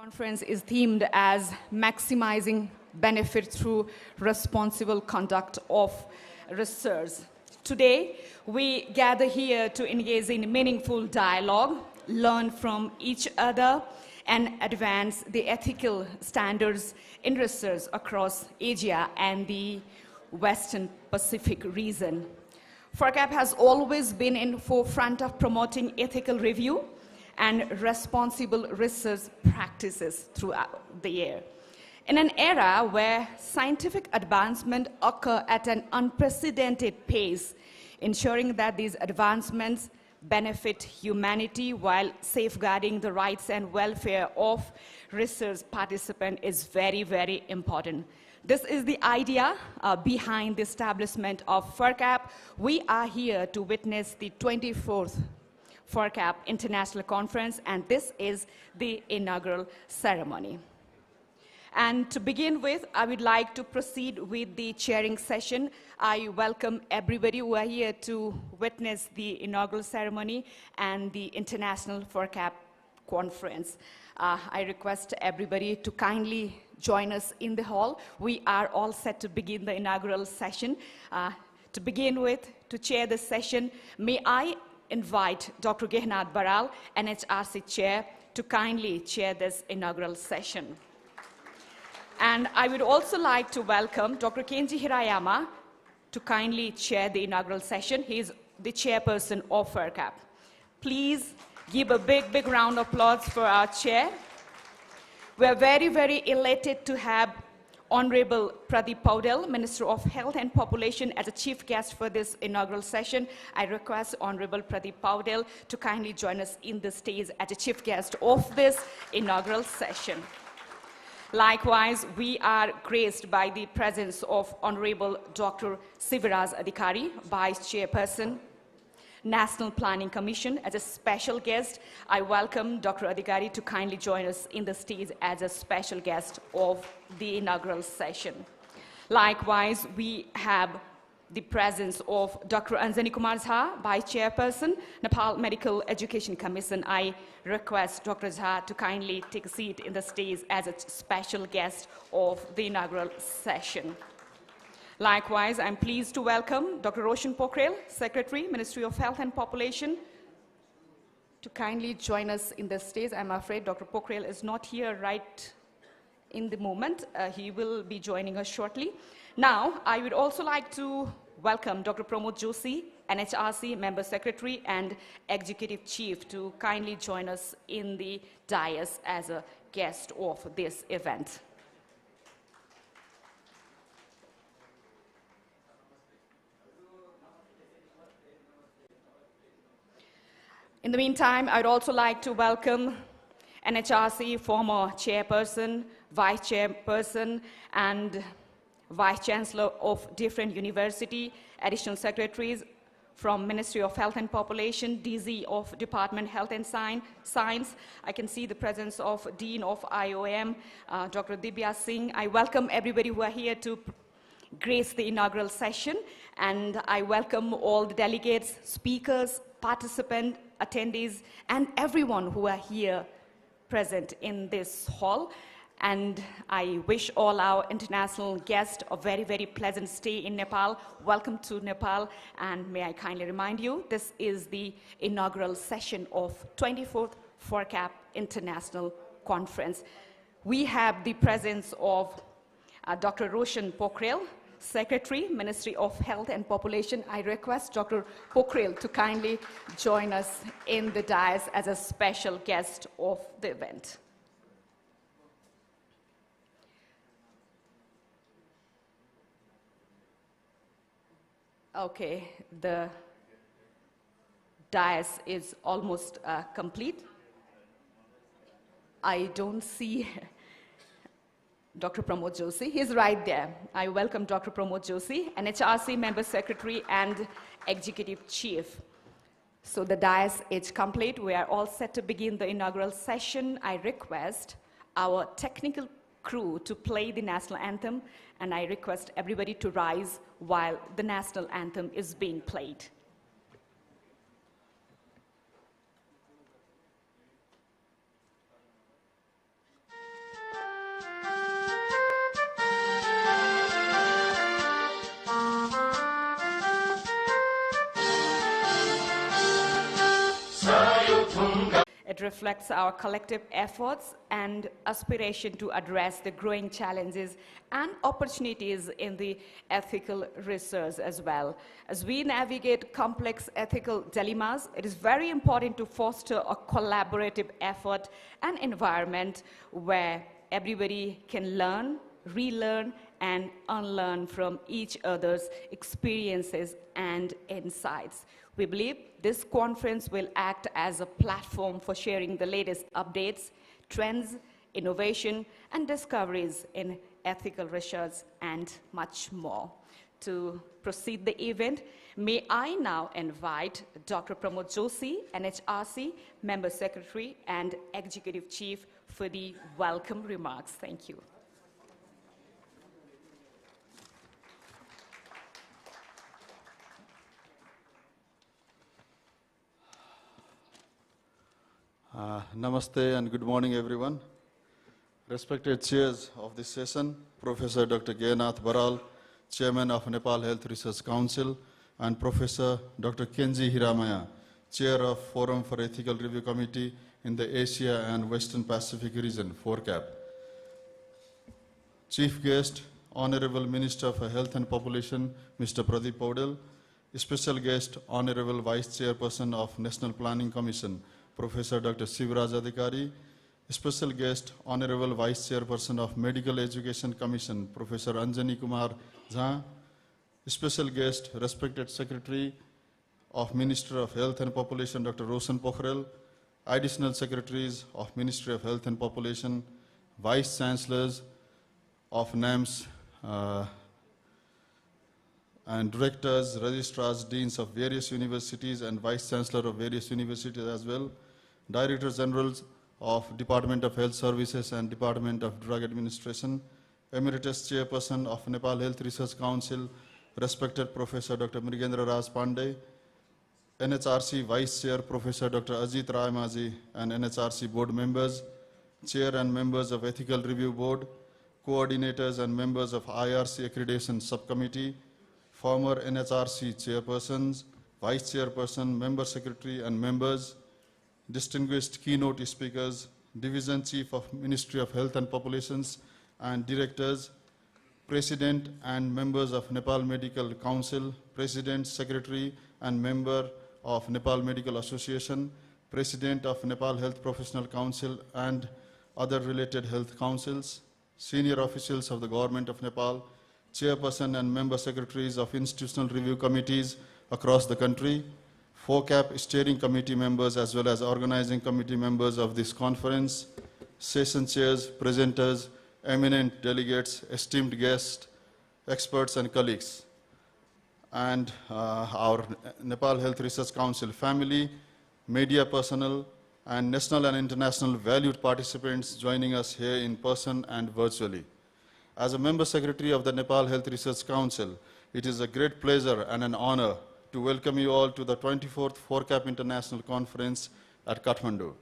Conference is themed as maximizing benefit through responsible conduct of research. Today, we gather here to engage in meaningful dialogue, learn from each other, and advance the ethical standards in research across Asia and the Western Pacific region. FERCAP has always been in forefront of promoting ethical review and responsible research practices throughout the year. In an era where scientific advancement occur at an unprecedented pace, ensuring that these advancements benefit humanity while safeguarding the rights and welfare of research participants is very, very important. This is the idea behind the establishment of FERCAP. We are here to witness the 24th FERCAP International Conference, and this is the inaugural ceremony. And to begin with, I would like to proceed with the chairing session. I welcome everybody who are here to witness the inaugural ceremony and the International FERCAP Conference. I request everybody to kindly join us in the hall. We are all set to begin the inaugural session. To begin with, to chair the session, may I invite Dr. Gehnad Baral, NHRC Chair, to kindly chair this inaugural session. And I would also like to welcome Dr. Kenji Hirayama to kindly chair the inaugural session. He is the chairperson of FERCAP. Please give a big, big round of applause for our chair. We are very, very elated to have Honorable Pradeep Paudel, Minister of Health and Population, as a chief guest for this inaugural session. I request Honorable Pradeep Paudel to kindly join us in the stage as a chief guest of this inaugural session. Likewise, we are graced by the presence of Honorable Dr. Sivaraj Adhikari, Vice Chairperson, National Planning Commission, as a special guest. I welcome Dr. Adhikari to kindly join us in the stage as a special guest of the inaugural session. Likewise, we have the presence of Dr. Anjani Kumar Jha, Vice Chairperson, Nepal Medical Education Commission. I request Dr. Jha to kindly take a seat in the stage as a special guest of the inaugural session. Likewise, I'm pleased to welcome Dr. Roshan Pokhrel, Secretary, Ministry of Health and Population, to kindly join us in the stage. I'm afraid Dr. Pokhrel is not here right in the moment. He will be joining us shortly. Now, I would also like to welcome Dr. Pramod Joshi, NHRC Member Secretary and Executive Chief, to kindly join us in the dais as a guest of this event. In the meantime, I'd also like to welcome NHRC former chairperson, vice chairperson, and vice chancellor of different university, additional secretaries from Ministry of Health and Population, DZ of Department Health and Science. I can see the presence of Dean of IOM, Dr. Dibya Singh. I welcome everybody who are here to grace the inaugural session, and I welcome all the delegates, speakers, participants, attendees, and everyone who are here present in this hall. And I wish all our international guests a very, very pleasant stay in Nepal. Welcome to Nepal, and may I kindly remind you, this is the inaugural session of 24th FERCAP International Conference. We have the presence of Dr. Roshan Pokhrel, Secretary, Ministry of Health and Population. I request Dr. Pokhrel to kindly join us in the dais as a special guest of the event. Okay, the dais is almost complete. I don't see Dr. Pramod Joshi. He's right there. I welcome Dr. Pramod Joshi, NHRC Member Secretary and Executive Chief. So the dais is complete. We are all set to begin the inaugural session. I request our technical crew to play the national anthem, and I request everybody to rise while the national anthem is being played. It reflects our collective efforts and aspiration to address the growing challenges and opportunities in the ethical research as well. As we navigate complex ethical dilemmas, it is very important to foster a collaborative effort and environment where everybody can learn, relearn, and unlearn from each other's experiences and insights. We believe this conference will act as a platform for sharing the latest updates, trends, innovation, and discoveries in ethical research, and much more. To proceed the event, may I now invite Dr. Pramod Joshi, NHRC, Member Secretary and Executive Chief, for the welcome remarks. Thank you. Namaste and good morning, everyone. Respected chairs of this session, Professor Dr. Gayanath Baral, Chairman of Nepal Health Research Council, and Professor Dr. Kenji Hiramaya, Chair of Forum for Ethical Review Committee in the Asia and Western Pacific region, FERCAP. Chief guest, Honorable Minister for Health and Population, Mr. Pradeep Paudel. Special guest, Honorable Vice Chairperson of National Planning Commission, Professor Dr. Sivraj Adhikari. Special guest, Honorable Vice Chairperson of Medical Education Commission, Professor Anjani Kumar Jha. Special guest, respected Secretary of Ministry of Health and Population, Dr. Roshan Pokhrel. Additional Secretaries of Ministry of Health and Population, Vice Chancellors of NAMS, and Directors, Registrars, Deans of various universities and Vice Chancellor of various universities as well. Directors Generals of Department of Health Services and Department of Drug Administration, Emeritus Chairperson of Nepal Health Research Council, respected Professor Dr. Mrigendra Raj Pandey, NHRC Vice Chair Professor Dr. Ajit Rai Maji, and NHRC Board members, Chair and members of Ethical Review Board, coordinators and members of IRC Accreditation Subcommittee, former NHRC Chairpersons, Vice Chairperson, Member Secretary, and members, distinguished keynote speakers, Division Chief of Ministry of Health and Populations, and directors, President and members of Nepal Medical Council, President, Secretary, and member of Nepal Medical Association, President of Nepal Health Professional Council, and other related health councils, senior officials of the Government of Nepal, Chairperson and member secretaries of institutional review committees across the country, FERCAP steering committee members as well as organizing committee members of this conference, session chairs, presenters, eminent delegates, esteemed guests, experts and colleagues, and our Nepal Health Research Council family, media personnel, and national and international valued participants joining us here in person and virtually. As a member secretary of the Nepal Health Research Council, it is a great pleasure and an honor to welcome you all to the 24th FERCAP International Conference at Kathmandu.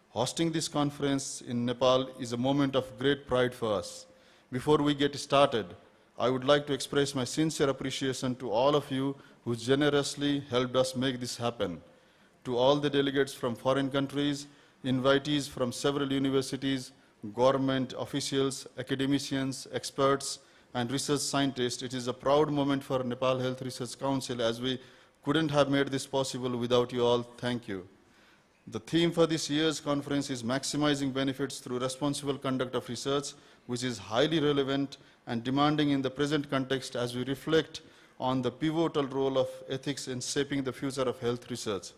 Hosting this conference in Nepal is a moment of great pride for us. Before we get started, I would like to express my sincere appreciation to all of you who generously helped us make this happen. To all the delegates from foreign countries, invitees from several universities, government officials, academicians, experts, and research scientists, it is a proud moment for Nepal Health Research Council as we couldn't have made this possible without you all. Thank you. The theme for this year's conference is maximizing benefits through responsible conduct of research, which is highly relevant and demanding in the present context as we reflect on the pivotal role of ethics in shaping the future of health research.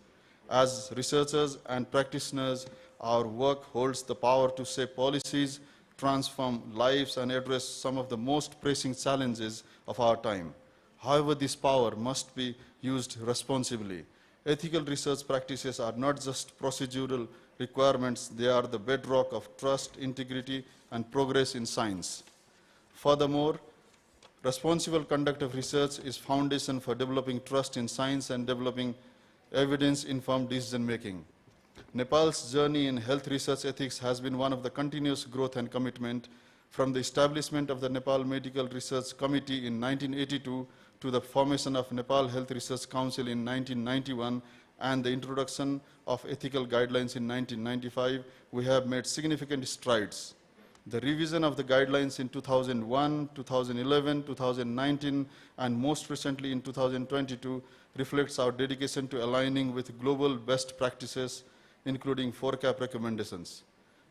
As researchers and practitioners, our work holds the power to shape policies, transform lives, and address some of the most pressing challenges of our time. However, this power must be used responsibly. Ethical research practices are not just procedural requirements, they are the bedrock of trust, integrity, and progress in science. Furthermore, responsible conduct of research is foundation for developing trust in science and developing evidence-informed decision-making. Nepal's journey in health research ethics has been one of the continuous growth and commitment. From the establishment of the Nepal Medical Research Committee in 1982 to the formation of Nepal Health Research Council in 1991 and the introduction of ethical guidelines in 1995, we have made significant strides. The revision of the guidelines in 2001, 2011, 2019, and most recently in 2022 reflects our dedication to aligning with global best practices, including FERCAP recommendations.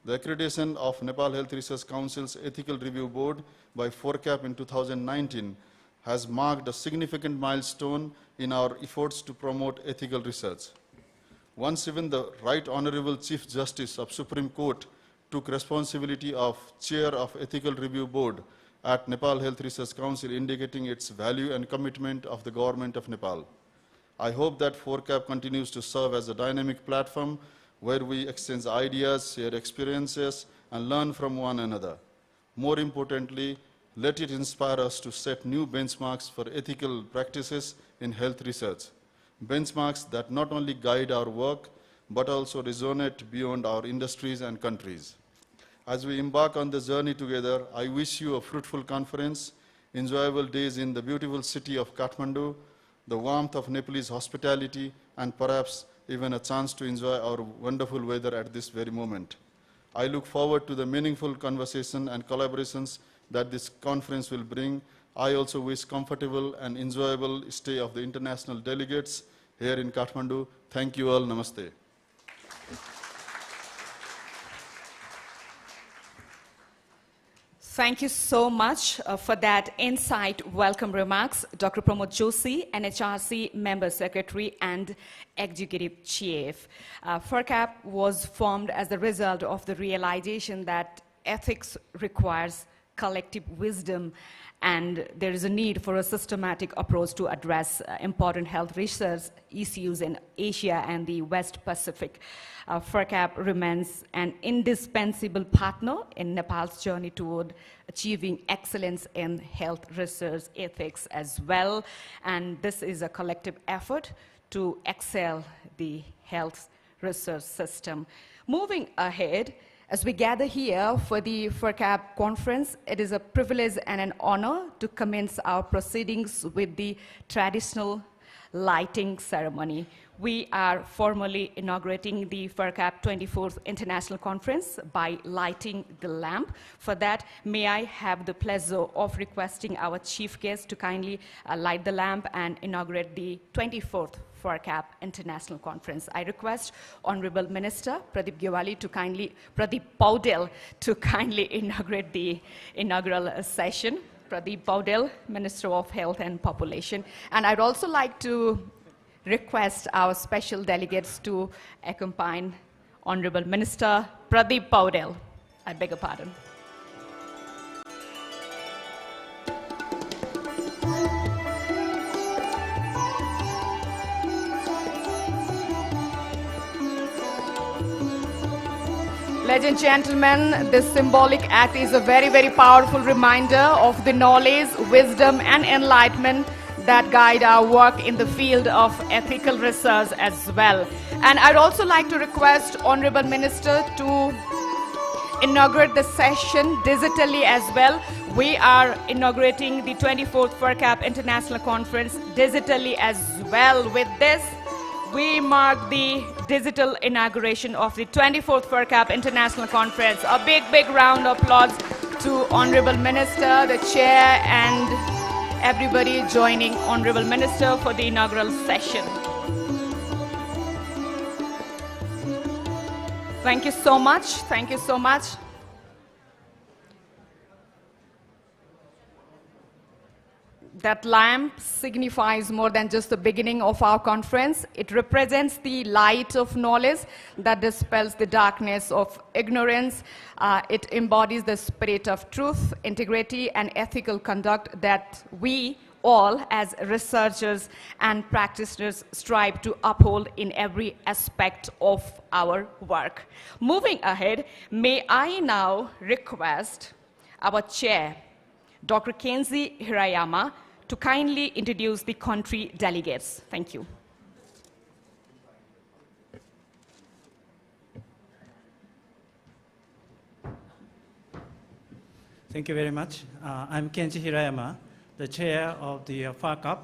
The accreditation of Nepal Health Research Council's Ethical Review Board by FERCAP in 2019 has marked a significant milestone in our efforts to promote ethical research. Once even the Right Honorable Chief Justice of Supreme Court took responsibility of Chair of Ethical Review Board at Nepal Health Research Council, indicating its value and commitment of the government of Nepal. I hope that FERCAP continues to serve as a dynamic platform where we exchange ideas, share experiences, and learn from one another. More importantly, let it inspire us to set new benchmarks for ethical practices in health research, benchmarks that not only guide our work, but also resonate beyond our industries and countries. As we embark on this journey together, I wish you a fruitful conference, enjoyable days in the beautiful city of Kathmandu, the warmth of Nepalese hospitality, and perhaps even a chance to enjoy our wonderful weather at this very moment. I look forward to the meaningful conversation and collaborations that this conference will bring. I also wish comfortable and enjoyable stay of the international delegates here in Kathmandu. Thank you all. Namaste. Thank you so much for that insight welcome remarks, Dr. Pramod Joshi, NHRC Member Secretary and Executive Chief. FERCAP was formed as the result of the realization that ethics requires collective wisdom, and there is a need for a systematic approach to address important health research issues in Asia and the West Pacific. FERCAP remains an indispensable partner in Nepal's journey toward achieving excellence in health research ethics as well, and this is a collective effort to excel the health research system. Moving ahead, as we gather here for the FERCAP conference, it is a privilege and an honor to commence our proceedings with the traditional lighting ceremony. We are formally inaugurating the FERCAP 24th International Conference by lighting the lamp. For that, may I have the pleasure of requesting our chief guest to kindly light the lamp and inaugurate the 24th FERCAP International Conference. I request Honorable Minister Pradeep Paudel to kindly inaugurate the inaugural session. Pradeep Paudel, Minister of Health and Population. And I'd also like to request our special delegates to accompany Honorable Minister Pradeep Paudel. I beg your pardon. Ladies and gentlemen, this symbolic act is a very, very powerful reminder of the knowledge, wisdom, and enlightenment that guide our work in the field of ethical research as well. And I'd also like to request Honorable Minister to inaugurate the session digitally as well. We are inaugurating the 24th FERCAP International Conference digitally as well. With this, we mark the digital inauguration of the 24th FERCAP International Conference. A big, big round of applause to Honorable Minister, the Chair, and everybody joining Honorable Minister for the inaugural session. Thank you so much. Thank you so much. That lamp signifies more than just the beginning of our conference. It represents the light of knowledge that dispels the darkness of ignorance. It embodies the spirit of truth, integrity, and ethical conduct that we all, as researchers and practitioners, strive to uphold in every aspect of our work. Moving ahead, may I now request our chair, Dr. Kenji Hirayama, to kindly introduce the country delegates. Thank you. Thank you very much. I'm Kenji Hirayama, the chair of the FERCAP,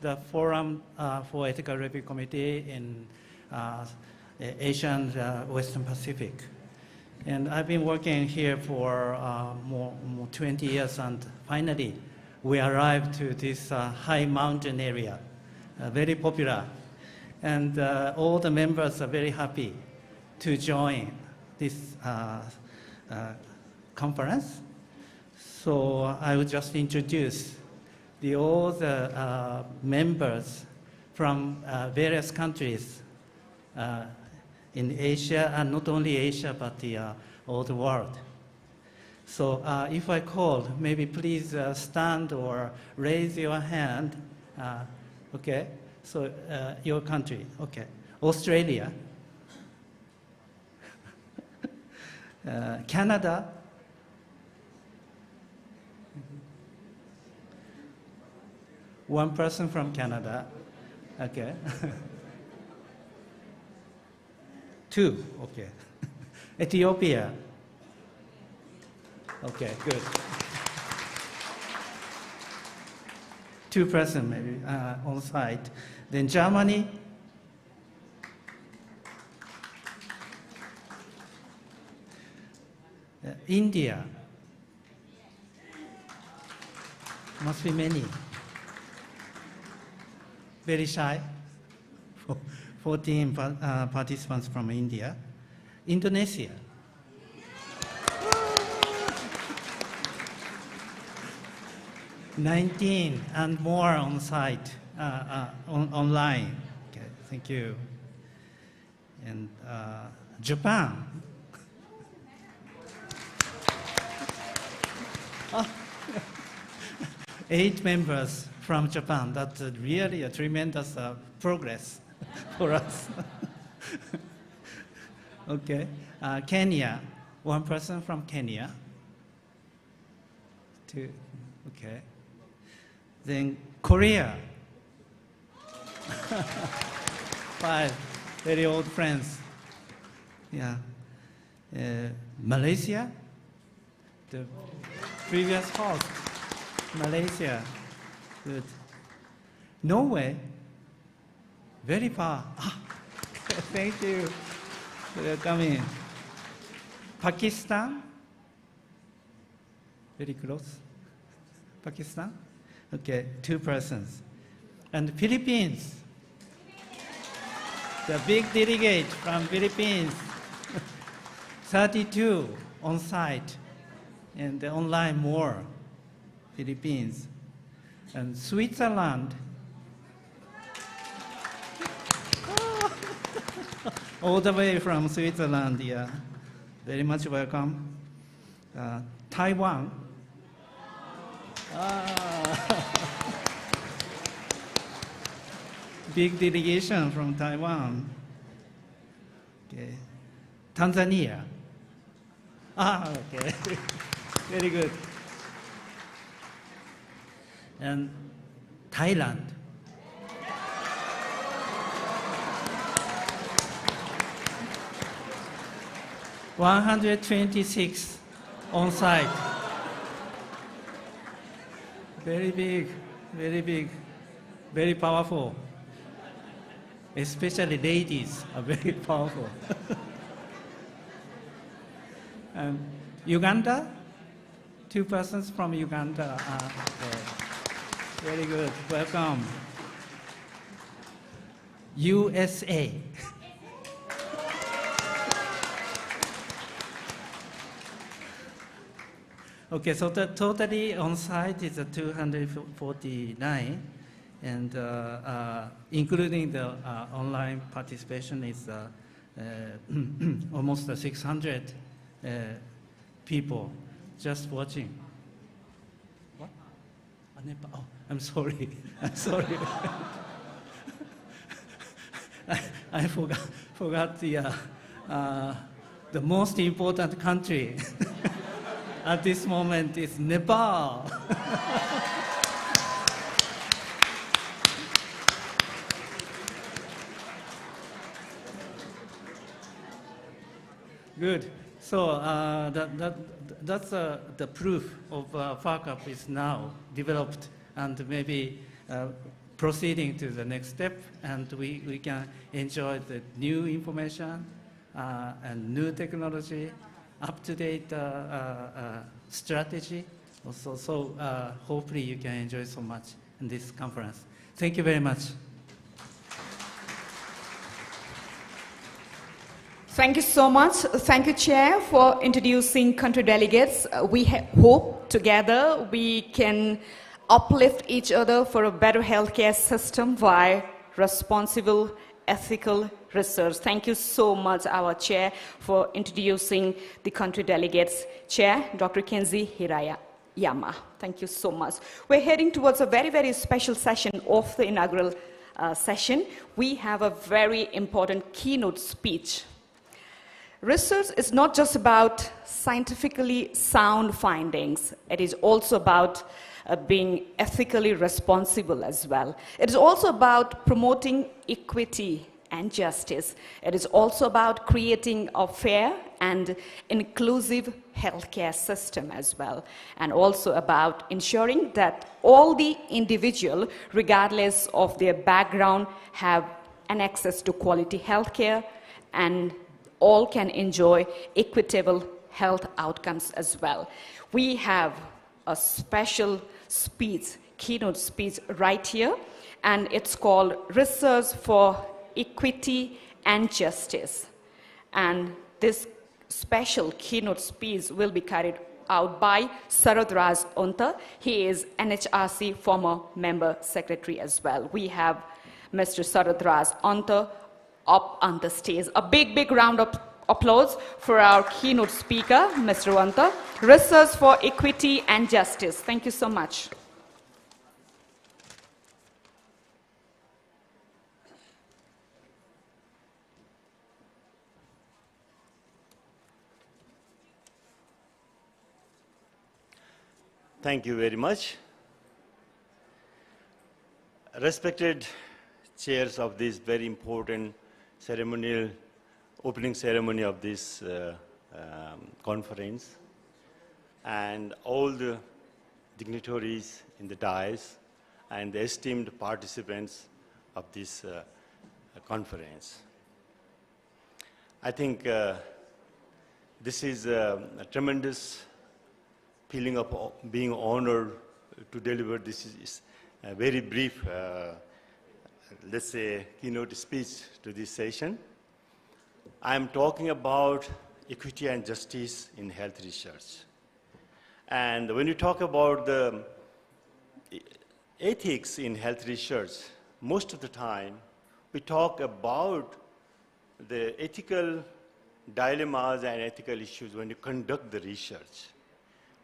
the Forum for Ethical Review Committee in Asia and Western Pacific. And I've been working here for more 20 years, and finally we arrived to this high mountain area, very popular. And all the members are very happy to join this conference. So I will just introduce all the members from various countries in Asia, and not only Asia, but all the world. So if I call, maybe please stand or raise your hand. Okay, so your country, okay. Australia, Canada, one person from Canada, okay. Two, okay. Ethiopia, okay, good. Two person maybe on site. Then Germany, India, must be many. Very shy. 14 participants from India. Indonesia. $19 and more on site, online. Okay, thank you. And Japan. 8 members from Japan. That's really a tremendous progress for us. Okay. Kenya, one person from Kenya. 2, okay. Then Korea. 5, very old friends. Yeah. Malaysia, the previous host. Malaysia, good. Norway, very far. Thank you for coming. Pakistan, very close. Pakistan, okay, 2 persons. And Philippines, the big delegate from Philippines, 32 on site, and online more. Philippines. And Switzerland, all the way from Switzerland, yeah. Very much welcome. Taiwan. Big delegation from Taiwan. Okay. Tanzania. Okay. Very good. And Thailand. $126 on site. Very big, very powerful. Especially ladies are very powerful. And Uganda, 2 persons from Uganda. Okay. Very good, welcome. USA. Okay, so the totally on site is 249, and including the online participation is almost 600 people just watching. What? Oh, I'm sorry. I'm sorry. I forgot the most important country at this moment is Nepal. Good. So that's the proof of FERCAP is now developed, and maybe proceeding to the next step, and we can enjoy the new information and new technology, up-to-date strategy. Also, so hopefully you can enjoy so much in this conference. Thank you very much. Thank you so much. Thank you, Chair, for introducing country delegates. We hope together we can uplift each other for a better healthcare system via responsible, ethical research. Thank you so much, our Chair, for introducing the country delegates. Chair, Dr. Kenzie Hirayama. Thank you so much. We're heading towards a very, very special session of the inaugural session. We have a very important keynote speech. Research is not just about scientifically sound findings. It is also about being ethically responsible as well. It is also about promoting equity and justice. It is also about creating a fair and inclusive healthcare system as well, and also about ensuring that all the individuals, regardless of their background, have an access to quality healthcare, and all can enjoy equitable health outcomes as well. We have a special speech, keynote speech right here, and it's called Research for Equity and Justice. And this special keynote speech will be carried out by Sarad Raj Onta. He is NHRC former member secretary as well. We have Mr. Sarad Raj Onta up on the stage. A big, big round of applause for our keynote speaker, Mr. Onta. Research for Equity and Justice. Thank you so much. Thank you very much. Respected chairs of this very important ceremonial opening ceremony of this conference, and all the dignitaries in the dais and the esteemed participants of this conference. I think this is a tremendous feeling of being honored to deliver this is a very brief, let's say, keynote speech to this session. I am talking about equity and justice in health research. And when you talk about the ethics in health research, most of the time we talk about the ethical dilemmas and ethical issues when you conduct the research.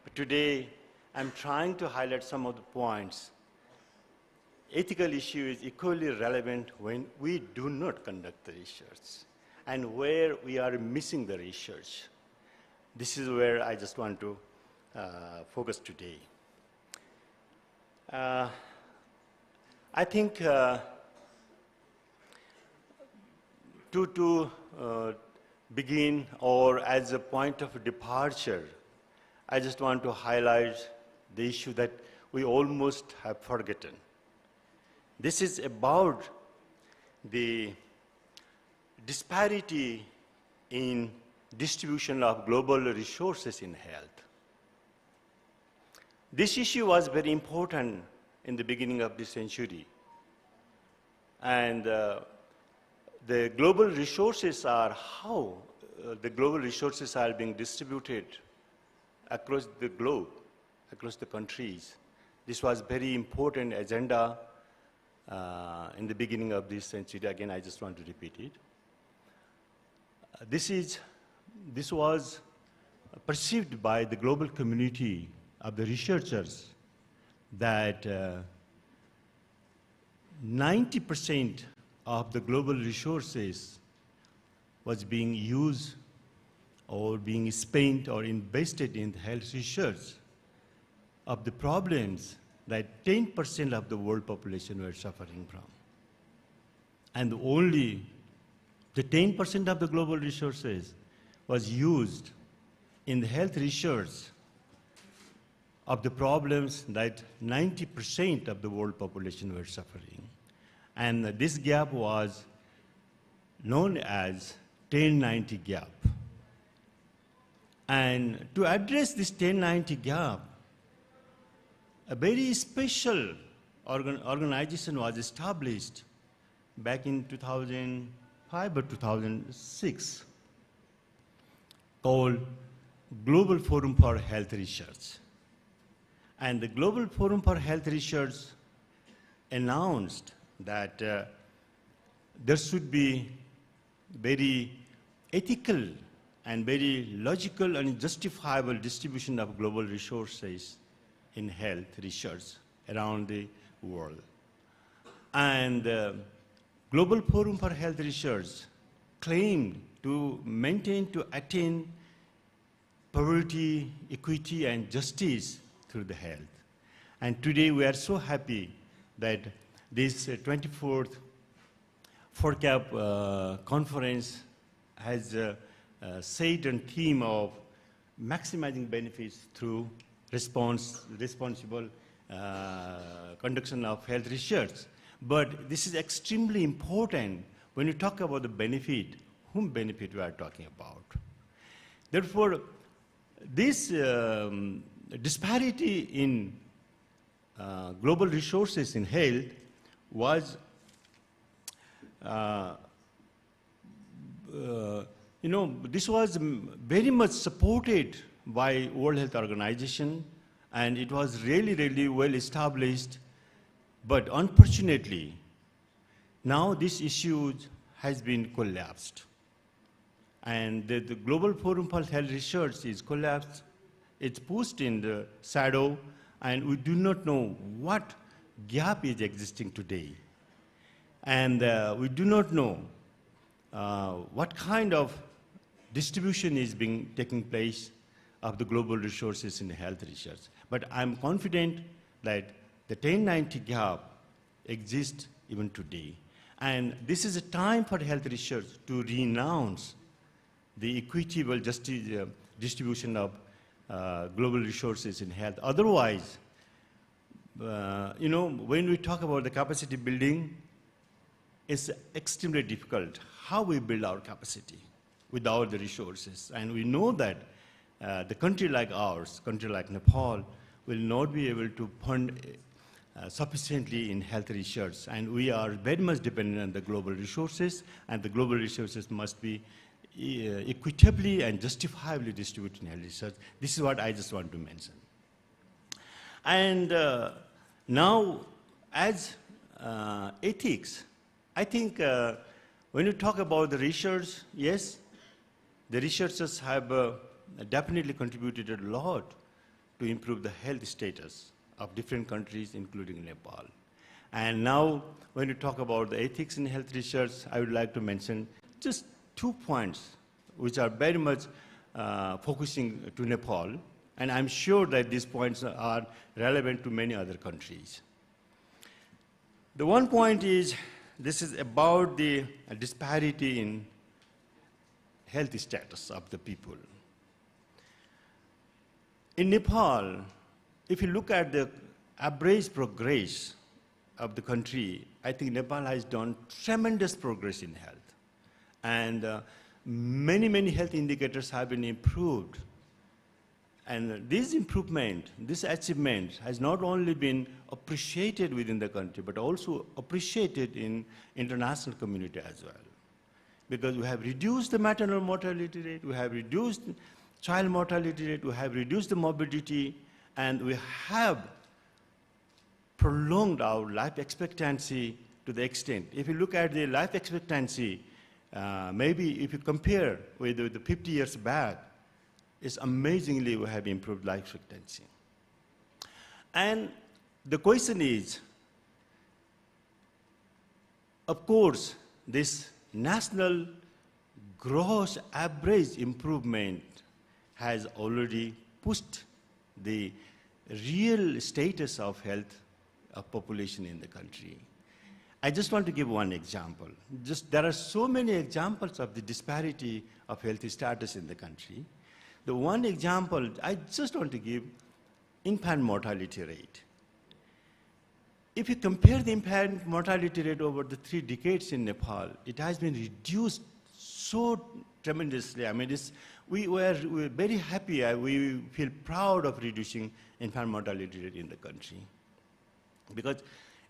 But today, I'm trying to highlight some of the points. Ethical issue is equally relevant when we do not conduct the research and where we are missing the research. This is where I just want to focus today. I think to begin, or as a point of departure, I just want to highlight the issue that we almost have forgotten. This is about the disparity in distribution of global resources in health. This issue was very important in the beginning of this century. And the global resources are how the global resources are being distributed across the globe, across the countries. This was very important agenda in the beginning of this century. Again, I just want to repeat it. This was perceived by the global community of the researchers that 90% of the global resources was being used or being spent or invested in health research of the problems that 10% of the world population were suffering from. And only the 10% of the global resources was used in the health research of the problems that 90% of the world population were suffering. And this gap was known as 1090 gap. And to address this 1090 gap, a very special organization was established back in 2005 or 2006 called Global Forum for Health Research. And the Global Forum for Health Research announced that there should be very ethical and very logical and justifiable distribution of global resources in health research around the world. And Global Forum for Health Research claimed to maintain, to attain poverty, equity, and justice through the health. And today we are so happy that this 24th FERCAP conference has set a theme of maximizing benefits through responsible conduction of health research. But this is extremely important when you talk about the benefit, whom benefit we are talking about. Therefore, this disparity in global resources in health was this was very much supported by World Health Organization, and it was really, really well established. But unfortunately, now this issue has been collapsed. And the Global Forum for Health Research is collapsed. It's pushed in the shadow, and we do not know what gap is existing today. And we do not know what kind of distribution is taking place of the global resources in health research. But I'm confident that the 1090 gap exists even today. And this is a time for health research to renounce the equitable distribution of global resources in health. Otherwise, when we talk about the capacity building, it's extremely difficult how we build our capacity without the resources. And we know that the country like ours, country like Nepal, will not be able to fund sufficiently in health research. And we are very much dependent on the global resources, and the global resources must be equitably and justifiably distributed in health research. This is what I just want to mention. And now, as ethics, I think when you talk about the research, yes, the researchers have definitely contributed a lot to improve the health status of different countries, including Nepal. And now, when you talk about the ethics in health research, I would like to mention just 2 points which are very much focusing to Nepal, and I'm sure that these points are relevant to many other countries. The one point is, this is about the disparity in health status of the people. In Nepal, if you look at the average progress of the country, I think Nepal has done tremendous progress in health. And many, many health indicators have been improved. And this improvement, this achievement has not only been appreciated within the country, but also appreciated in international community as well. Because we have reduced the maternal mortality rate, we have reduced child mortality rate, we have reduced the morbidity, and we have prolonged our life expectancy to the extent. If you look at the life expectancy, maybe if you compare with the 50 years back, it's amazingly we have improved life expectancy. And the question is, of course, this national gross average improvement has already pushed the real status of health of population in the country. I just want to give one example. There are so many examples of the disparity of health status in the country. The one example I just want to give, infant mortality rate. If you compare the infant mortality rate over the 3 decades in Nepal, it has been reduced so tremendously. I mean, we're very happy. We feel proud of reducing infant mortality rate in the country. Because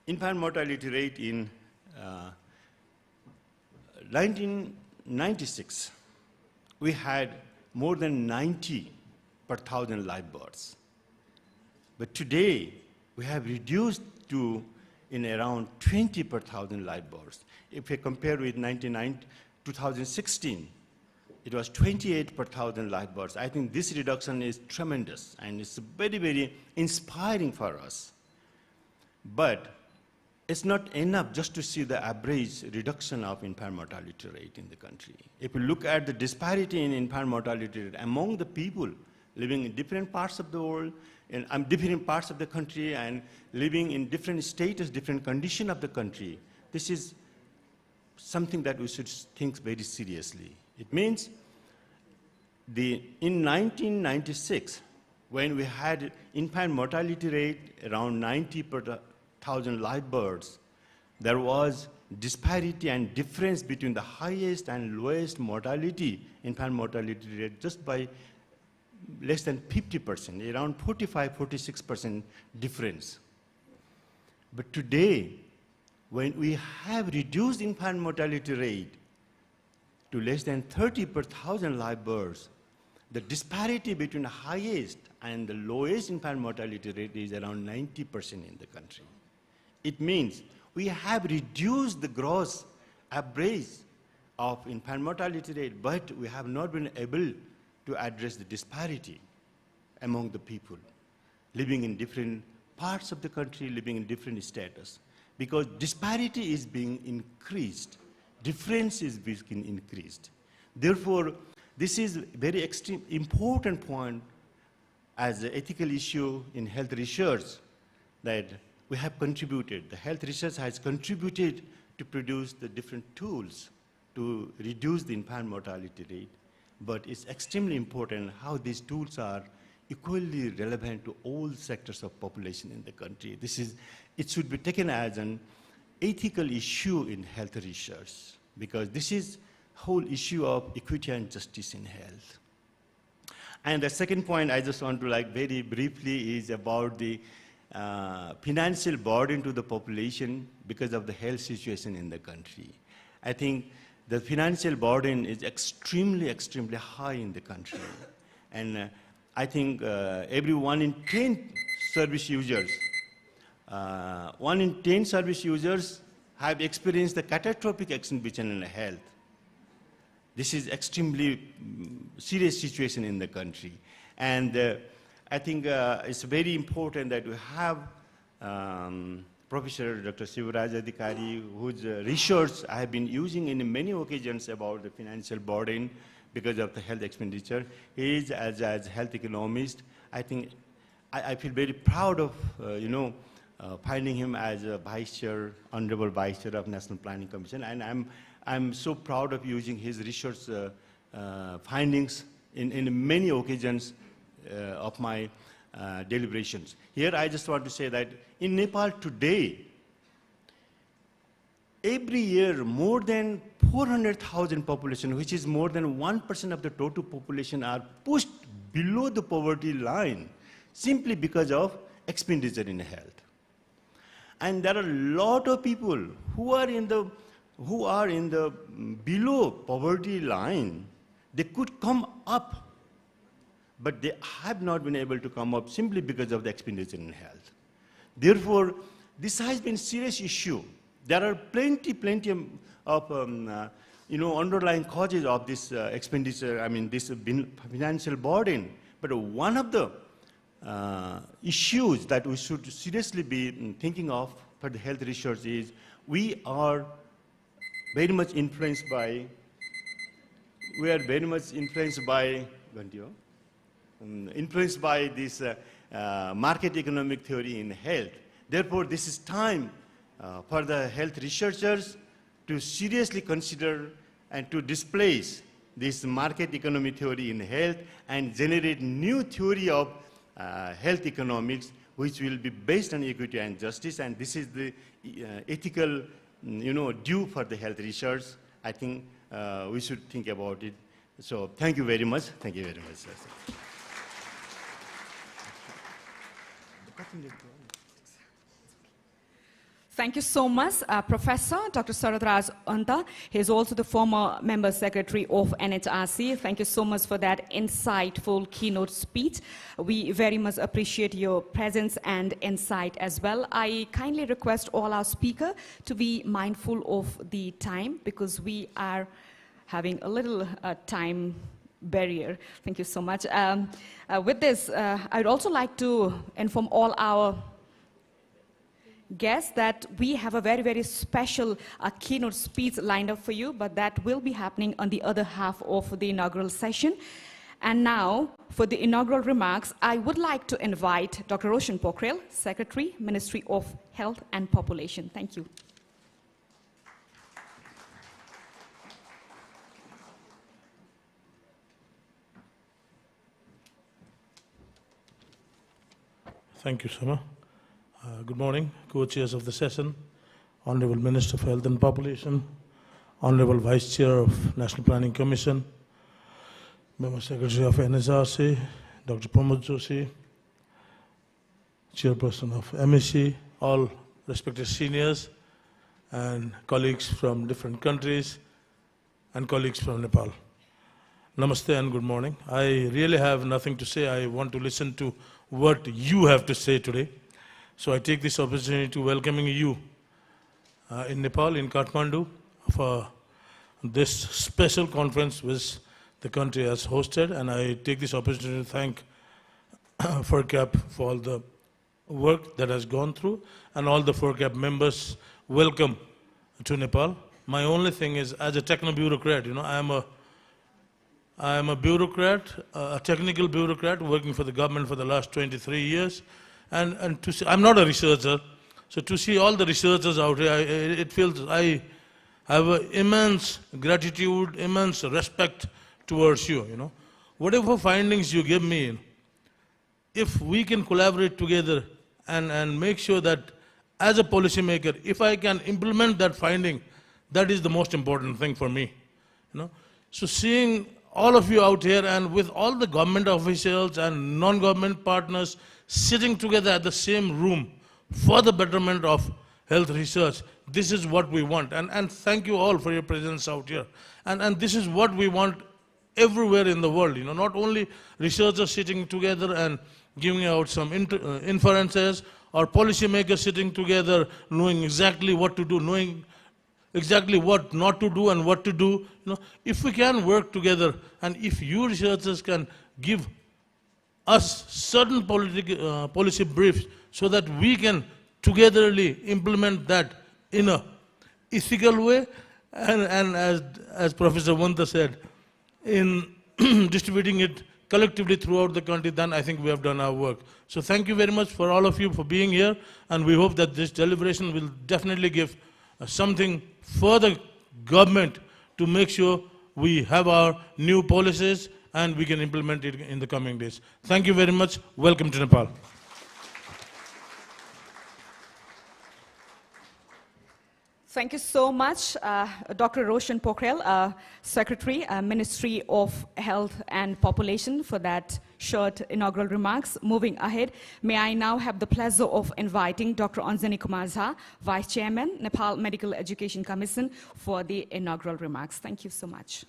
infant mortality rate in 1996, we had more than 90 per 1,000 live births. But today, we have reduced to in around 20 per 1,000 live births. If we compare with 2016, it was 28 per 1,000 live births. I think this reduction is tremendous, and it's very, very inspiring for us. But it's not enough just to see the average reduction of infant mortality rate in the country. If you look at the disparity in infant mortality rate among the people living in different parts of the world, in different parts of the country, and living in different status, different condition of the country, this is something that we should think very seriously. It means in 1996, when we had infant mortality rate around 90 per 1,000 live births, there was disparity and difference between the highest and lowest mortality, infant mortality rate, just by less than 50%, around 45–46% difference. But today, when we have reduced infant mortality rate to less than 30 per 1,000 live births, the disparity between the highest and the lowest infant mortality rate is around 90% in the country. It means we have reduced the gross average of infant mortality rate, but we have not been able to address the disparity among the people living in different parts of the country, living in different status. Because disparity is being increased, difference is being increased. Therefore, this is a very extreme important point as an ethical issue in health research that we have contributed. The health research has contributed to produce the different tools to reduce the infant mortality rate. But it's extremely important how these tools are equally relevant to all sectors of population in the country. It should be taken as an ethical issue in health research, because this is whole issue of equity and justice in health. And the second point I just want to very briefly is about the financial burden to the population because of the health situation in the country. I think the financial burden is extremely, extremely high in the country. And I think every 1 in 10 service users, 1 in 10 service users have experienced the catastrophic expenditure in health. This is extremely serious situation in the country. And I think it's very important that we have Professor Dr. Sivaraj Adhikari, whose research I have been using in many occasions about the financial burden because of the health expenditure. He is, as health economist, I think I feel very proud of, finding him as a vice chair, honorable vice chair of National Planning Commission. And I'm so proud of using his research findings in many occasions of my deliberations. Here I just want to say that in Nepal today, every year more than 400,000 population, which is more than 1% of the total population, are pushed below the poverty line simply because of expenditure in health. And there are a lot of people who are in the below poverty line. They could come up, but they have not been able to come up simply because of the expenditure in health. Therefore, this has been a serious issue. There are plenty of underlying causes of this expenditure, this financial burden. But one of the issues that we should seriously be thinking of for the health research is we are very much influenced by this market economic theory in health. Therefore, this is time for the health researchers to seriously consider and to displace this market economy theory in health and generate new theory of health economics, which will be based on equity and justice, and this is the ethical, due for the health research. I think we should think about it. So thank you very much. Thank you very much, sir. Thank you so much, Professor Dr. Saradraj Anta. He is also the former member secretary of NHRC. Thank you so much for that insightful keynote speech. We very much appreciate your presence and insight as well. I kindly request all our speakers to be mindful of the time because we are having a little time barrier. Thank you so much. With this, I'd also like to inform all our guests that we have a very, very special keynote speech lined up for you, but that will be happening on the other half of the inaugural session. And now, for the inaugural remarks, I would like to invite Dr. Roshan Pokhrel, Secretary, Ministry of Health and Population. Thank you. Thank you, Sama. Good morning, co-chairs of the session, Honorable Minister of Health and Population, Honorable Vice Chair of National Planning Commission, Member Secretary of NHRC, Dr. Pramod Joshi, Chairperson of MEC, all respected seniors and colleagues from different countries and colleagues from Nepal. Namaste and good morning. I really have nothing to say. I want to listen to what you have to say today. So I take this opportunity to welcoming you in Nepal, in Kathmandu, for this special conference which the country has hosted. And I take this opportunity to thank FERCAP for all the work that has gone through, and all the FERCAP members. Welcome to Nepal. My only thing is, as a techno-bureaucrat, I am a bureaucrat, a technical bureaucrat working for the government for the last 23 years. And to see, I'm not a researcher, so to see all the researchers out here, it feels I have immense gratitude, immense respect towards you, Whatever findings you give me, if we can collaborate together and make sure that as a policymaker, if I can implement that finding, that is the most important thing for me, So seeing all of you out here and with all the government officials and non-government partners sitting together at the same room for the betterment of health research, this is what we want. And thank you all for your presence out here. And this is what we want everywhere in the world, not only researchers sitting together and giving out some inferences, or policymakers sitting together knowing exactly what to do, knowing exactly what not to do and what to do. If we can work together, and if you researchers can give us certain policy briefs so that we can togetherly implement that in a ethical way, and as Professor Wanta said, in distributing it collectively throughout the country, then I think we have done our work. So thank you very much for all of you for being here, and we hope that this deliberation will definitely give something for the government to make sure we have our new policies and we can implement it in the coming days. Thank you very much. Welcome to Nepal. Thank you so much, Dr. Roshan Pokhrel, Secretary, Ministry of Health and Population, for that short inaugural remarks. Moving ahead, may I now have the pleasure of inviting Dr. Anjani Kumar Jha, Vice Chairman, Nepal Medical Education Commission, for the inaugural remarks. Thank you so much.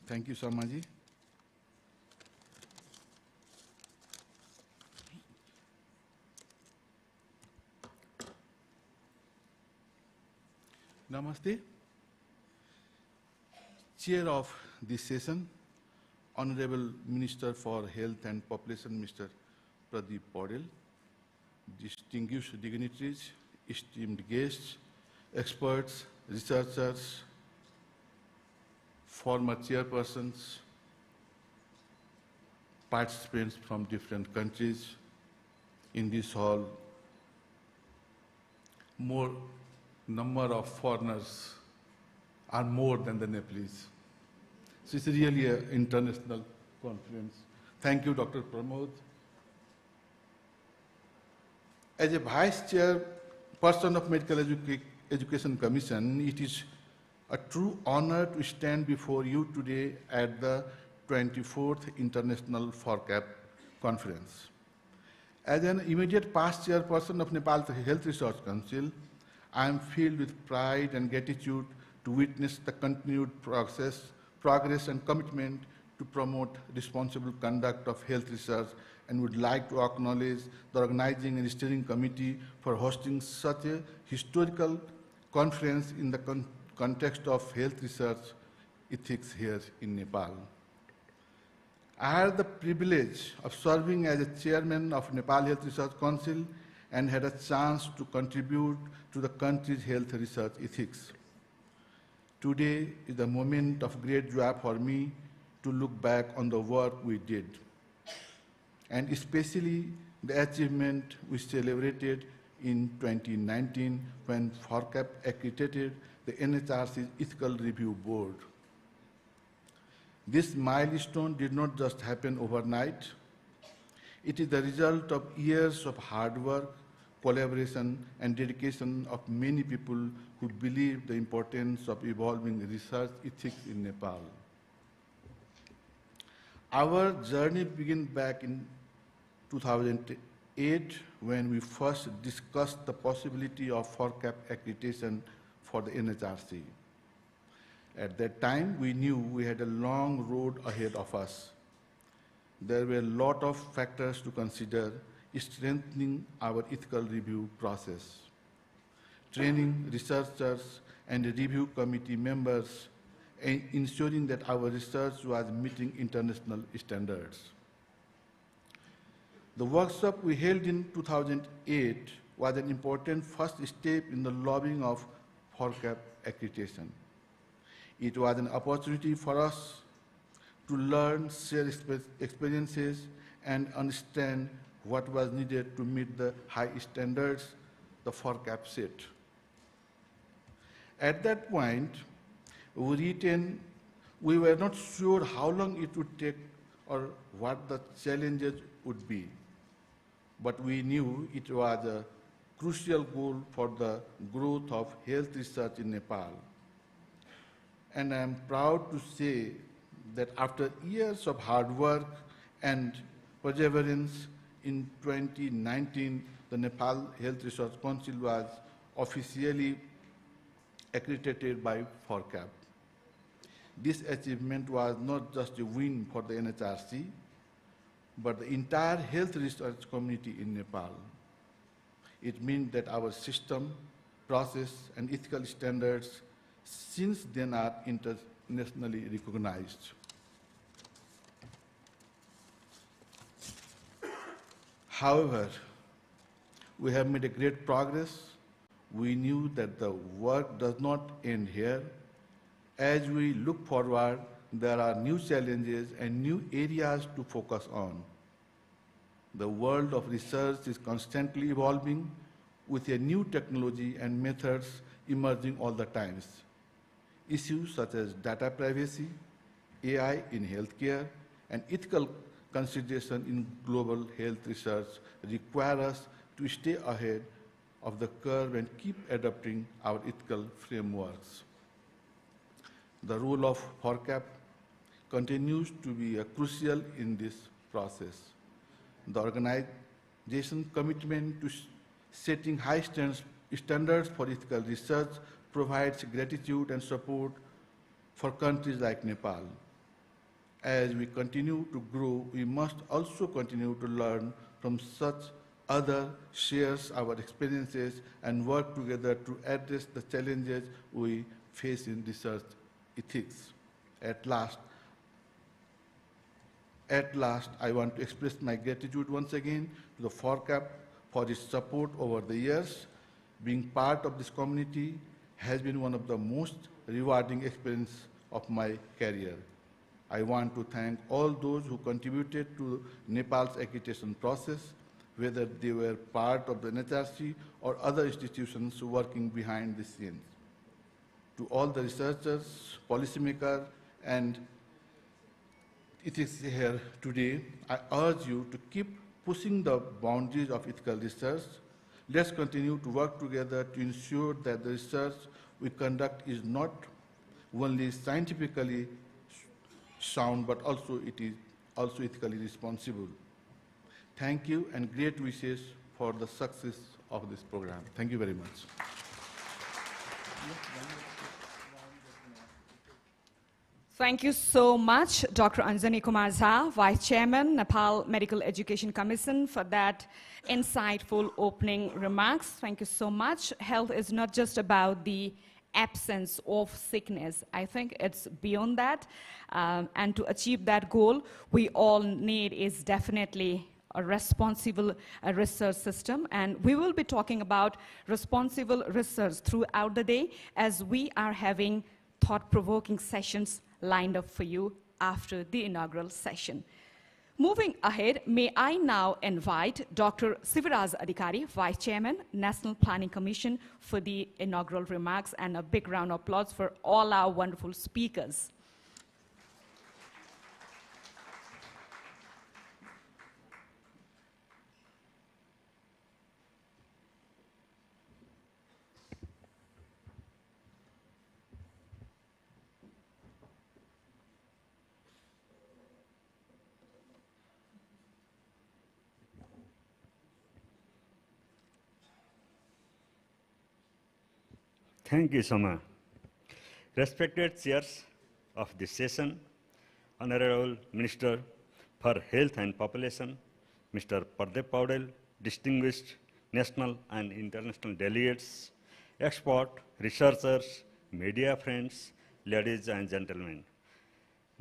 Thank you, Sharmaji. Namaste. Chair of this session, Honorable Minister for Health and Population, Mr. Pradeep Paudel, distinguished dignitaries, esteemed guests, experts, researchers, former chairpersons, participants from different countries in this hall, more number of foreigners are more than the Nepalese. So it's really an international conference. Thank you, Dr. Pramod. As a Vice Chairperson of Medical Education Commission, it is a true honor to stand before you today at the 24th International FERCAP Conference. As an immediate past chairperson of Nepal's Health Research Council, I am filled with pride and gratitude to witness the continued progress and commitment to promote responsible conduct of health research, and would like to acknowledge the organizing and steering committee for hosting such a historical conference in the context of health research ethics here in Nepal. I had the privilege of serving as a chairman of Nepal Health Research Council and had a chance to contribute to the country's health research ethics. Today is a moment of great joy for me to look back on the work we did, and especially the achievement we celebrated in 2019 when FERCAP accredited the NHRC's Ethical Review Board. This milestone did not just happen overnight. It is the result of years of hard work, collaboration, and dedication of many people who believe the importance of evolving research ethics in Nepal. Our journey began back in 2008 when we first discussed the possibility of FERCAP accreditation for the NHRC. At that time, we knew we had a long road ahead of us. There were a lot of factors to consider, strengthening our ethical review process, training researchers and review committee members, and ensuring that our research was meeting international standards. The workshop we held in 2008 was an important first step in the lobbying of FERCAP accreditation. It was an opportunity for us to learn, share experiences, and understand what was needed to meet the high standards the FERCAP set. At that point, we were not sure how long it would take or what the challenges would be, but we knew it was a crucial goal for the growth of health research in Nepal. And I am proud to say that after years of hard work and perseverance, in 2019, the Nepal Health Research Council was officially accredited by FERCAP. This achievement was not just a win for the NHRC, but the entire health research community in Nepal. It means that our system, process, and ethical standards since then are internationally recognized. However, we have made a great progress. We knew that the work does not end here. As we look forward, there are new challenges and new areas to focus on. The world of research is constantly evolving with a new technology and methods emerging all the times. Issues such as data privacy, AI in healthcare, and ethical consideration in global health research require us to stay ahead of the curve and keep adapting our ethical frameworks. The role of FERCAP continues to be crucial in this process. The organization's commitment to setting high standards for ethical research provides gratitude and support for countries like Nepal. As we continue to grow, we must also continue to learn from such others, share our experiences, and work together to address the challenges we face in research ethics. At last, I want to express my gratitude once again to the FERCAP for its support over the years. Being part of this community has been one of the most rewarding experiences of my career. I want to thank all those who contributed to Nepal's accreditation process, whether they were part of the NHRC or other institutions working behind the scenes. To all the researchers, policymakers, and ethics here today, I urge you to keep pushing the boundaries of ethical research. Let's continue to work together to ensure that the research we conduct is not only scientifically sound, but also it is also ethically responsible. Thank you and great wishes for the success of this program. Thank you very much. Thank you so much, Dr. Anjani Kumar Jha, Vice Chairman, Nepal Medical Education Commission, for that insightful opening remarks. Thank you so much. Health is not just about the absence of sickness. I think it's beyond that. And to achieve that goal, we all need is definitely a responsible research system. And we will be talking about responsible research throughout the day as we are having thought-provoking sessions lined up for you after the inaugural session. Moving ahead, may I now invite Dr. Sivaraj Adhikari, Vice Chairman, National Planning Commission, for the inaugural remarks, and a big round of applause for all our wonderful speakers. Thank you, Soma. Respected chairs of this session, Honorable Minister for Health and Population, Mr. Pardeep Paudel, distinguished national and international delegates, expert, researchers, media friends, ladies and gentlemen.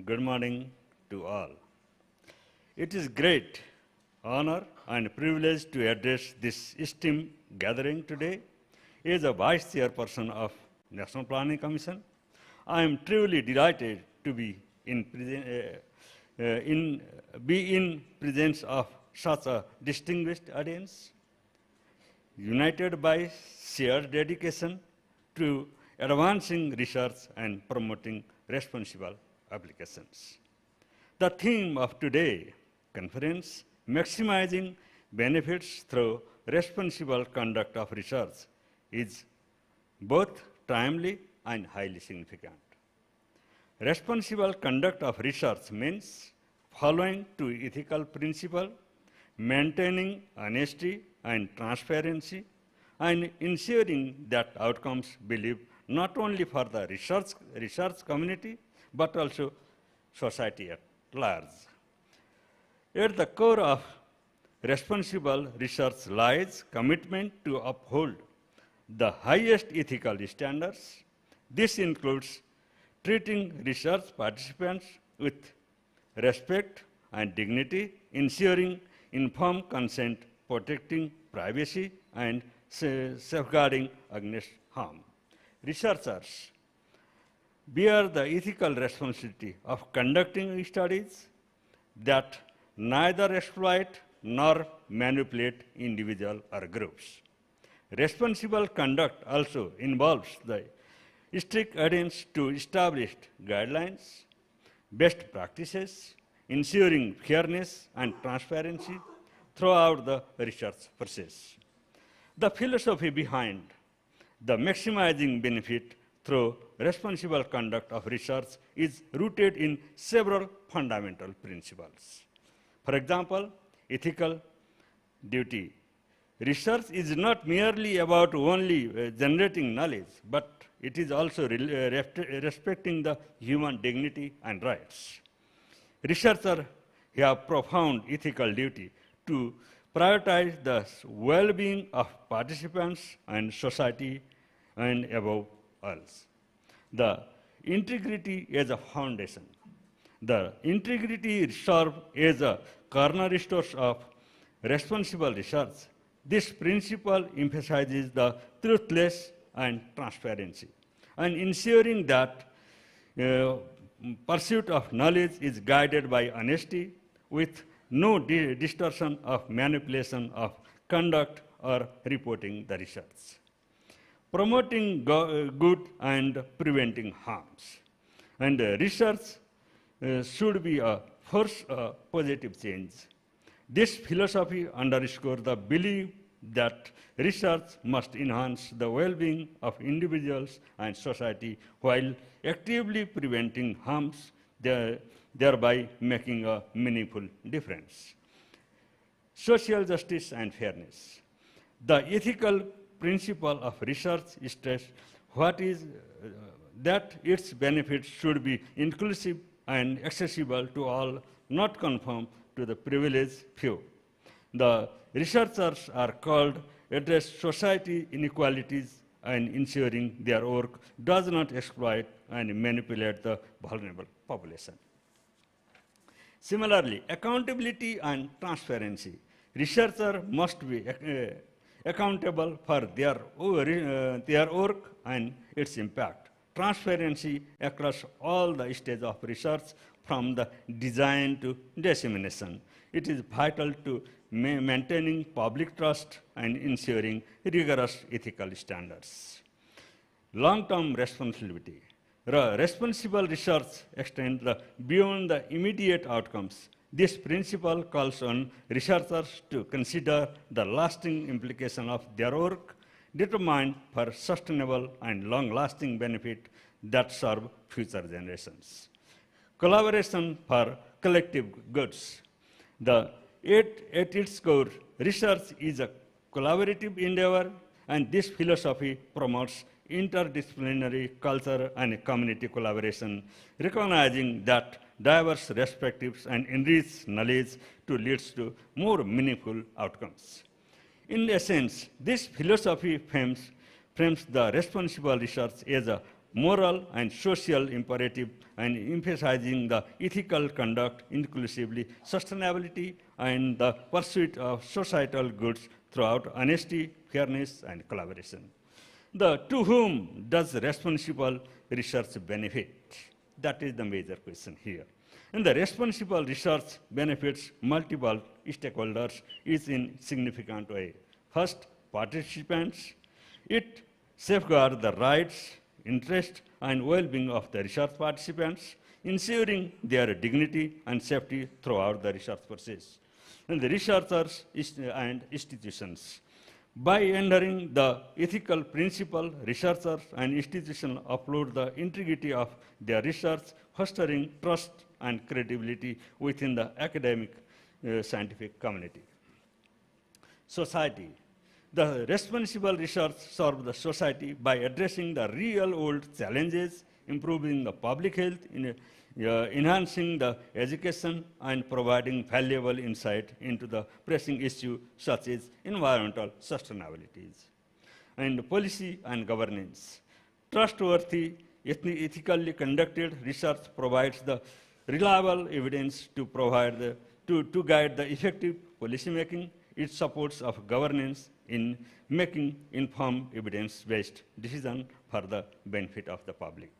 Good morning to all. It is great honor and privilege to address this esteemed gathering today. As a Vice Chairperson of National Planning Commission, I am truly delighted to be in presence of such a distinguished audience, united by shared dedication to advancing research and promoting responsible applications. The theme of today's conference, maximizing benefits through responsible conduct of research, is both timely and highly significant. Responsible conduct of research means following to ethical principles, maintaining honesty and transparency, and ensuring that outcomes believed not only for the research community, but also society at large. At the core of responsible research lies commitment to uphold the highest ethical standards. This includes treating research participants with respect and dignity, ensuring informed consent, protecting privacy, and safeguarding against harm. Researchers bear the ethical responsibility of conducting studies that neither exploit nor manipulate individuals or groups. Responsible conduct also involves the strict adherence to established guidelines, best practices, ensuring fairness and transparency throughout the research process. The philosophy behind the maximizing benefit through responsible conduct of research is rooted in several fundamental principles. For example, ethical duty. Research is not merely about only generating knowledge, but it is also respecting the human dignity and rights. Researchers have profound ethical duty to prioritize the well-being of participants and society, and above all, the integrity as a foundation. The integrity serves as a cornerstone of responsible research. This principle emphasizes the truthless and transparency, and ensuring that pursuit of knowledge is guided by honesty with no distortion of manipulation of conduct or reporting the research. Promoting good and preventing harms. And research should be a force positive change. This philosophy underscores the belief that research must enhance the well-being of individuals and society while actively preventing harms, thereby making a meaningful difference. Social justice and fairness. The ethical principle of research states that its benefits should be inclusive and accessible to all, not conform to the privileged few. The researchers are called to address society inequalities and ensuring their work does not exploit and manipulate the vulnerable population. Similarly, accountability and transparency. Researchers must be accountable for their work and its impact. Transparency across all the stages of research from the design to dissemination. It is vital to maintaining public trust and ensuring rigorous ethical standards. Long-term responsibility. Responsible research extends beyond the immediate outcomes. This principle calls on researchers to consider the lasting implication of their work, determined for sustainable and long-lasting benefit that serve future generations. Collaboration for collective goods. At its core, research is a collaborative endeavor, and this philosophy promotes interdisciplinary culture and community collaboration, recognizing that diverse perspectives and enriched knowledge to leads to more meaningful outcomes. In essence, this philosophy frames the responsible research as a moral and social imperative and emphasizing the ethical conduct, inclusively sustainability, and the pursuit of societal goods throughout honesty, fairness, and collaboration. To whom does responsible research benefit? That is the major question here. And the responsible research benefits multiple stakeholders in significant way. First, participants. It safeguards the rights, interests, and well-being of the research participants, ensuring their dignity and safety throughout the research process. And the researchers and institutions. By adhering the ethical principle, researchers and institutions uphold the integrity of their research, fostering trust and credibility within the academic scientific community. Society. The responsible research serves the society by addressing the real-world challenges, improving the public health, enhancing the education, and providing valuable insight into the pressing issues such as environmental sustainability. And policy and governance. Trustworthy, ethically conducted research provides the reliable evidence to guide the effective policymaking. It supports of governance in making informed evidence-based decisions for the benefit of the public.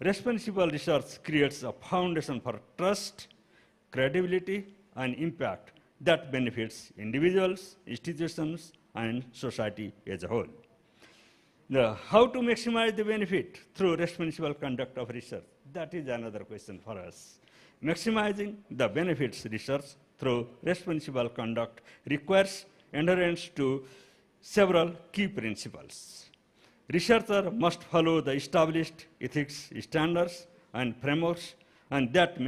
Responsible research creates a foundation for trust, credibility, and impact that benefits individuals, institutions, and society as a whole. How to maximize the benefit through responsible conduct of research? That is another question for us. Maximizing the benefits research through responsible conduct requires adherence to several key principles. Researchers must follow the established ethics standards and frameworks, and that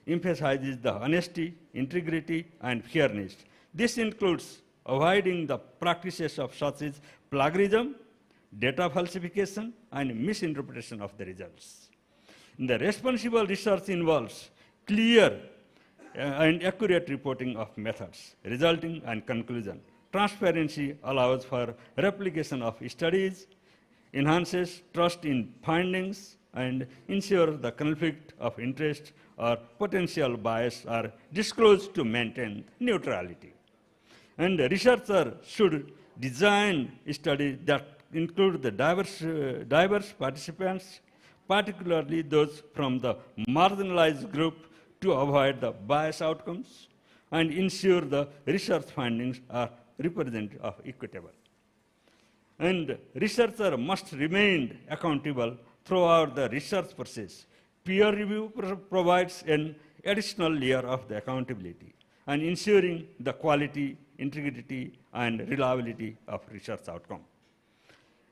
emphasizes the honesty, integrity, and fairness. This includes avoiding the practices of such as plagiarism, data falsification, and misinterpretation of the results. The responsible research involves clear and accurate reporting of methods, resulting and conclusion. Transparency allows for replication of studies, enhances trust in findings, and ensures the conflict of interest or potential bias are disclosed to maintain neutrality. And the researcher should design studies that include the diverse participants, particularly those from the marginalized group, to avoid the biased outcomes. and ensure the research findings are representative of equitable. And researcher must remain accountable throughout the research process. Peer review provides an additional layer of the accountability and ensuring the quality, integrity, and reliability of research outcome.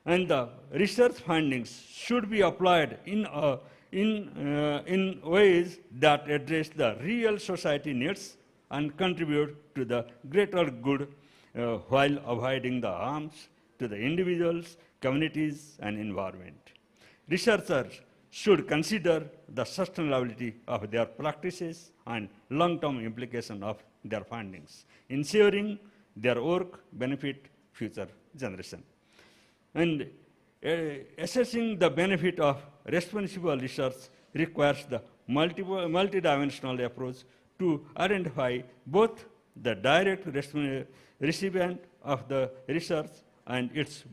And the research findings should be applied in ways that address the real society needs and contribute to the greater good while avoiding the harms to the individuals, communities, and environment. Researchers should consider the sustainability of their practices and long-term implication of their findings, ensuring their work benefit future generations. And assessing the benefit of responsible research requires the multidimensional approach to identify both the direct recipient of the research and its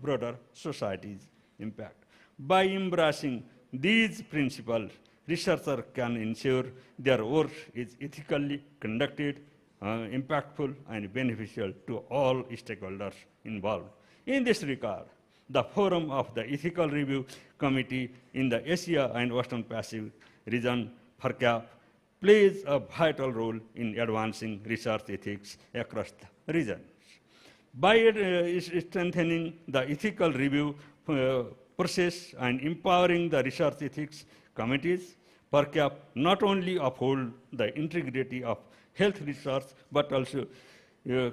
broader society's impact. By embracing these principles, researchers can ensure their work is ethically conducted, impactful, and beneficial to all stakeholders involved. In this regard, the Forum of the Ethical Review Committee in the Asia and Western Pacific region, FERCAP, plays a vital role in advancing research ethics across the region. By strengthening the ethical review process and empowering the research ethics committees, FERCAP not only uphold the integrity of health research, but also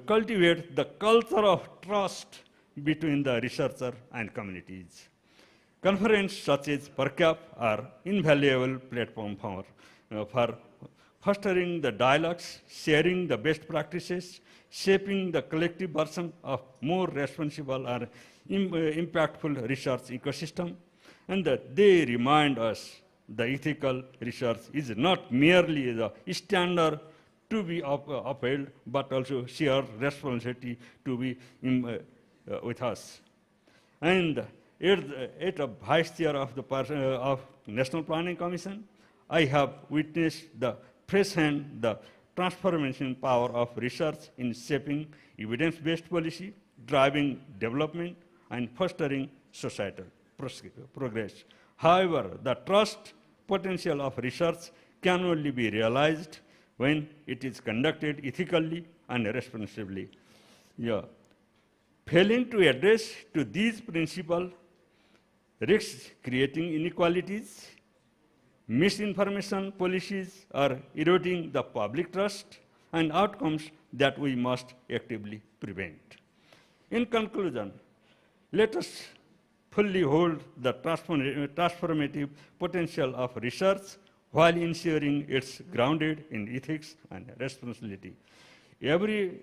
cultivate the culture of trust between the researcher and communities. Conferences such as FERCAP are invaluable platform for fostering the dialogues, sharing the best practices, shaping the collective version of more responsible and impactful research ecosystem, and that they remind us the ethical research is not merely the standard to be upheld, but also shared responsibility to be with us. And as a vice chair of the National Planning Commission, I have witnessed the firsthand the transformation power of research in shaping evidence-based policy, driving development, and fostering societal progress. However, the trust potential of research can only be realized when it is conducted ethically and responsibly. Failing to address to these principles risks creating inequalities. Misinformation policies are eroding the public trust and outcomes that we must actively prevent. In conclusion, let us fully hold the transformative potential of research while ensuring it's grounded in ethics and responsibility. Every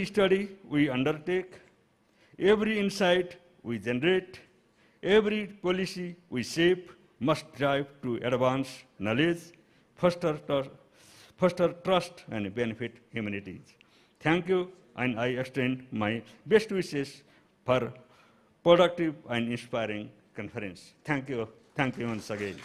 study we undertake, every insight we generate, every policy we shape must strive to advance knowledge, foster trust, and benefit humanity. Thank you, and I extend my best wishes for productive and inspiring conference. Thank you once again.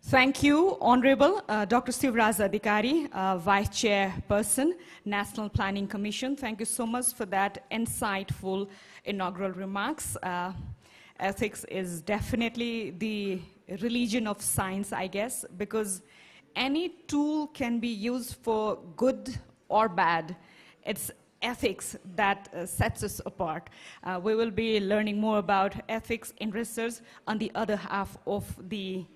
Thank you, Honorable Dr. Sivraj Adhikari, Vice Chairperson, National Planning Commission. Thank you so much for that insightful inaugural remarks. Ethics is definitely the religion of science, I guess, because any tool can be used for good or bad. It's ethics that sets us apart. We will be learning more about ethics in research on the other half of the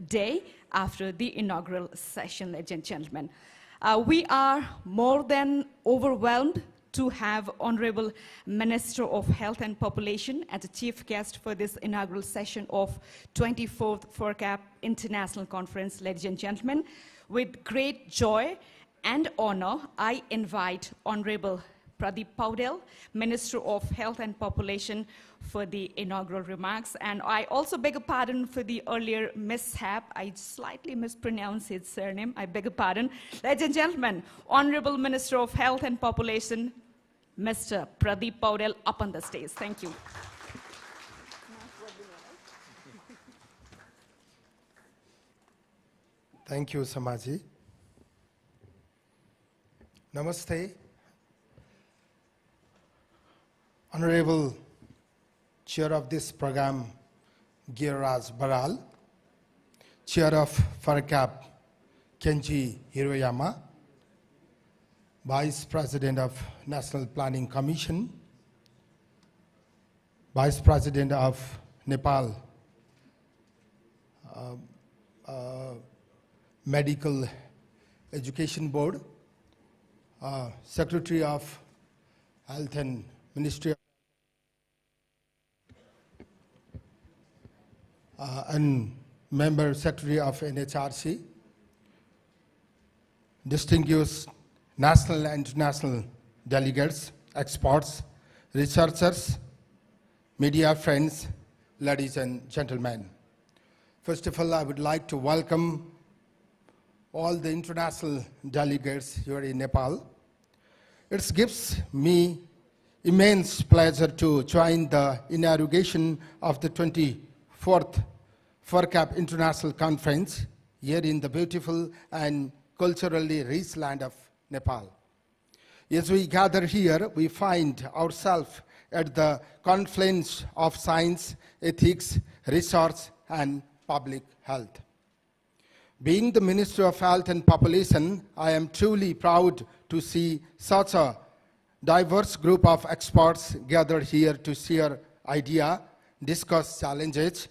day after the inaugural session, ladies and gentlemen. We are more than overwhelmed to have Honorable Minister of Health and Population as a chief guest for this inaugural session of 24th FERCAP International Conference, ladies and gentlemen. With great joy and honor, I invite Honorable Pradeep Paudel, Minister of Health and Population, for the inaugural remarks. And I also beg a pardon for the earlier mishap. I slightly mispronounced his surname. I beg a pardon. Ladies and gentlemen, Honorable Minister of Health and Population, Mr. Pradeep Paudel, up on the stage. Thank you. Thank you, Samaji. Namaste. Honorable Chair of this program, Giriraj Baral, Chair of FERCAP, Kenji Hiroyama, Vice President of National Planning Commission, Vice President of Nepal Medical Education Board, Secretary of Health and Ministry and Member Secretary of NHRC, distinguished national and international delegates, experts, researchers, media friends, ladies and gentlemen. First of all, I would like to welcome all the international delegates here in Nepal. It gives me immense pleasure to join the inauguration of the 24th FERCAP International Conference here in the beautiful and culturally rich land of Nepal. As we gather here, we find ourselves at the confluence of science, ethics, research, and public health. Being the Minister of Health and Population, I am truly proud to see such a diverse group of experts gathered here to share ideas, discuss challenges,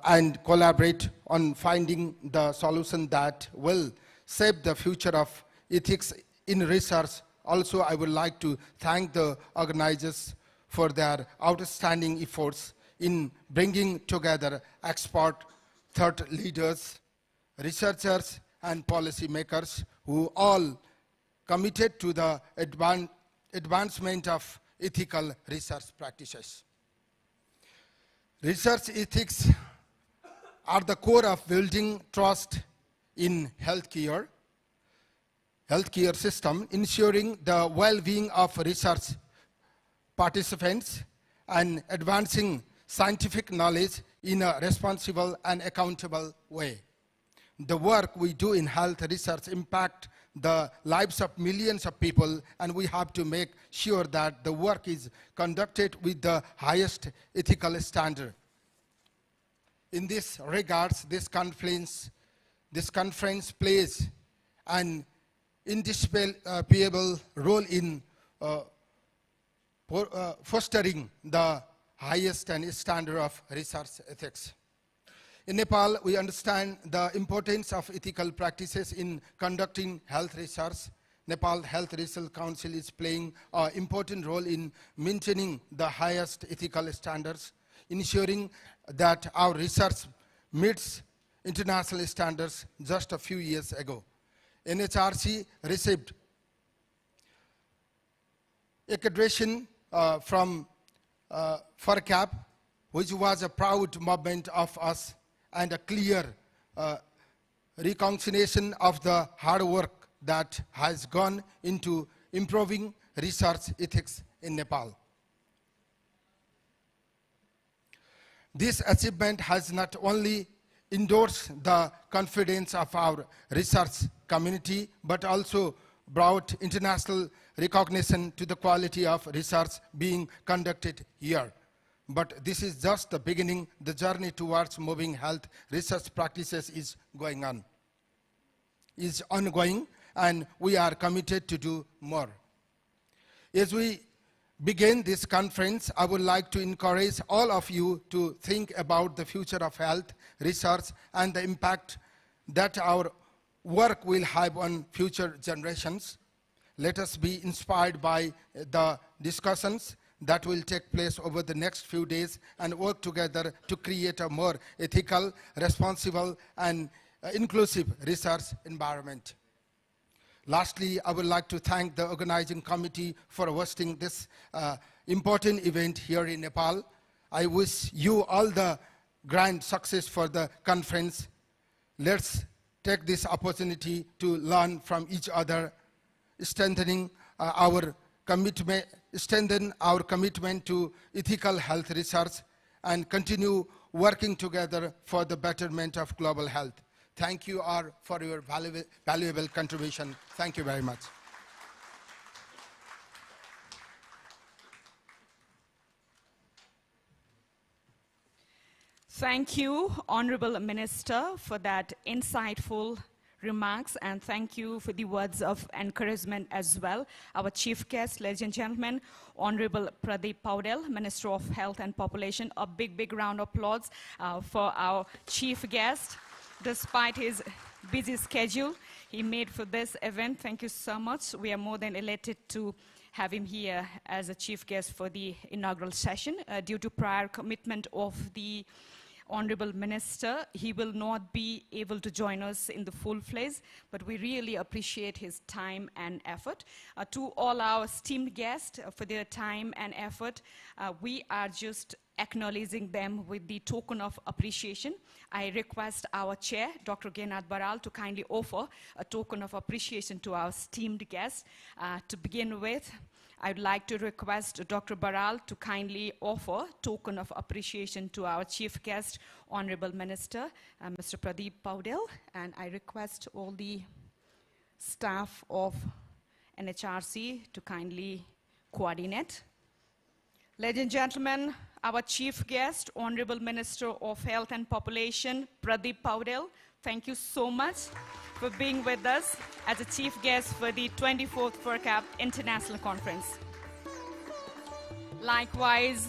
and collaborate on finding the solution that will shape the future of ethics in research. Also, I would like to thank the organizers for their outstanding efforts in bringing together expert thought leaders, researchers, and policymakers who all committed to the advancement of ethical research practices. Research ethics are the core of building trust in healthcare system, ensuring the well-being of research participants and advancing scientific knowledge in a responsible and accountable way. The work we do in health research impacts the lives of millions of people, and we have to make sure that the work is conducted with the highest ethical standard. In this regards, this conference plays an indispensable role in fostering the highest standard of research ethics. In Nepal, we understand the importance of ethical practices in conducting health research. Nepal Health Research Council is playing an important role in maintaining the highest ethical standards, ensuring that our research meets international standards. Just a few years ago, NHRC received accreditation from FERCAP, which was a proud moment of us and a clear recognition of the hard work that has gone into improving research ethics in Nepal. This achievement has not only endorsed the confidence of our research community, but also brought international recognition to the quality of research being conducted here. But this is just the beginning. The journey towards moving health research practices is ongoing, and we are committed to do more. As we begin this conference, I would like to encourage all of you to think about the future of health research and the impact that our work will have on future generations. Let us be inspired by the discussions that will take place over the next few days and work together to create a more ethical, responsible, and inclusive research environment. Lastly, I would like to thank the organizing committee for hosting this important event here in Nepal. I wish you all the grand success for the conference. Let's take this opportunity to learn from each other, strengthen our commitment to ethical health research, and continue working together for the betterment of global health. Thank you all for your valuable contribution. Thank you very much. Thank you, Honorable Minister, for that insightful remarks, and thank you for the words of encouragement as well. Our chief guest, ladies and gentlemen, Honorable Pradeep Paudel, Minister of Health and Population. A big round of applause for our chief guest. Despite his busy schedule, he made for this event. Thank you so much. We are more than elated to have him here as a chief guest for the inaugural session. Due to prior commitment of the Honorable Minister, he will not be able to join us in the full phase, but we really appreciate his time and effort. To all our esteemed guests for their time and effort, we are just acknowledging them with the token of appreciation. I request our chair, Dr. Gennad Baral, to kindly offer a token of appreciation to our esteemed guests. To begin with, I'd like to request Dr. Baral to kindly offer token of appreciation to our chief guest, Honorable Minister, Mr. Pradeep Paudel, and I request all the staff of NHRC to kindly coordinate. Ladies and gentlemen, our chief guest, Honorable Minister of Health and Population, Pradeep Paudel, thank you so much for being with us as a chief guest for the 24th FERCAP International Conference. Likewise,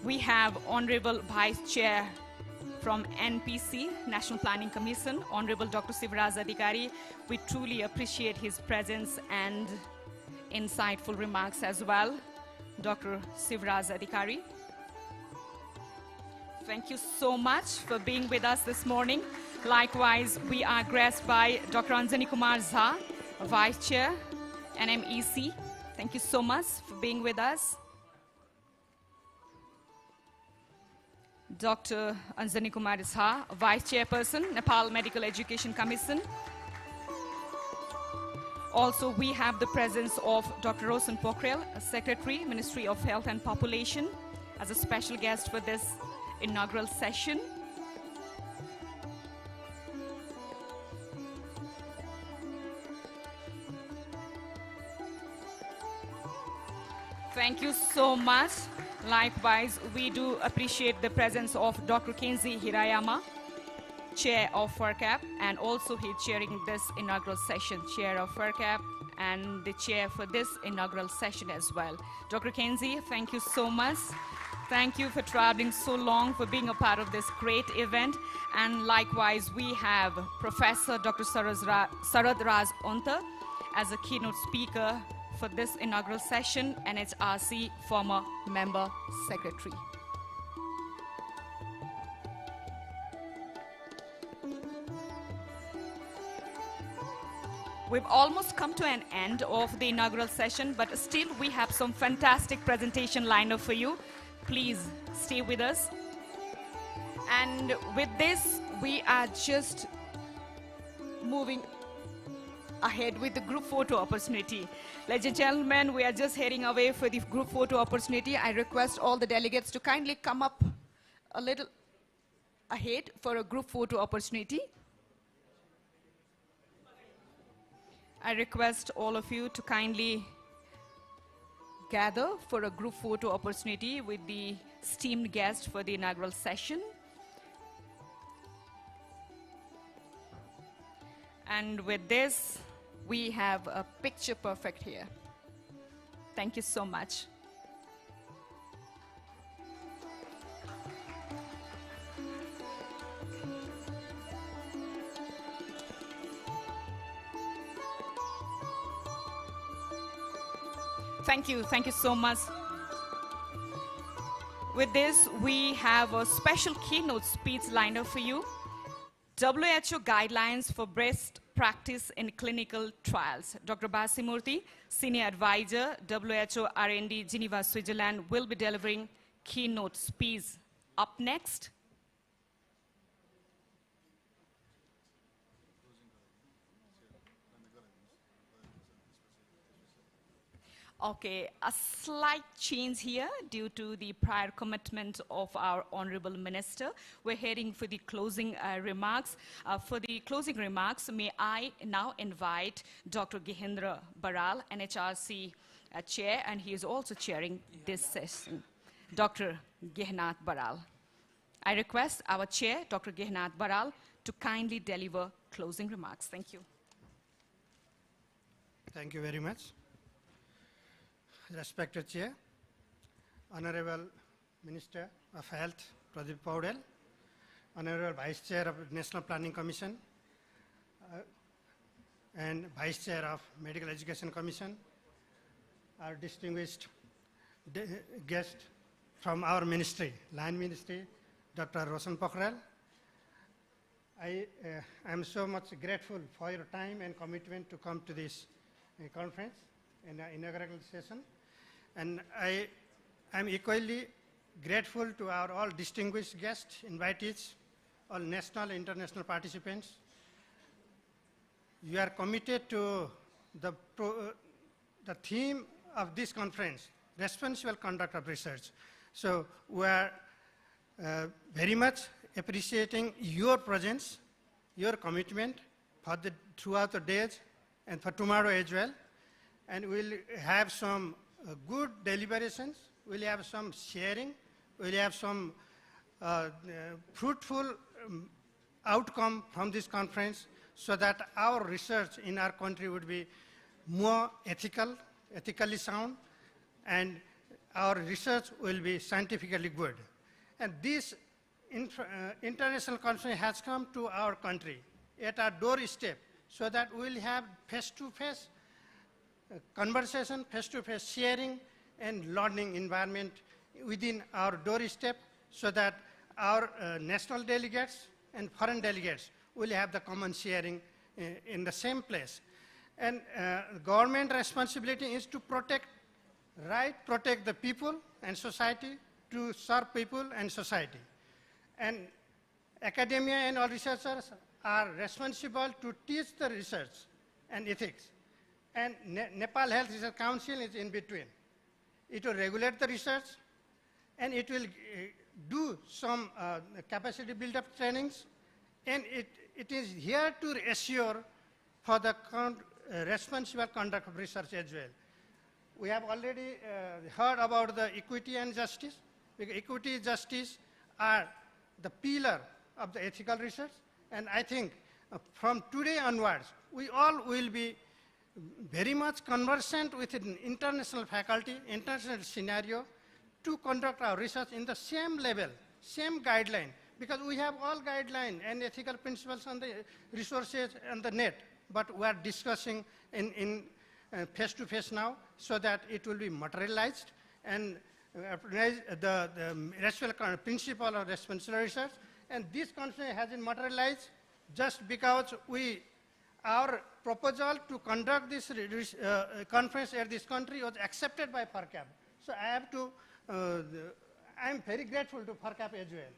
we have Honorable Vice Chair from NPC, National Planning Commission, Honorable Dr. Sivraj Adhikari. We truly appreciate his presence and insightful remarks as well. Dr. Sivraj Adhikari. Thank you so much for being with us this morning. Likewise, we are graced by Dr. Anjani Kumar Jha, Vice Chair, NMEC. Thank you so much for being with us. Dr. Anjani Kumar Jha, Vice Chairperson, Nepal Medical Education Commission. Also, we have the presence of Dr. Roshan Pokhrel, Secretary, Ministry of Health and Population, as a special guest for this inaugural session. Thank you so much. Likewise, we do appreciate the presence of Dr. Kenji Hirayama, Chair of FERCAP, and also he's chairing this inaugural session, Chair of FERCAP, and the Chair for this inaugural session as well. Dr. Kenji, thank you so much. Thank you for traveling so long, for being a part of this great event. And likewise, we have Professor Dr. Sarad Raj Onta as a keynote speaker for this inaugural session, NHRC former member secretary. We've almost come to an end of the inaugural session, but still we have some fantastic presentation lined up for you. Please stay with us. And with this, we are just moving ahead with the group photo opportunity. Ladies and gentlemen, we are just heading away for the group photo opportunity. I request all the delegates to kindly come up a little ahead for a group photo opportunity. I request all of you to kindly gather for a group photo opportunity with the esteemed guest for the inaugural session. And with this, we have a picture perfect here. Thank you so much. Thank you so much. With this, we have a special keynote speech lined up for you. WHO guidelines for best practice in clinical trials. Dr. Basimurthy, Senior Advisor, WHO R&D, Geneva, Switzerland, will be delivering keynote speech. Up next. Okay, a slight change here due to the prior commitment of our Honorable Minister. We're heading for the closing remarks. For the closing remarks, may I now invite Dr. Gihendra Baral, NHRC Chair, and he is also chairing this session. Dr. Gehnath Baral. I request our Chair, Dr. Gehnath Baral, to kindly deliver closing remarks. Thank you. Thank you very much. Respected Chair, Honorable Minister of Health, Pradeep Paudel, Honorable Vice Chair of National Planning Commission, and Vice Chair of Medical Education Commission, our distinguished guest from our ministry, Line Ministry, Dr. Roshan Pokhrel. I am so much grateful for your time and commitment to come to this conference in the inaugural session. And I am equally grateful to our all distinguished guests, invitees, all national and international participants. You are committed to the theme of this conference, responsible conduct of research. So we are very much appreciating your presence, your commitment for throughout the days and for tomorrow as well. And we'll have some good deliberations, we'll have some sharing, we'll have some fruitful outcome from this conference so that our research in our country would be more ethically sound, and our research will be scientifically good. And this international conference has come to our country at our doorstep so that we'll have face-to-face conversation, face-to-face sharing, and learning environment within our doorstep so that our national delegates and foreign delegates will have the common sharing in the same place. And government responsibility is to protect the people and society, to serve people and society. And academia and all researchers are responsible to teach the research and ethics. And Nepal Health Research Council is in between. It will regulate the research, and it will do some capacity build-up trainings, and it is here to assure for the responsible conduct of research as well. We have already heard about the equity and justice. Because equity and justice are the pillar of the ethical research, and I think from today onwards, we all will be very much conversant with an international faculty, international scenario, to conduct our research in the same level, same guideline, because we have all guidelines and ethical principles on the resources and the net, but we are discussing in face-to-face now so that it will be materialized and the principle of responsible research. And this conference has been materialized just because our proposal to conduct this conference at this country was accepted by FERCAP. So I am very grateful to FERCAP as well.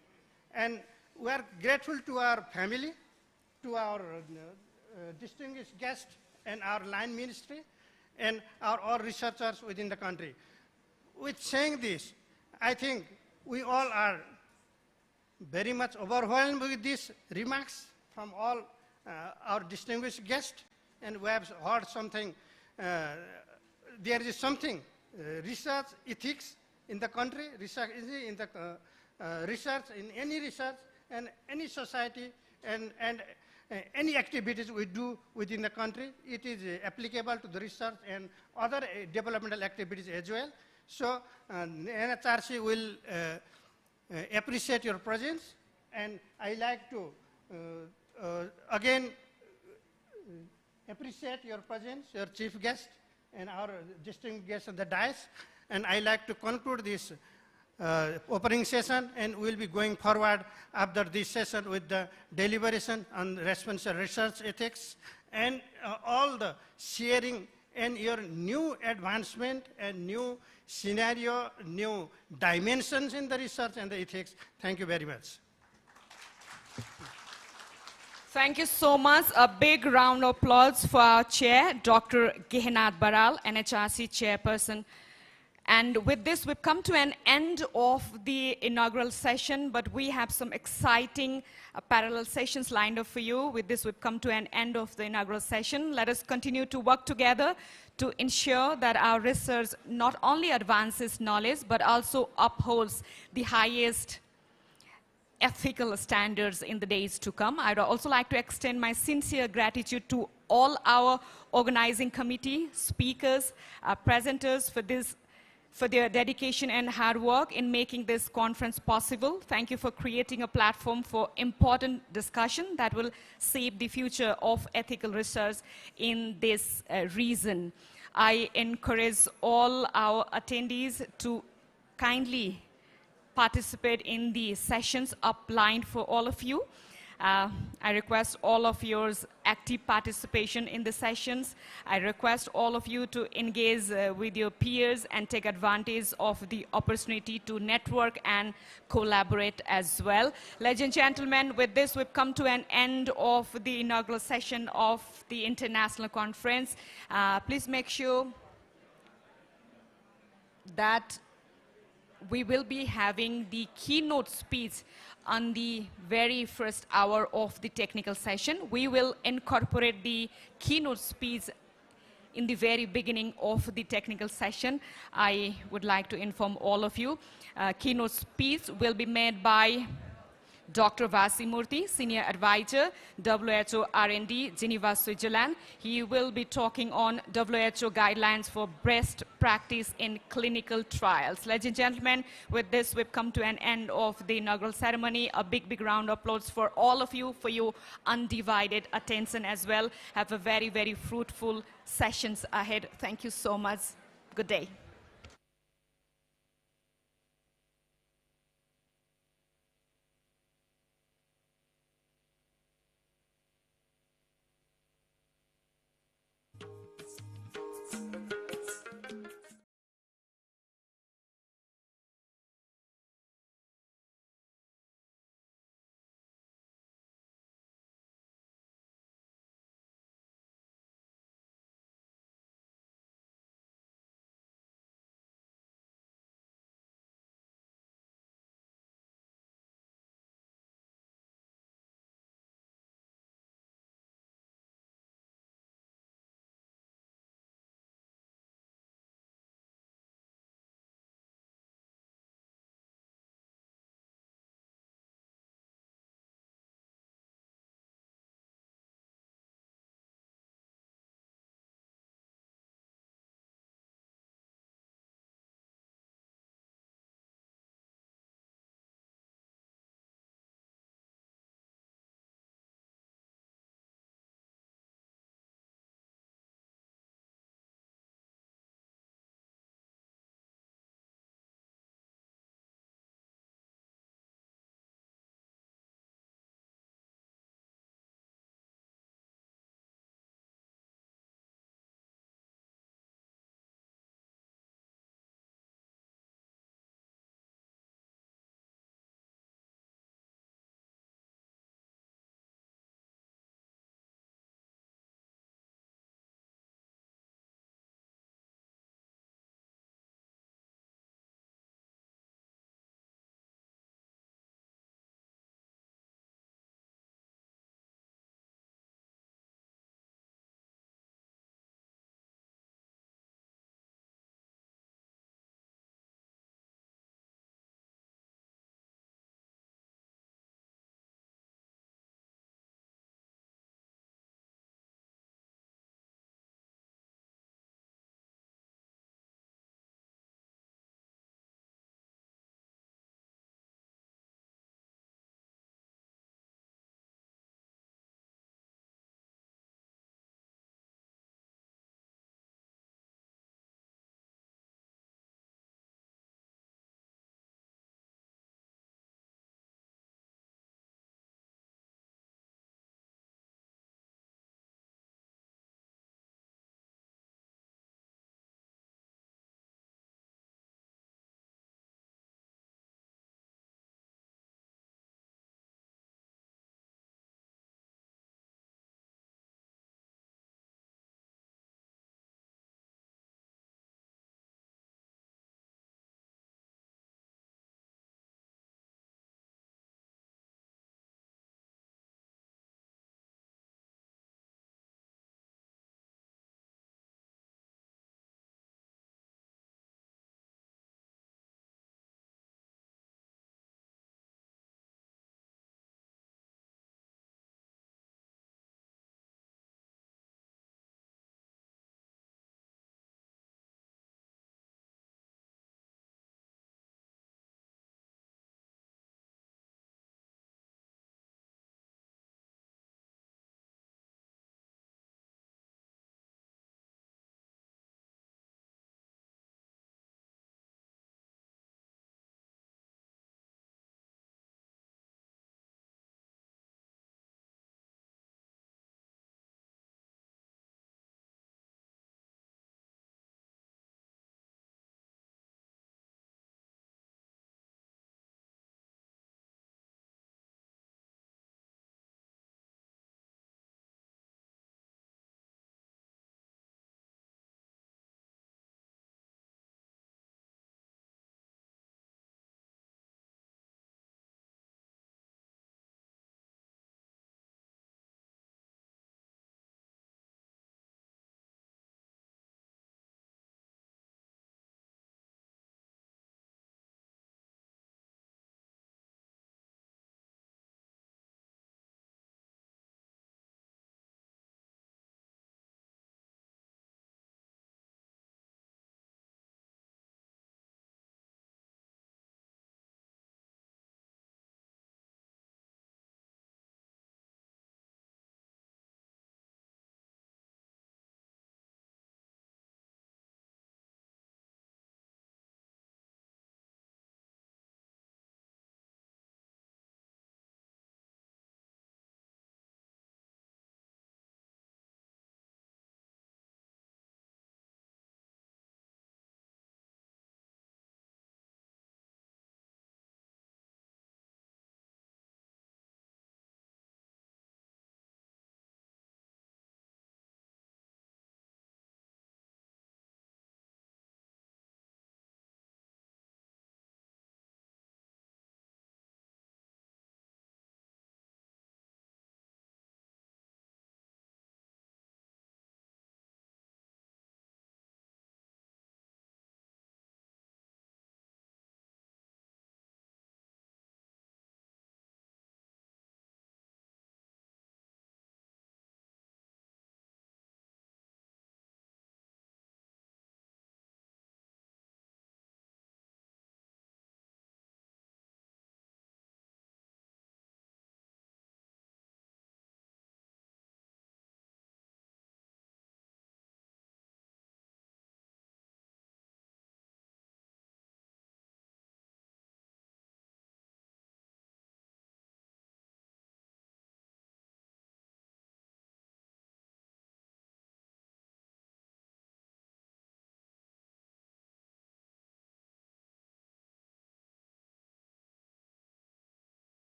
And we are grateful to our family, to our distinguished guests and our line ministry, and all researchers within the country. With saying this, I think we all are very much overwhelmed with these remarks from all our distinguished guests, and we have heard something, there is something, research ethics in the country, research in the research, in any research and any society and any activities we do within the country, it is applicable to the research and other developmental activities as well. So NHRC will appreciate your presence, and I like to again appreciate your presence, your chief guest and our distinguished guests on the dais. And I like to conclude this opening session, and we'll be going forward after this session with the deliberation on responsible research ethics and all the sharing and your new advancement and new scenario, new dimensions in the research and the ethics. Thank you very much. Thank you so much. A big round of applause for our chair, Dr. Gehenad Baral, NHRC chairperson. And with this, we've come to an end of the inaugural session, but we have some exciting parallel sessions lined up for you. With this, we've come to an end of the inaugural session. Let us continue to work together to ensure that our research not only advances knowledge, but also upholds the highest ethical standards in the days to come. I'd also like to extend my sincere gratitude to all our organizing committee, speakers, presenters for their dedication and hard work in making this conference possible. Thank you for creating a platform for important discussion that will shape the future of ethical research in this region. I encourage all our attendees to kindly participate in the sessions uplined for all of you. I request all of yours active participation in the sessions. I request all of you to engage with your peers and take advantage of the opportunity to network and collaborate as well. Ladies and gentlemen, with this we've come to an end of the inaugural session of the International Conference. Please make sure that we will be having the keynote speech on the very first hour of the technical session. We will incorporate the keynote speech in the very beginning of the technical session. I would like to inform all of you. Keynote speech will be made by Dr. Vasi Murthy, Senior Advisor, WHO R&D, Geneva, Switzerland. He will be talking on WHO guidelines for best practice in clinical trials. Ladies and gentlemen, with this, we've come to an end of the inaugural ceremony. A big, big round of applause for all of you for your undivided attention as well. Have a very, very fruitful sessions ahead. Thank you so much. Good day.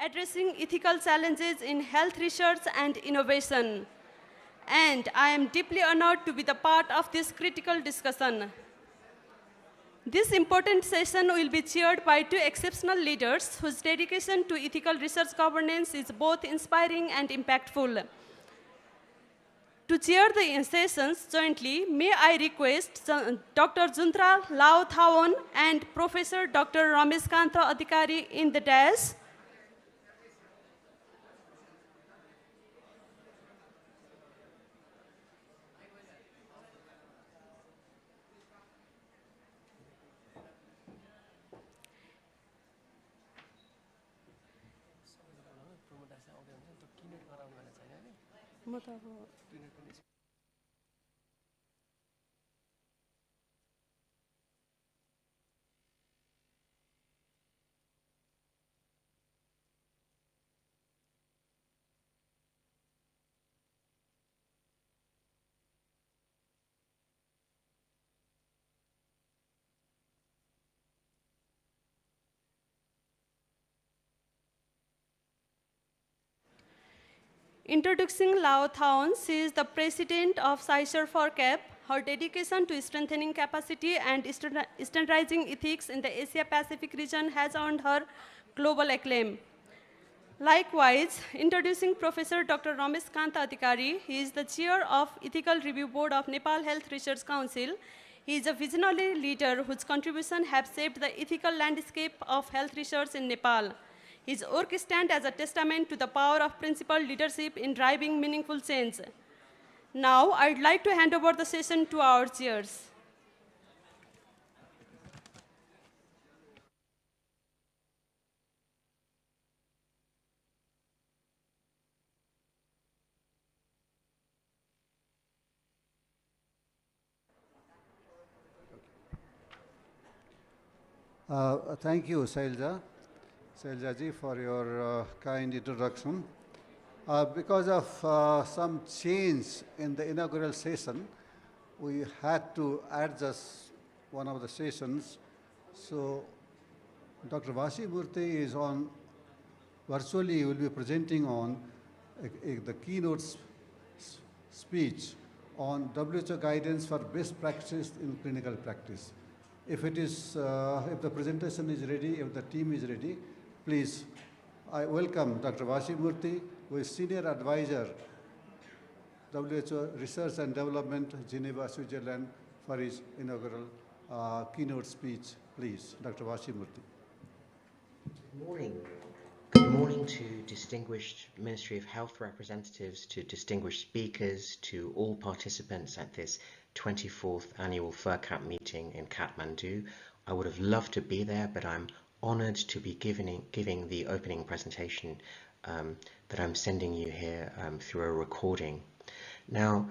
addressing ethical challenges in health research and innovation. And I am deeply honored to be the part of this critical discussion. This important session will be chaired by two exceptional leaders whose dedication to ethical research governance is both inspiring and impactful. To chair the sessions jointly, may I request Dr. Juntra Lao Thawon and Professor Dr. Ramesh Kanta Adhikari in the dais. Introducing Lao Thawon, she is the president of 24th FERCAP. Her dedication to strengthening capacity and standardizing ethics in the Asia-Pacific region has earned her global acclaim. Likewise, introducing Professor Dr. Ramesh Kanta Adhikari, he is the chair of Ethical Review Board of Nepal Health Research Council. He is a visionary leader whose contributions have shaped the ethical landscape of health research in Nepal. His work stands as a testament to the power of principled leadership in driving meaningful change. Now, I'd like to hand over the session to our chairs. Thank you, Sailja ji, for your kind introduction. Because of some change in the inaugural session, we had to adjust one of the sessions. So, Dr. Vasi Murthy is on, virtually he will be presenting on the keynote speech on WHO guidance for best practices in clinical practice. If it is, if the presentation is ready, if the team is ready, please, I welcome Dr. Vasi Murthy, who is Senior Advisor, WHO Research and Development, Geneva, Switzerland, for his inaugural keynote speech. Please, Dr. Vasi Murthy. Good morning. Good morning to distinguished Ministry of Health representatives, to distinguished speakers, to all participants at this 24th Annual FERCAP meeting in Kathmandu. I would have loved to be there, but I'm honored to be giving the opening presentation that I'm sending you here through a recording. Now,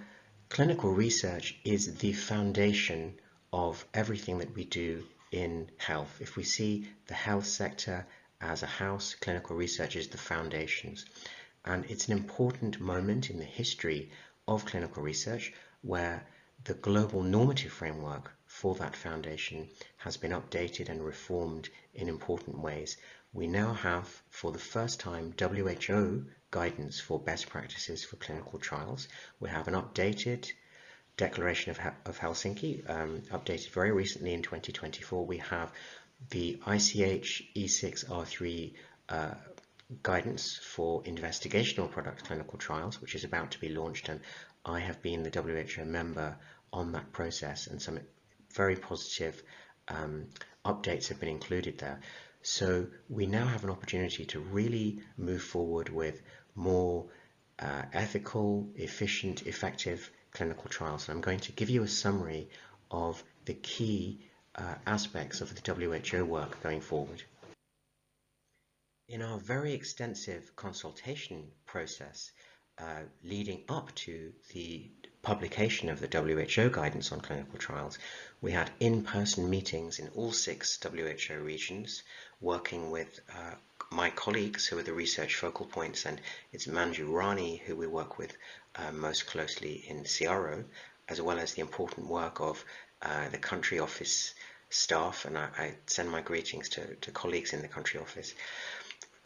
clinical research is the foundation of everything that we do in health. If we see the health sector as a house, clinical research is the foundations. And it's an important moment in the history of clinical research where the global normative framework for that foundation has been updated and reformed in important ways. We now have, for the first time, WHO guidance for best practices for clinical trials. We have an updated Declaration of Helsinki, updated very recently in 2024. We have the ICH E6R3 guidance for investigational product clinical trials, which is about to be launched, and I have been the WHO member on that process, and some very positive updates have been included there. So we now have an opportunity to really move forward with more ethical, efficient, effective clinical trials. And I'm going to give you a summary of the key aspects of the WHO work going forward. In our very extensive consultation process leading up to the publication of the WHO guidance on clinical trials, we had in-person meetings in all 6 WHO regions, working with my colleagues who are the research focal points, and it's Manju Rani who we work with most closely in CRO, as well as the important work of the country office staff, and I send my greetings to colleagues in the country office.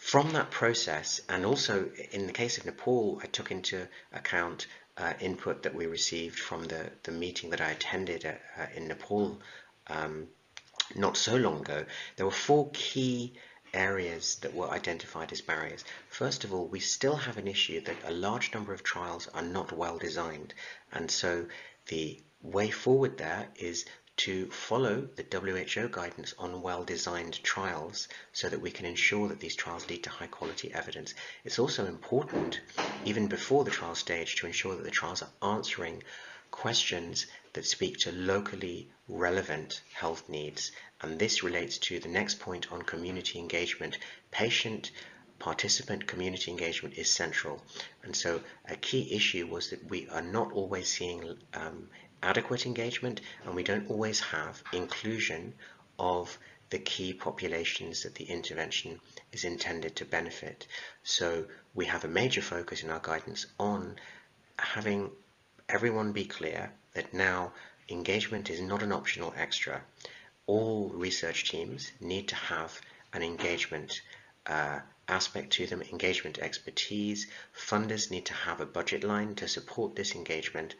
From that process, and also in the case of Nepal, I took into account input that we received from the meeting that I attended in Nepal not so long ago. There were 4 key areas that were identified as barriers. First of all, we still have an issue that a large number of trials are not well designed, and so the way forward there is to follow the WHO guidance on well-designed trials so that we can ensure that these trials lead to high-quality evidence. It's also important, even before the trial stage, to ensure that the trials are answering questions that speak to locally relevant health needs. And this relates to the next point on community engagement. Patient participant community engagement is central. And so a key issue was that we are not always seeing adequate engagement, and we don't always have inclusion of the key populations that the intervention is intended to benefit. So we have a major focus in our guidance on having everyone be clear that now engagement is not an optional extra. All research teams need to have an engagement aspect to them, engagement expertise. Funders need to have a budget line to support this engagement,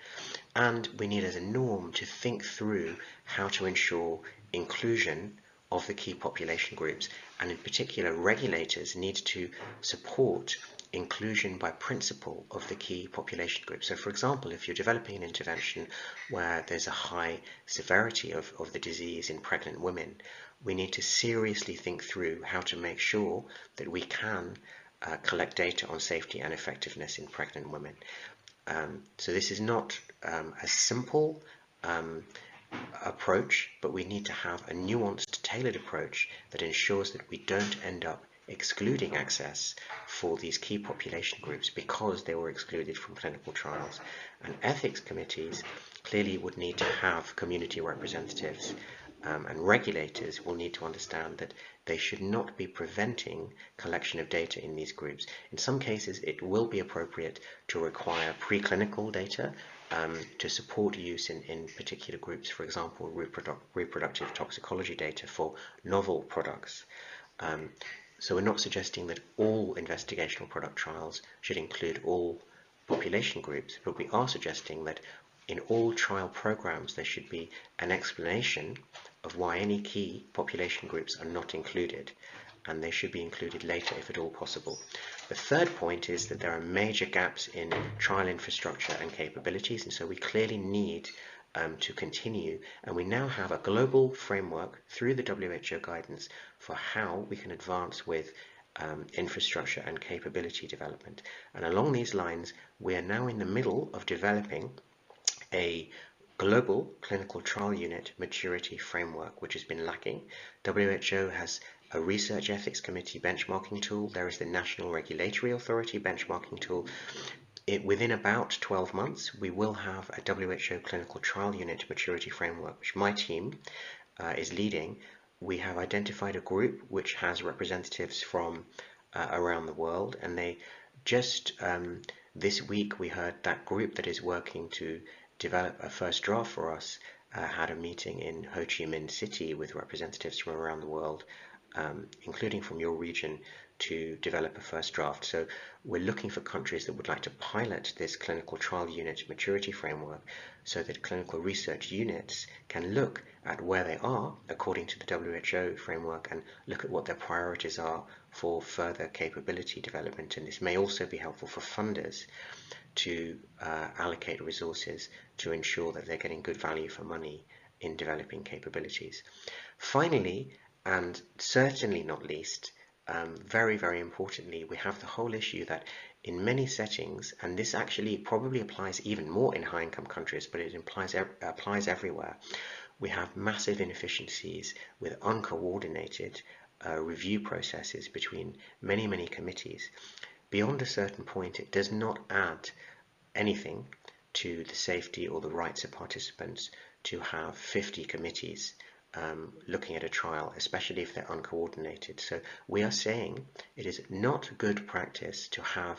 and we need as a norm to think through how to ensure inclusion of the key population groups, and in particular regulators need to support inclusion by principle of the key population groups. So for example, if you're developing an intervention where there's a high severity of the disease in pregnant women, we need to seriously think through how to make sure that we can collect data on safety and effectiveness in pregnant women. So this is not a simple approach, but we need to have a nuanced, tailored approach that ensures that we don't end up excluding access for these key population groups because they were excluded from clinical trials. And ethics committees clearly would need to have community representatives, and regulators will need to understand that they should not be preventing collection of data in these groups. In some cases, it will be appropriate to require preclinical data to support use in particular groups, for example, reproductive toxicology data for novel products. So we're not suggesting that all investigational product trials should include all population groups, but we are suggesting that in all trial programs there should be an explanation of why any key population groups are not included, and they should be included later if at all possible. The third point is that there are major gaps in trial infrastructure and capabilities, and so we clearly need to continue, and we now have a global framework through the WHO guidance for how we can advance with infrastructure and capability development. And along these lines, we are now in the middle of developing a global clinical trial unit maturity framework, which has been lacking. WHO has a research ethics committee benchmarking tool. There is the National Regulatory Authority benchmarking tool. Within about 12 months, we will have a WHO clinical trial unit maturity framework, which my team is leading. We have identified a group which has representatives from around the world, and they just this week we heard that group that is working to develop a first draft for us had a meeting in Ho Chi Minh City with representatives from around the world, including from your region, to develop a first draft. So we're looking for countries that would like to pilot this clinical trial unit maturity framework so that clinical research units can look at where they are according to the WHO framework and look at what their priorities are for further capability development. And this may also be helpful for funders to allocate resources to ensure that they're getting good value for money in developing capabilities. Finally, and certainly not least, very, very importantly, we have the whole issue that in many settings, and this actually probably applies even more in high-income countries, but it applies everywhere, we have massive inefficiencies with uncoordinated review processes between many, many committees. Beyond a certain point, it does not add anything to the safety or the rights of participants to have 50 committees looking at a trial, especially if they're uncoordinated. So we are saying it is not good practice to have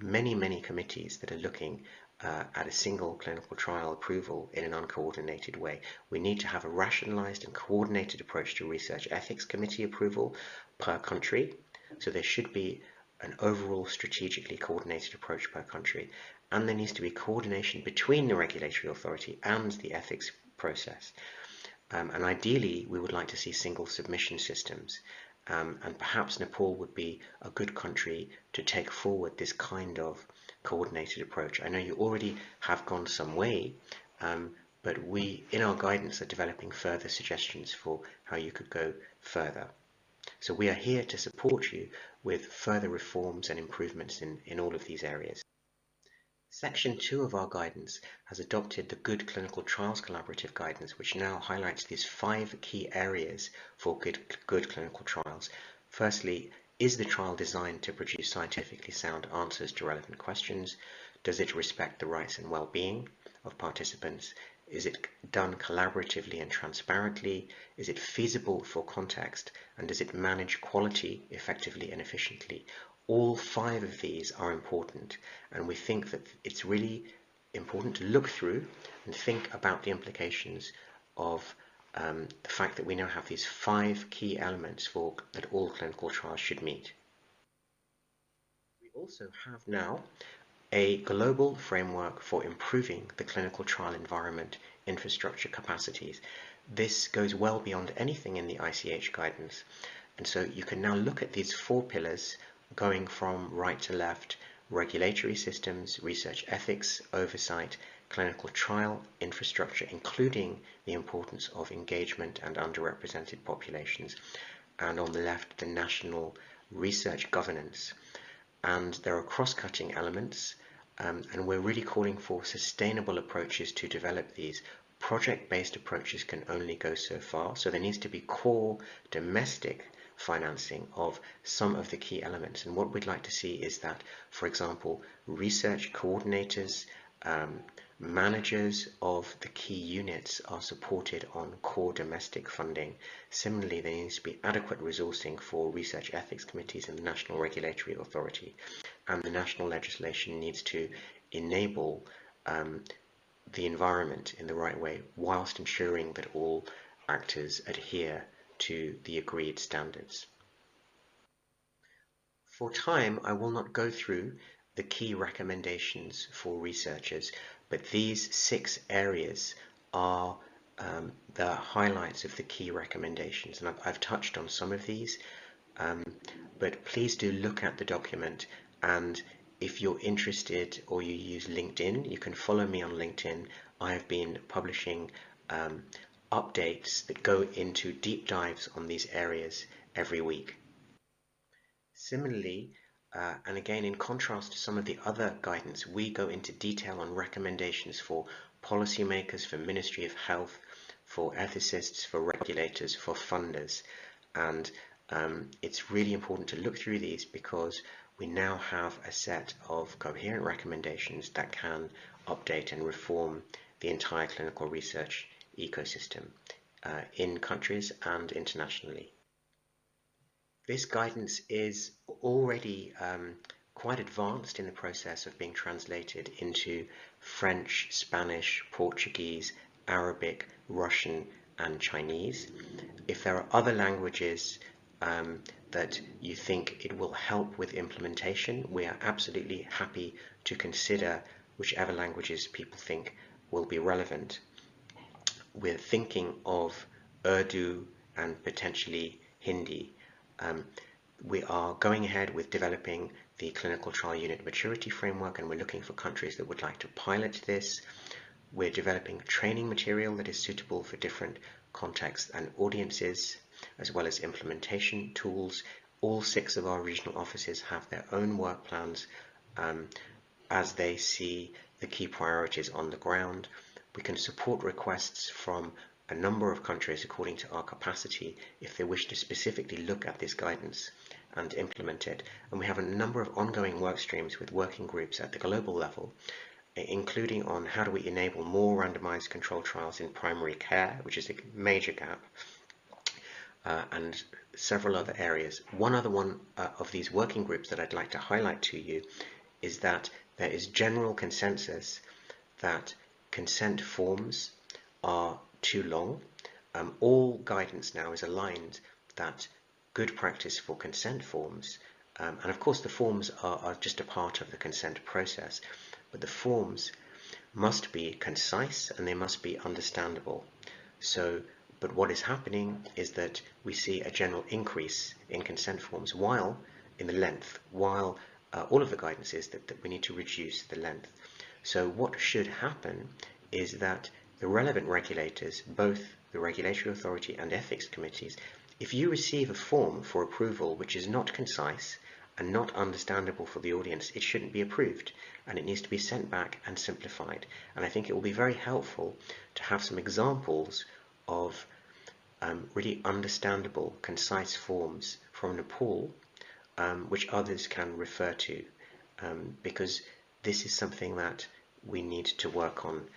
many, many committees that are looking at a single clinical trial approval in an uncoordinated way. We need to have a rationalized and coordinated approach to research ethics committee approval per country, So there should be an overall strategically coordinated approach per country, and there needs to be coordination between the regulatory authority and the ethics process. And ideally, we would like to see single submission systems, and perhaps Nepal would be a good country to take forward this kind of coordinated approach. I know you already have gone some way, but we, in our guidance, are developing further suggestions for how you could go further. So we are here to support you with further reforms and improvements in all of these areas. Section 2 of our guidance has adopted the Good Clinical Trials Collaborative Guidance, which now highlights these 5 key areas for good clinical trials. Firstly, is the trial designed to produce scientifically sound answers to relevant questions? Does it respect the rights and well-being of participants? Is it done collaboratively and transparently? Is it feasible for context? And does it manage quality effectively and efficiently? All 5 of these are important, and we think that it's really important to look through and think about the implications of the fact that we now have these 5 key elements that all clinical trials should meet. We also have now a global framework for improving the clinical trial environment infrastructure capacities. This goes well beyond anything in the ICH guidance, and so you can now look at these 4 pillars going from right to left: regulatory systems, research ethics, oversight, clinical trial infrastructure, including the importance of engagement and underrepresented populations, and on the left, the national research governance. And there are cross-cutting elements, and we're really calling for sustainable approaches to develop these. Project-based approaches can only go so far, so there needs to be core domestic financing of some of the key elements. And what we'd like to see is that, for example, research coordinators, managers of the key units are supported on core domestic funding. Similarly, there needs to be adequate resourcing for research ethics committees in the National Regulatory Authority, and the national legislation needs to enable the environment in the right way, whilst ensuring that all actors adhere to the agreed standards. For time, I will not go through the key recommendations for researchers, but these 6 areas are the highlights of the key recommendations, and I've touched on some of these, but please do look at the document, and if you're interested or you use LinkedIn, you can follow me on LinkedIn. I have been publishing updates that go into deep dives on these areas every week. Similarly, and again in contrast to some of the other guidance, we go into detail on recommendations for policymakers, for Ministry of Health, for ethicists, for regulators, for funders, and it's really important to look through these because we now have a set of coherent recommendations that can update and reform the entire clinical research ecosystem in countries and internationally. This guidance is already quite advanced in the process of being translated into French, Spanish, Portuguese, Arabic, Russian, and Chinese. If there are other languages that you think it will help with implementation, we are absolutely happy to consider whichever languages people think will be relevant. We're thinking of Urdu and potentially Hindi. We are going ahead with developing the clinical trial unit maturity framework, and we're looking for countries that would like to pilot this. We're developing training material that is suitable for different contexts and audiences, as well as implementation tools. All 6 of our regional offices have their own work plans as they see the key priorities on the ground. We can support requests from a number of countries according to our capacity if they wish to specifically look at this guidance and implement it. And we have a number of ongoing work streams with working groups at the global level, including on how do we enable more randomized controlled trials in primary care, which is a major gap, and several other areas. One other one of these working groups that I'd like to highlight to you is that there is general consensus that consent forms are too long. All guidance now is aligned that good practice for consent forms, and of course the forms are just a part of the consent process, but the forms must be concise and they must be understandable. But what is happening is that we see a general increase in consent forms while all of the guidance is that we need to reduce the length. So what should happen is that the relevant regulators, both the regulatory authority and ethics committees, if you receive a form for approval which is not concise and not understandable for the audience, it shouldn't be approved, and it needs to be sent back and simplified. And I think it will be very helpful to have some examples of really understandable, concise forms from Nepal, which others can refer to, because this is something that we need to work on.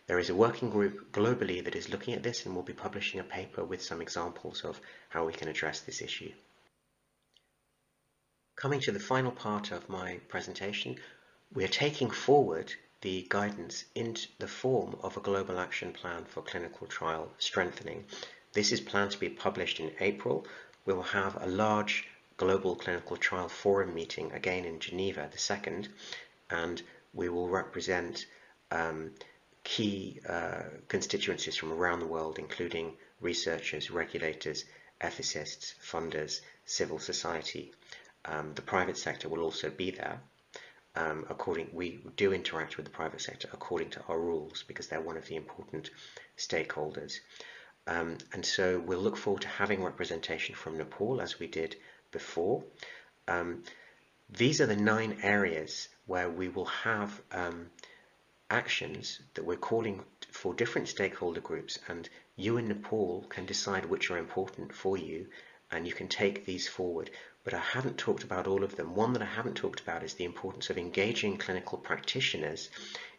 There is a working group globally that is looking at this, and will be publishing a paper with some examples of how we can address this issue. Coming to the final part of my presentation, we are taking forward the guidance in the form of a global action plan for clinical trial strengthening. This is planned to be published in April. We will have a large global clinical trial forum meeting again in Geneva, the 2nd, and we will represent key constituencies from around the world, including researchers, regulators, ethicists, funders, civil society. The private sector will also be there. We do interact with the private sector according to our rules, because they're one of the important stakeholders. And so we'll look forward to having representation from Nepal, as we did before. These are the 9 areas where we will have actions that we're calling for different stakeholder groups, and you in Nepal can decide which are important for you, and you can take these forward. But I haven't talked about all of them. One that I haven't talked about is the importance of engaging clinical practitioners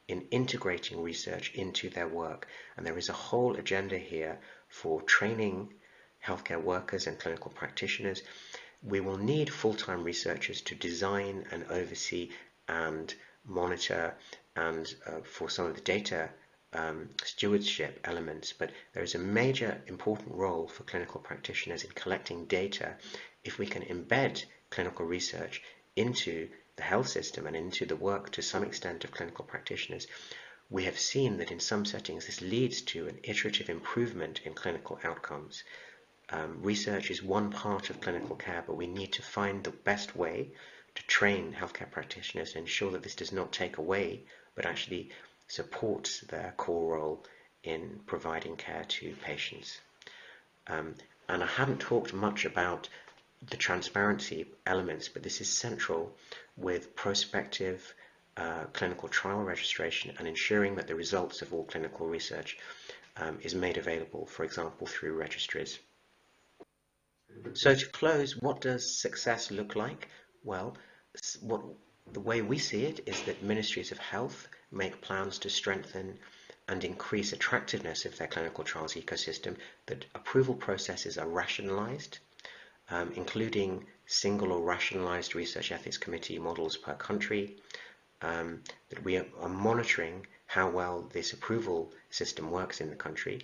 in integrating research into their work. And there is a whole agenda here for training healthcare workers and clinical practitioners. We will need full-time researchers to design and oversee and monitor and for some of the data stewardship elements, but there is a major important role for clinical practitioners in collecting data. If we can embed clinical research into the health system and into the work to some extent of clinical practitioners, we have seen that in some settings this leads to an iterative improvement in clinical outcomes. Research is one part of clinical care, but we need to find the best way to train healthcare practitioners and ensure that this does not take away, but actually supports their core role in providing care to patients. And I haven't talked much about the transparency elements, but this is central with prospective clinical trial registration and ensuring that the results of all clinical research is made available, for example, through registries. So to close, what does success look like? Well, the way we see it is that ministries of health make plans to strengthen and increase attractiveness of their clinical trials ecosystem, that approval processes are rationalized, including single or rationalized research ethics committee models per country, that we are monitoring how well this approval system works in the country,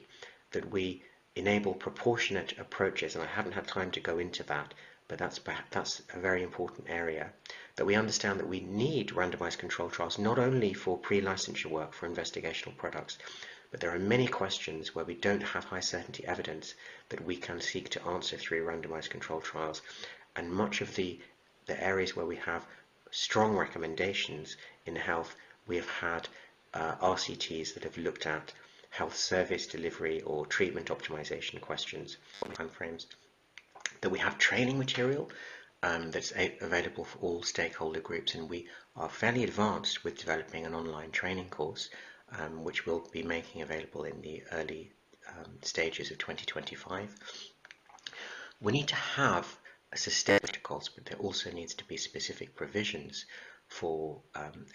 that we enable proportionate approaches, and I haven't had time to go into that, but that's a very important area, that we understand that we need randomized control trials not only for pre-licensure work for investigational products, but there are many questions where we don't have high certainty evidence that we can seek to answer through randomized control trials. And much of the areas where we have strong recommendations in health, we have had RCTs that have looked at health service delivery or treatment optimization questions, timeframes, that we have training material that's available for all stakeholder groups, and we are fairly advanced with developing an online training course which we'll be making available in the early stages of 2025. We need to have sustained protocols, but there also needs to be specific provisions for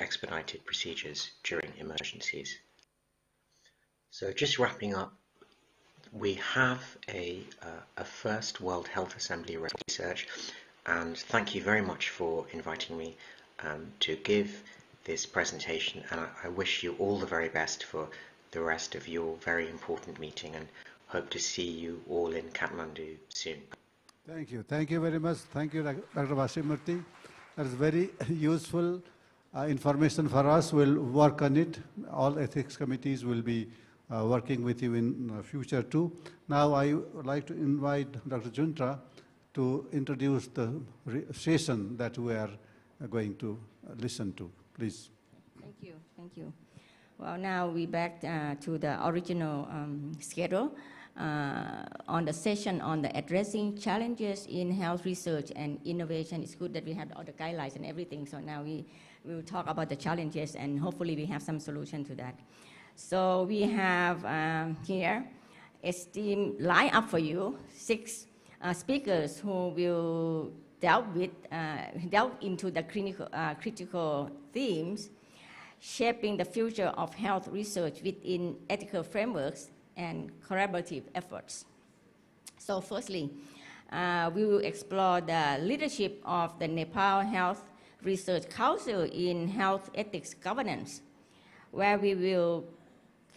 expedited procedures during emergencies. So just wrapping up, we have a first World Health Assembly research, and thank you very much for inviting me to give this presentation, and I wish you all the very best for the rest of your very important meeting, and hope to see you all in Kathmandu soon. Thank you. Thank you very much. Thank you, Dr. Vasimurthy. That is very useful information for us. We'll work on it. All ethics committees will be working with you in future too. Now I would like to invite Dr. Juntra to introduce the session that we are going to listen to. Please. Thank you. Thank you. Well, now we're back to the original schedule on the session on the addressing challenges in health research and innovation. It's good that we have all the guidelines and everything. So now we will talk about the challenges and hopefully we have some solution to that. So we have here esteemed lineup for you, 6 speakers who will delve into the critical themes shaping the future of health research within ethical frameworks and collaborative efforts. So firstly, we will explore the leadership of the Nepal Health Research Council in health ethics governance, where we will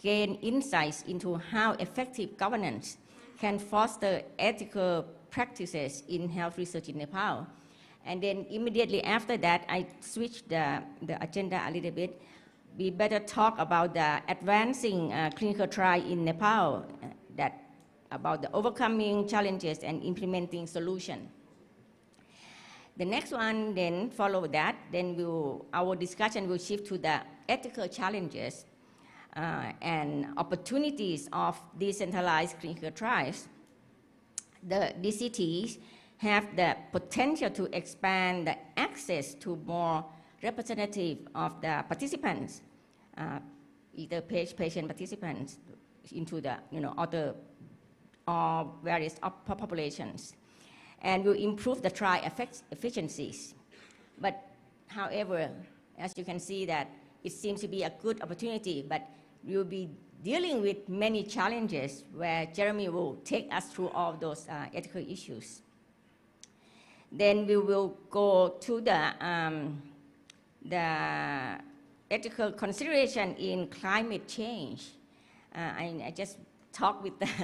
gain insights into how effective governance can foster ethical practices in health research in Nepal. And then immediately after that, I switched the agenda a little bit. We better talk about the advancing clinical trial in Nepal, about the overcoming challenges and implementing solution. The next one then follow that, then our discussion will shift to the ethical challenges and opportunities of decentralized clinical trials. The DCTs have the potential to expand the access to more representative of the participants, either patient participants into the other or various populations, and will improve the trial efficiencies. But however, as you can see that it seems to be a good opportunity, but we will be dealing with many challenges where Jeremy will take us through all those ethical issues. Then we will go to the ethical consideration in climate change. I just talked with Dr.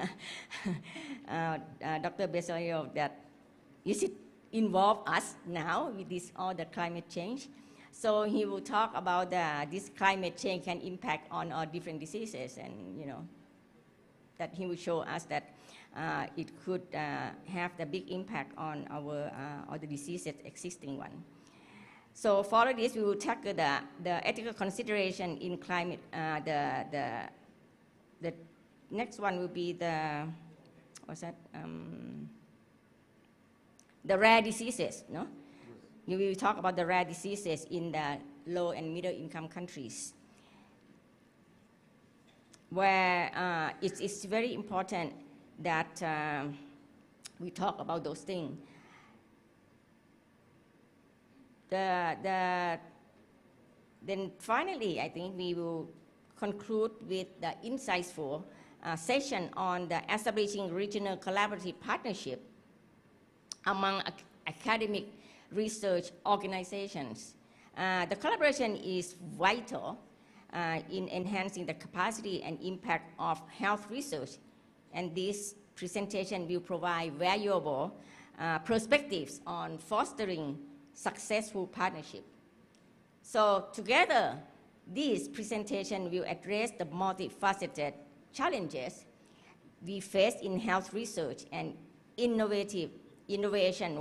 Besoyo that is it involve us now with all the climate change? So he will talk about this climate change can impact on our different diseases, and that he will show us that it could have the big impact on our all the diseases existing one. So for this, we will tackle the ethical consideration in climate. The next one will be the rare diseases. No, we will talk about the rare diseases in the low and middle income countries, where it's very important that we talk about those things. Then finally, I think we will conclude with the insightful session on the establishing regional collaborative partnership among academic research organizations. The collaboration is vital in enhancing the capacity and impact of health research, and this presentation will provide valuable perspectives on fostering successful partnership. So together, this presentation will address the multifaceted challenges we face in health research and innovation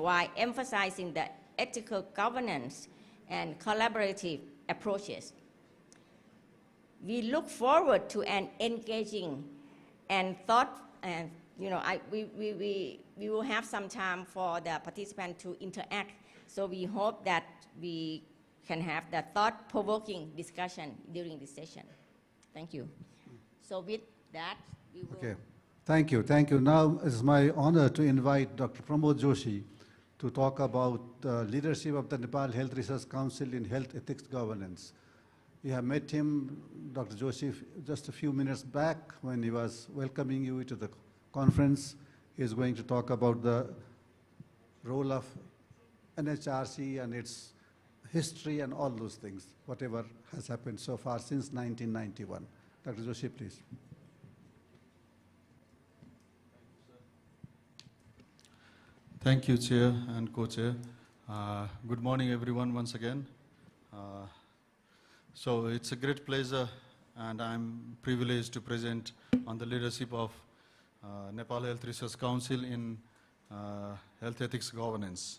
while emphasizing the ethical governance and collaborative approaches. We look forward to an engaging and we will have some time for the participants to interact. So we hope that we can have the thought-provoking discussion during this session. Thank you. So with that, we will... Okay. Thank you. Thank you. Now it's my honor to invite Dr. Pramod Joshi to talk about the leadership of the Nepal Health Research Council in health ethics governance. We have met him, Dr. Joshi, just a few minutes back when he was welcoming you to the conference. He is going to talk about the role of NHRC and its history and all those things, whatever has happened so far since 1991. Dr. Joshi, please. Thank you, Chair and Co-Chair. Good morning, everyone, once again. So it's a great pleasure, and I'm privileged to present on the leadership of Nepal Health Research Council in health ethics governance.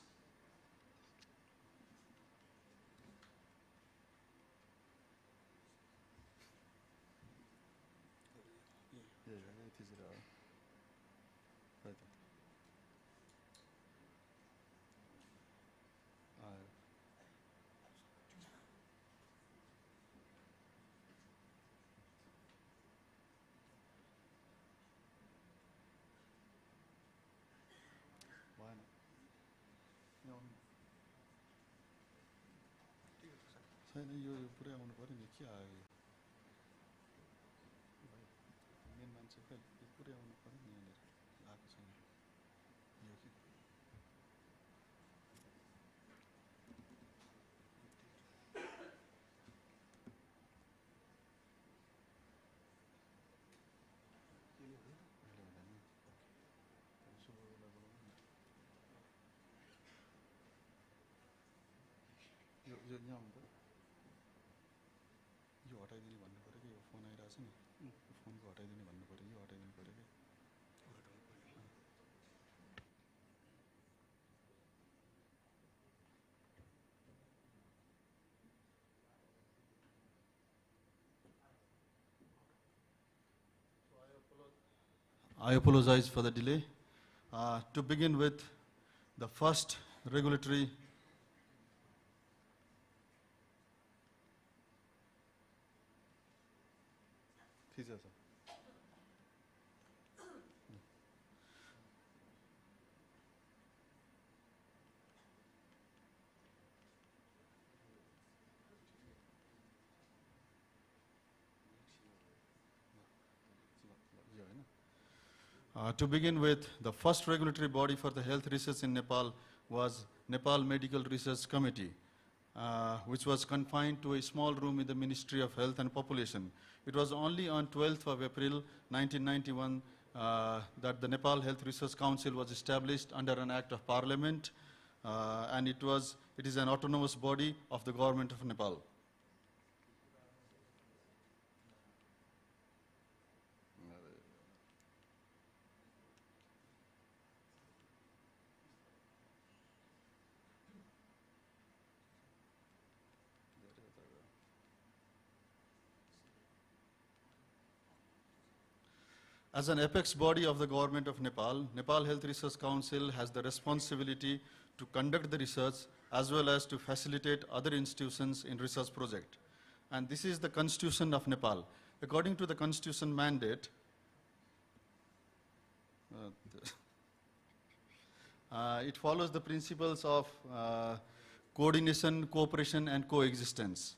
छैन यो पुरै आउनु पर्यो नि के आयो main मान्छे पुरै आउनु पर्यो नि यहाँनिर आएको छैन यो के यो यहाँ आउनु पर्यो यो हटाइदिने भन्नु पर्यो कि यो फोन आइरहेछ नि यो फोनको हटाइदिने भन्नु पर्यो यो हटाइदिनु पर्यो कि I apologize for the delay. To begin with, the first regulatory to begin with, the first regulatory body for the health research in Nepal was Nepal Medical Research Committee, which was confined to a small room in the Ministry of Health and Population. It was only on 12th of April 1991 that the Nepal Health Research Council was established under an act of parliament, and it is an autonomous body of the government of Nepal. As an apex body of the government of Nepal, Nepal Health Research Council has the responsibility to conduct the research as well as to facilitate other institutions in research project. And this is the Constitution of Nepal. According to the Constitution mandate, it follows the principles of coordination, cooperation, and coexistence.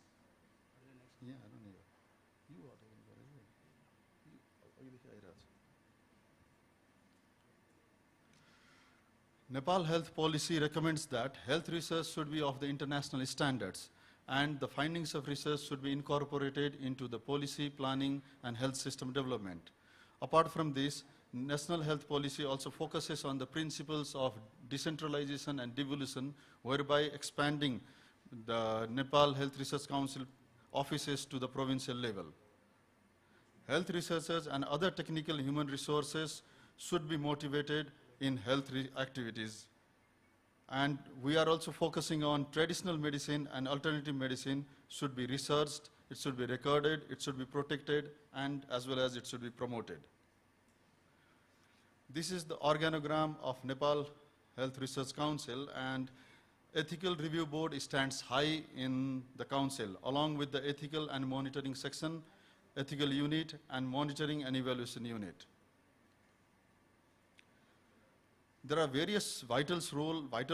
Nepal health policy recommends that health research should be of the international standards, and the findings of research should be incorporated into the policy, planning, and health system development. Apart from this, national health policy also focuses on the principles of decentralization and devolution, whereby expanding the Nepal Health Research Council offices to the provincial level. Health researchers and other technical human resources should be motivated in health activities. And we are also focusing on traditional medicine and alternative medicine should be researched, it should be recorded, it should be protected, and as well as it should be promoted. This is the organogram of Nepal Health Research Council, and Ethical Review Board stands high in the council, along with the Ethical and Monitoring Section, Ethical Unit, and Monitoring and Evaluation Unit. There are various vital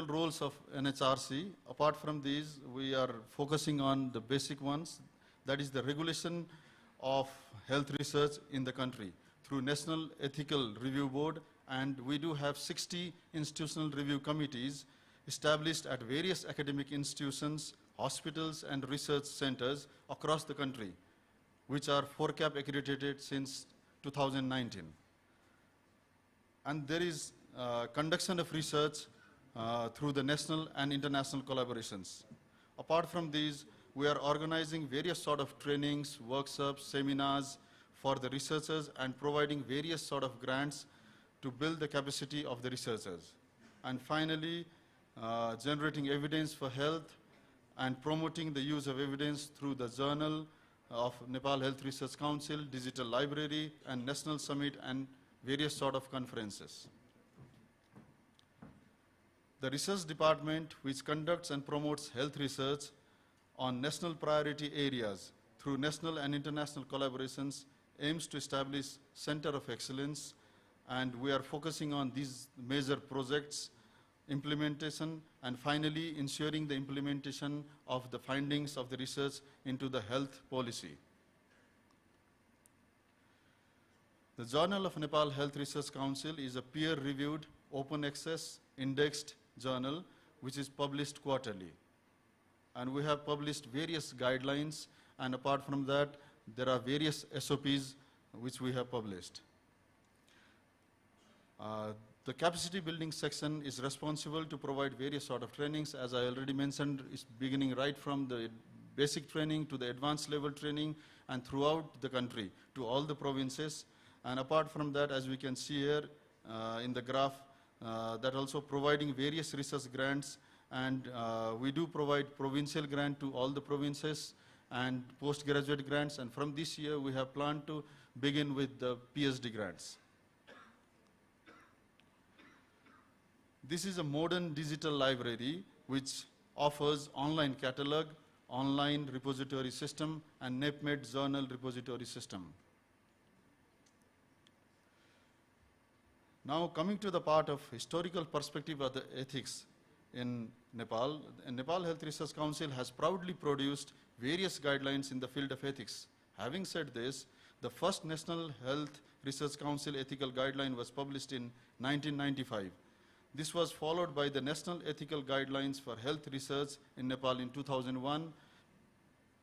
roles of NHRC. Apart from these, we are focusing on the basic ones, that is the regulation of health research in the country through National Ethical Review Board, and we do have 60 institutional review committees established at various academic institutions, hospitals, and research centers across the country, which are FERCAP accredited since 2019. And there is conduction of research through the national and international collaborations. Apart from these, we are organizing various sort of trainings, workshops, seminars for the researchers and providing various sort of grants to build the capacity of the researchers. And finally, generating evidence for health and promoting the use of evidence through the Journal of Nepal Health Research Council, Digital Library, and National Summit and various sort of conferences. The research department, which conducts and promotes health research on national priority areas through national and international collaborations, aims to establish Center of Excellence, and we are focusing on these major projects, implementation, and finally ensuring the implementation of the findings of the research into the health policy. The Journal of Nepal Health Research Council is a peer-reviewed, open access, indexed journal which is published quarterly. And we have published various guidelines, and apart from that, there are various SOPs which we have published. The capacity building section is responsible to provide various sort of trainings. As I already mentioned, it's beginning right from the basic training to the advanced level training and throughout the country to all the provinces. And apart from that, as we can see here in the graph, that also providing various research grants, and we do provide provincial grant to all the provinces and postgraduate grants, and from this year we have planned to begin with the PhD grants. This is a modern digital library which offers online catalog, online repository system, and NEPMED journal repository system. Now coming to the part of historical perspective of the ethics in Nepal, the Nepal Health Research Council has proudly produced various guidelines in the field of ethics. Having said this, the first National Health Research Council ethical guideline was published in 1995. This was followed by the National Ethical Guidelines for Health Research in Nepal in 2001.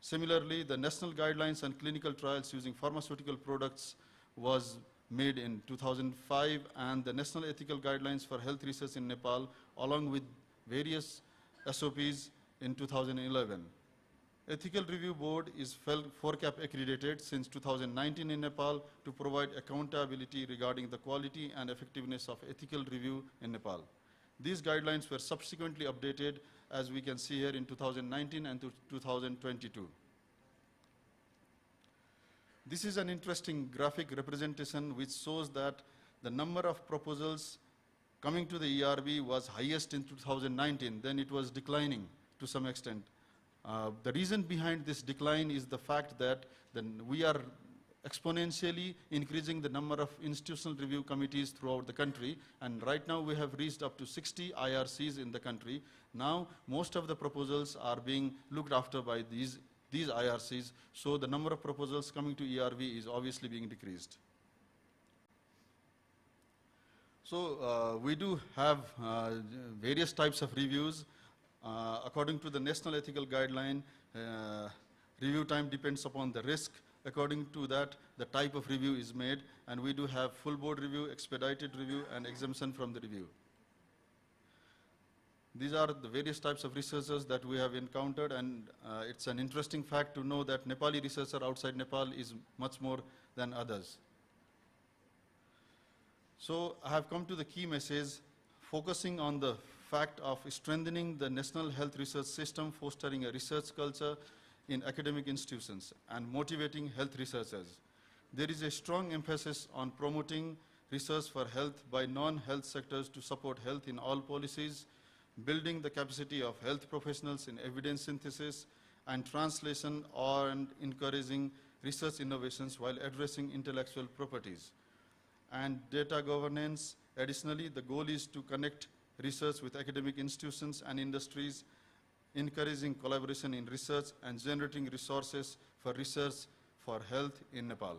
Similarly, the National Guidelines on Clinical Trials using Pharmaceutical Products was made in 2005, and the National Ethical Guidelines for Health Research in Nepal, along with various SOPs in 2011. Ethical Review Board is FERCAP accredited since 2019 in Nepal to provide accountability regarding the quality and effectiveness of ethical review in Nepal. These guidelines were subsequently updated, as we can see here, in 2019 and 2022. This is an interesting graphic representation which shows that the number of proposals coming to the ERB was highest in 2019, then it was declining to some extent. The reason behind this decline is the fact that we are exponentially increasing the number of institutional review committees throughout the country, and right now we have reached up to 60 IRCs in the country. Now most of the proposals are being looked after by these IRCs, so the number of proposals coming to ERB is obviously being decreased. So we do have various types of reviews. According to the National Ethical Guideline, review time depends upon the risk. According to that, the type of review is made, and we do have full board review, expedited review, and exemption from the review. These are the various types of researchers that we have encountered, and it's an interesting fact to know that Nepali researcher outside Nepal is much more than others. So I have come to the key message, focusing on the fact of strengthening the national health research system, fostering a research culture in academic institutions, and motivating health researchers. There is a strong emphasis on promoting research for health by non-health sectors to support health in all policies, building the capacity of health professionals in evidence synthesis and translation, and encouraging research innovations while addressing intellectual properties. And data governance. Additionally, the goal is to connect research with academic institutions and industries, encouraging collaboration in research and generating resources for research for health in Nepal.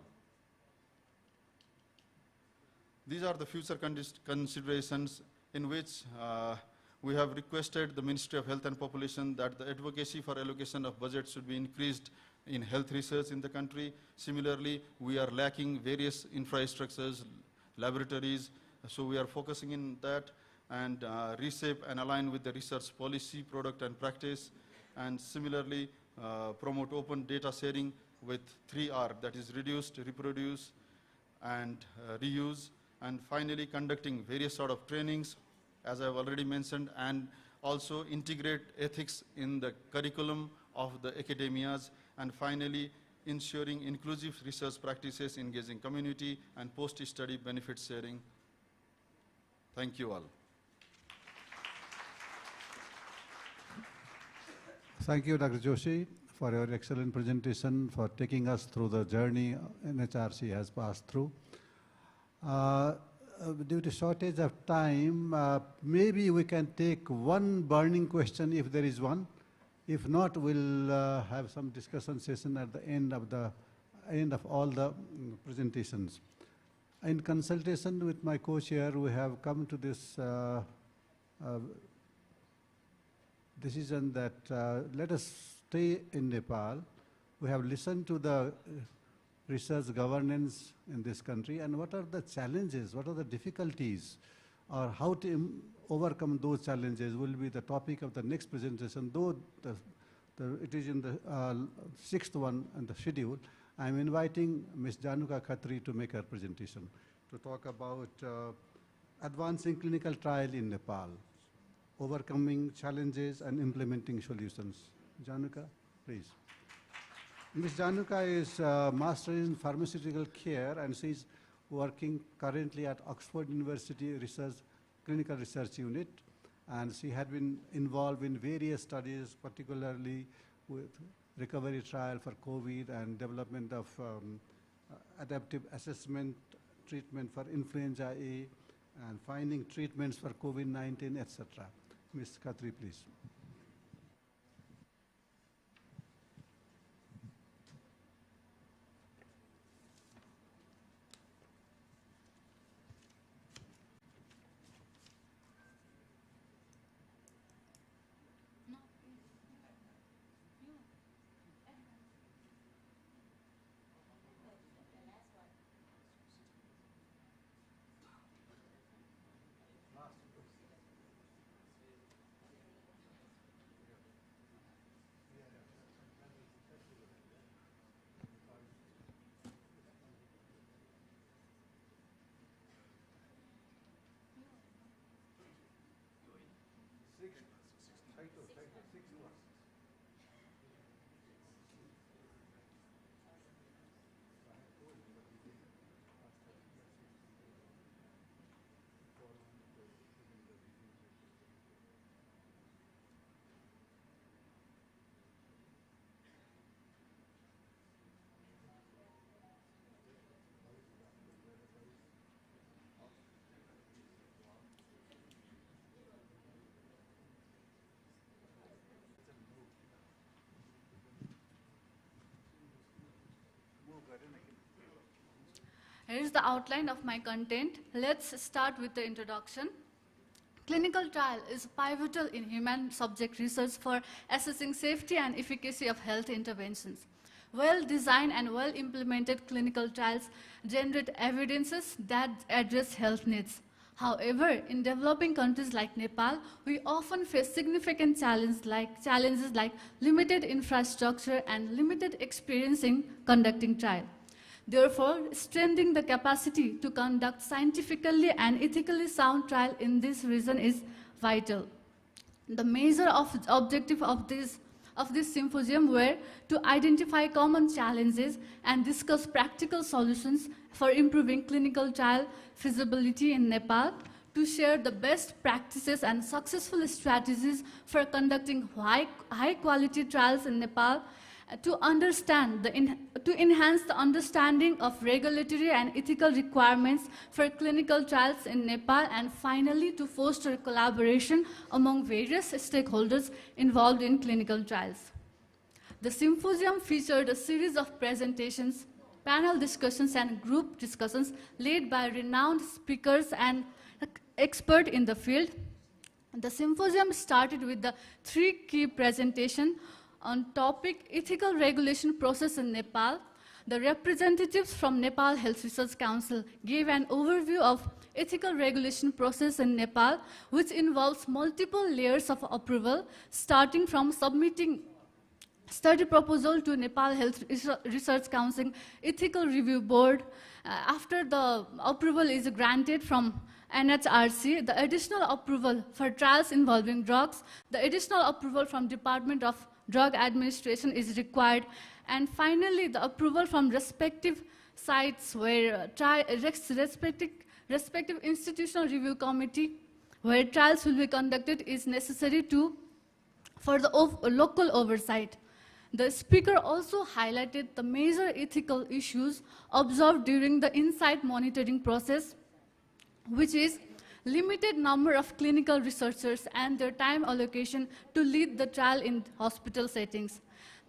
These are the future considerations in which we have requested the Ministry of Health and Population that the advocacy for allocation of budget should be increased in health research in the country. Similarly, we are lacking various infrastructures, laboratories, so we are focusing in that. and reshape and align with the research policy, product and practice, and similarly promote open data sharing with 3R, that is reduce, reproduce, and reuse, and finally conducting various sort of trainings, as I've already mentioned, and also integrate ethics in the curriculum of the academias, and finally ensuring inclusive research practices, engaging community, and post-study benefit sharing. Thank you all. Thank you, Dr. Joshi, for your excellent presentation, for taking us through the journey NHRC has passed through. Due to shortage of time, maybe we can take one burning question if there is one. If not, we'll have some discussion session at the end of all the presentations. In consultation with my co-chair, we have come to this decision that let us stay in Nepal. We have listened to the research governance in this country and what are the challenges, what are the difficulties, or how to overcome those challenges will be the topic of the next presentation, though it is in the sixth one in the schedule. I'm inviting Ms. Januka Khatri to make her presentation to talk about advancing clinical trial in Nepal, overcoming challenges and implementing solutions. Januka, please. Ms. Januka is Master in Pharmaceutical Care and she's working currently at Oxford University Clinical Research Unit, and she had been involved in various studies, particularly with recovery trial for COVID and development of adaptive assessment treatment for influenza A and finding treatments for COVID-19, etc. Ms. Khatri, please. Here is the outline of my content. Let's start with the introduction. Clinical trial is pivotal in human subject research for assessing safety and efficacy of health interventions. Well-designed and well-implemented clinical trials generate evidences that address health needs. However, in developing countries like Nepal, we often face significant challenges like limited infrastructure and limited experience in conducting trial. Therefore, strengthening the capacity to conduct scientifically and ethically sound trial in this region is vital. The major objective of this symposium were to identify common challenges and discuss practical solutions for improving clinical trial feasibility in Nepal, to share the best practices and successful strategies for conducting high-quality trials in Nepal, to enhance the understanding of regulatory and ethical requirements for clinical trials in Nepal, and finally to foster collaboration among various stakeholders involved in clinical trials. The symposium featured a series of presentations, panel discussions and group discussions led by renowned speakers and experts in the field. The symposium started with the 3 key presentations on topic ethical regulation process in Nepal. the representatives from Nepal Health Research Council gave an overview of ethical regulation process in Nepal, which involves multiple layers of approval, starting from submitting study proposal to Nepal Health Research Council Ethical Review Board. After the approval is granted from NHRC, the additional approval for trials involving drugs, the additional approval from Department of Drug Administration is required, and finally the approval from respective sites where respective institutional review committee where trials will be conducted is necessary for the local oversight. The speaker also highlighted the major ethical issues observed during the in-site monitoring process, which is limited number of clinical researchers and their time allocation to lead the trial in hospital settings.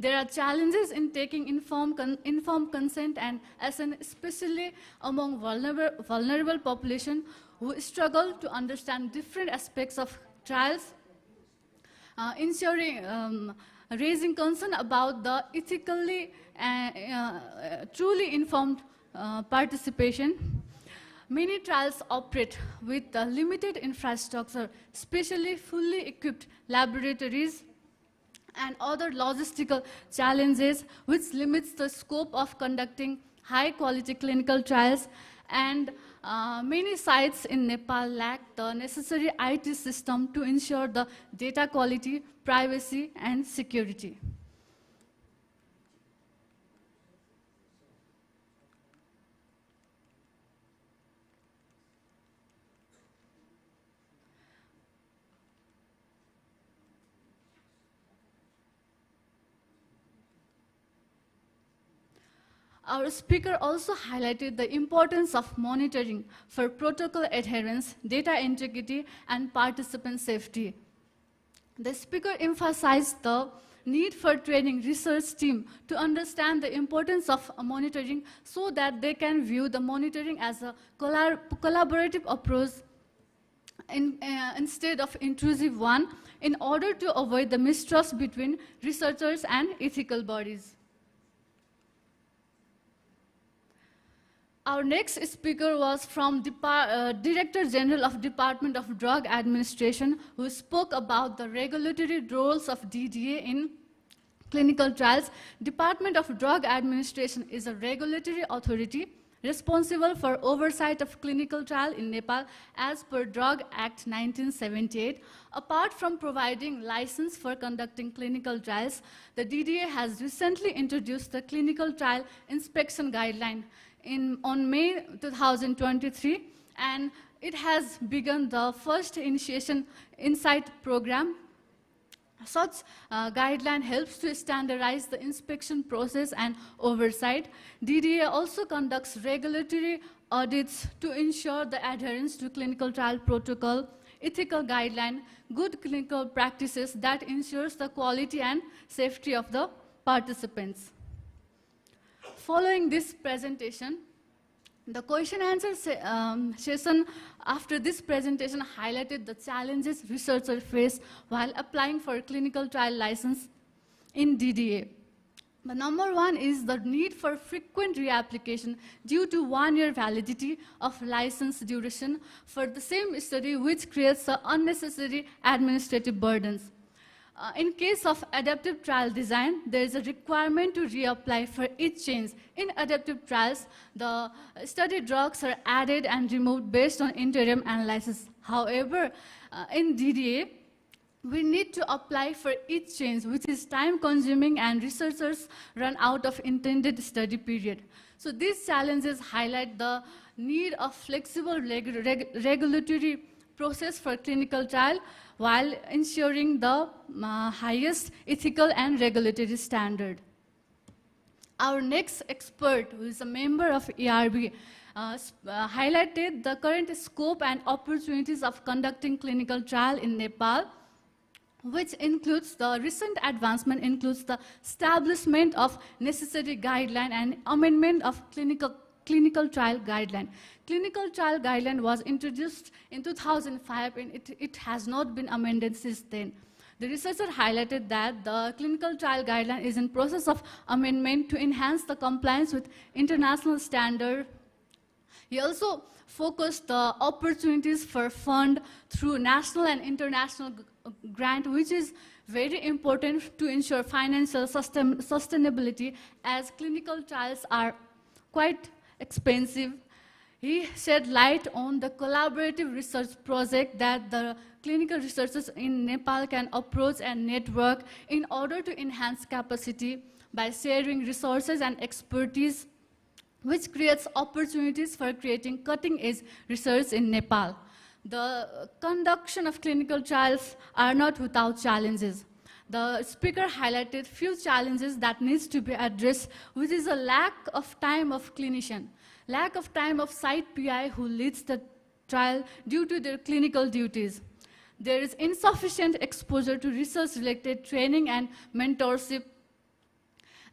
There are challenges in taking informed consent, and especially among vulnerable population who struggle to understand different aspects of trials, raising concern about the ethically truly informed participation. Many trials operate with limited infrastructure, especially fully equipped laboratories and other logistical challenges, which limits the scope of conducting high-quality clinical trials, and many sites in Nepal lack the necessary IT system to ensure the data quality, privacy, and security. Our speaker also highlighted the importance of monitoring for protocol adherence, data integrity, and participant safety. The speaker emphasized the need for training research team to understand the importance of monitoring so that they can view the monitoring as a collaborative approach instead of intrusive one, in order to avoid the mistrust between researchers and ethical bodies. Our next speaker was from Director General of Department of Drug Administration, who spoke about the regulatory roles of DDA in clinical trials. Department of Drug Administration is a regulatory authority responsible for oversight of clinical trial in Nepal as per Drug Act 1978. Apart from providing license for conducting clinical trials, the DDA has recently introduced the Clinical Trial Inspection Guideline on May 2023, and it has begun the first initiation insight program. Such guideline helps to standardize the inspection process and oversight. DDA also conducts regulatory audits to ensure the adherence to clinical trial protocol, ethical guideline, good clinical practices that ensures the quality and safety of the participants. Following this presentation, the question answer session after this presentation highlighted the challenges researchers face while applying for a clinical trial license in DDA. The number one is the need for frequent reapplication due to 1-year validity of license duration for the same study, which creates unnecessary administrative burdens. In case of adaptive trial design, there is a requirement to reapply for each change. In adaptive trials, the study drugs are added and removed based on interim analysis. However, in DDA, we need to apply for each change, which is time-consuming, and researchers run out of intended study period. So these challenges highlight the need of flexible regulatory process for clinical trial while ensuring the highest ethical and regulatory standard. Our next expert, who is a member of ERB, highlighted the current scope and opportunities of conducting clinical trial in Nepal, which includes the recent advancement includes the establishment of necessary guideline and amendment of clinical trial guideline. Clinical trial guideline was introduced in 2005, and it has not been amended since then. The researcher highlighted that the clinical trial guideline is in process of amendment to enhance the compliance with international standard. He also focused the opportunities for fund through national and international grant, which is very important to ensure financial sustainability, as clinical trials are quite expensive. He shed light on the collaborative research project that the clinical researchers in Nepal can approach and network in order to enhance capacity by sharing resources and expertise, which creates opportunities for creating cutting-edge research in Nepal. The conduction of clinical trials are not without challenges. The speaker highlighted few challenges that needs to be addressed, which is a lack of time of clinician, lack of time of site PI who leads the trial due to their clinical duties. There is insufficient exposure to research-related training and mentorship.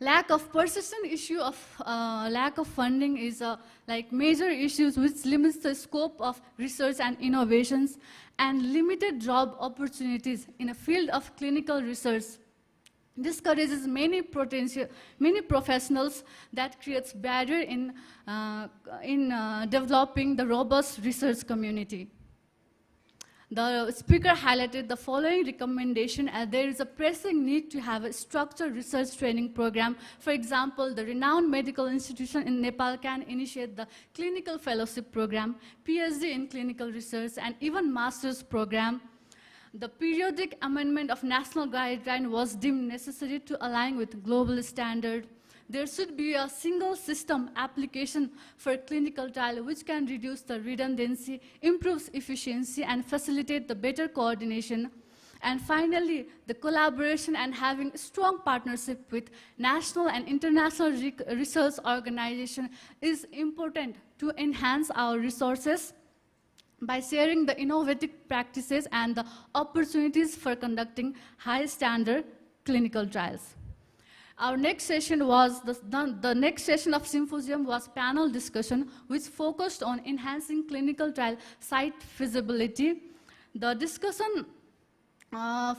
Lack of persistent issue of lack of funding is like major issues which limits the scope of research and innovations, and limited job opportunities in a field of clinical research discourages many professionals, that creates barrier in developing the robust research community. The speaker highlighted the following recommendation, as there is a pressing need to have a structured research training program. For example, the renowned medical institution in Nepal can initiate the clinical fellowship program, PhD in clinical research, and even master's program. The periodic amendment of national guideline was deemed necessary to align with global standard. There should be a single system application for clinical trial which can reduce the redundancy, improves efficiency, and facilitate the better coordination. And finally, the collaboration and having strong partnership with national and international research organizations is important to enhance our resources by sharing the innovative practices and the opportunities for conducting high standard clinical trials. Our next session was, the next session of symposium was panel discussion, which focused on enhancing clinical trial site feasibility. The discussion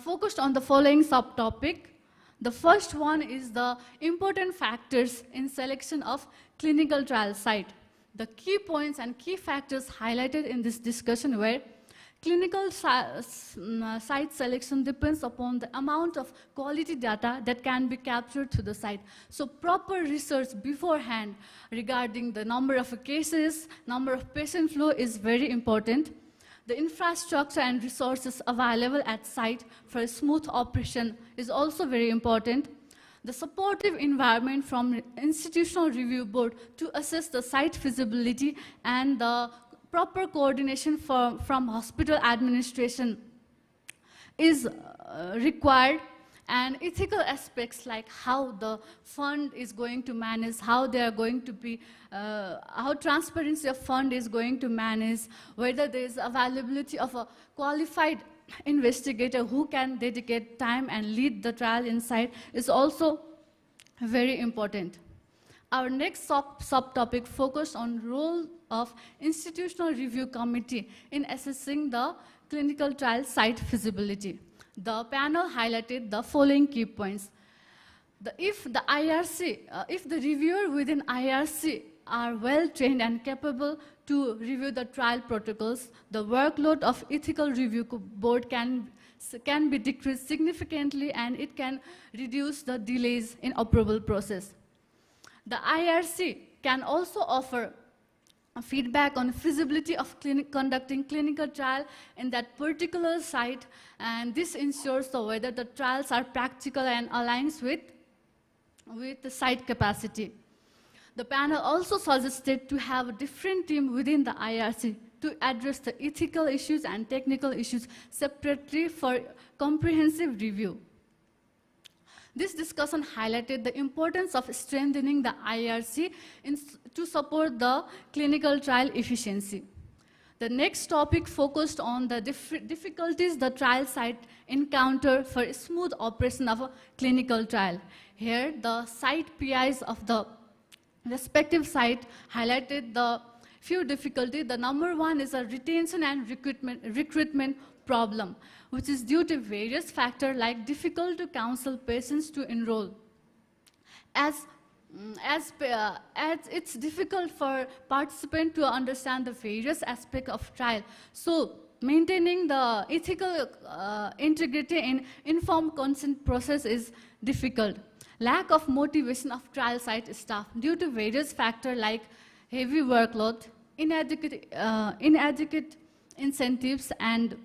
focused on the following subtopic. The first one is the important factors in selection of clinical trial site. The key points and key factors highlighted in this discussion were: clinical site selection depends upon the amount of quality data that can be captured to the site. So proper research beforehand regarding the number of cases, number of patient flow is very important. The infrastructure and resources available at site for a smooth operation is also very important. The supportive environment from institutional review board to assess the site feasibility, and the proper coordination from hospital administration is required, and ethical aspects like how the fund is going to manage, how they are going to be, how transparency of fund is going to manage, whether there is availability of a qualified investigator who can dedicate time and lead the trial inside is also very important. Our next subtopic focused on role of institutional review committee in assessing the clinical trial site feasibility. The panel highlighted the following key points. If the reviewer within IRC are well trained and capable to review the trial protocols, the workload of ethical review board can be decreased significantly, and it can reduce the delays in approval process. The IRC can also offer feedback on feasibility of conducting clinical trial in that particular site, and this ensures whether the trials are practical and aligns with the site capacity. The panel also suggested to have a different team within the IRC to address the ethical issues and technical issues separately for comprehensive review. This discussion highlighted the importance of strengthening the IRC to support the clinical trial efficiency. The next topic focused on the difficulties the trial site encounter for a smooth operation of a clinical trial. Here, the site PIs of the respective site highlighted the few difficulties. The number one is a retention and recruitment problem, which is due to various factors like difficult to counsel patients to enroll. As it's difficult for participants to understand the various aspects of trial. So maintaining the ethical integrity in informed consent process is difficult. Lack of motivation of trial site staff due to various factors like heavy workload, inadequate incentives, and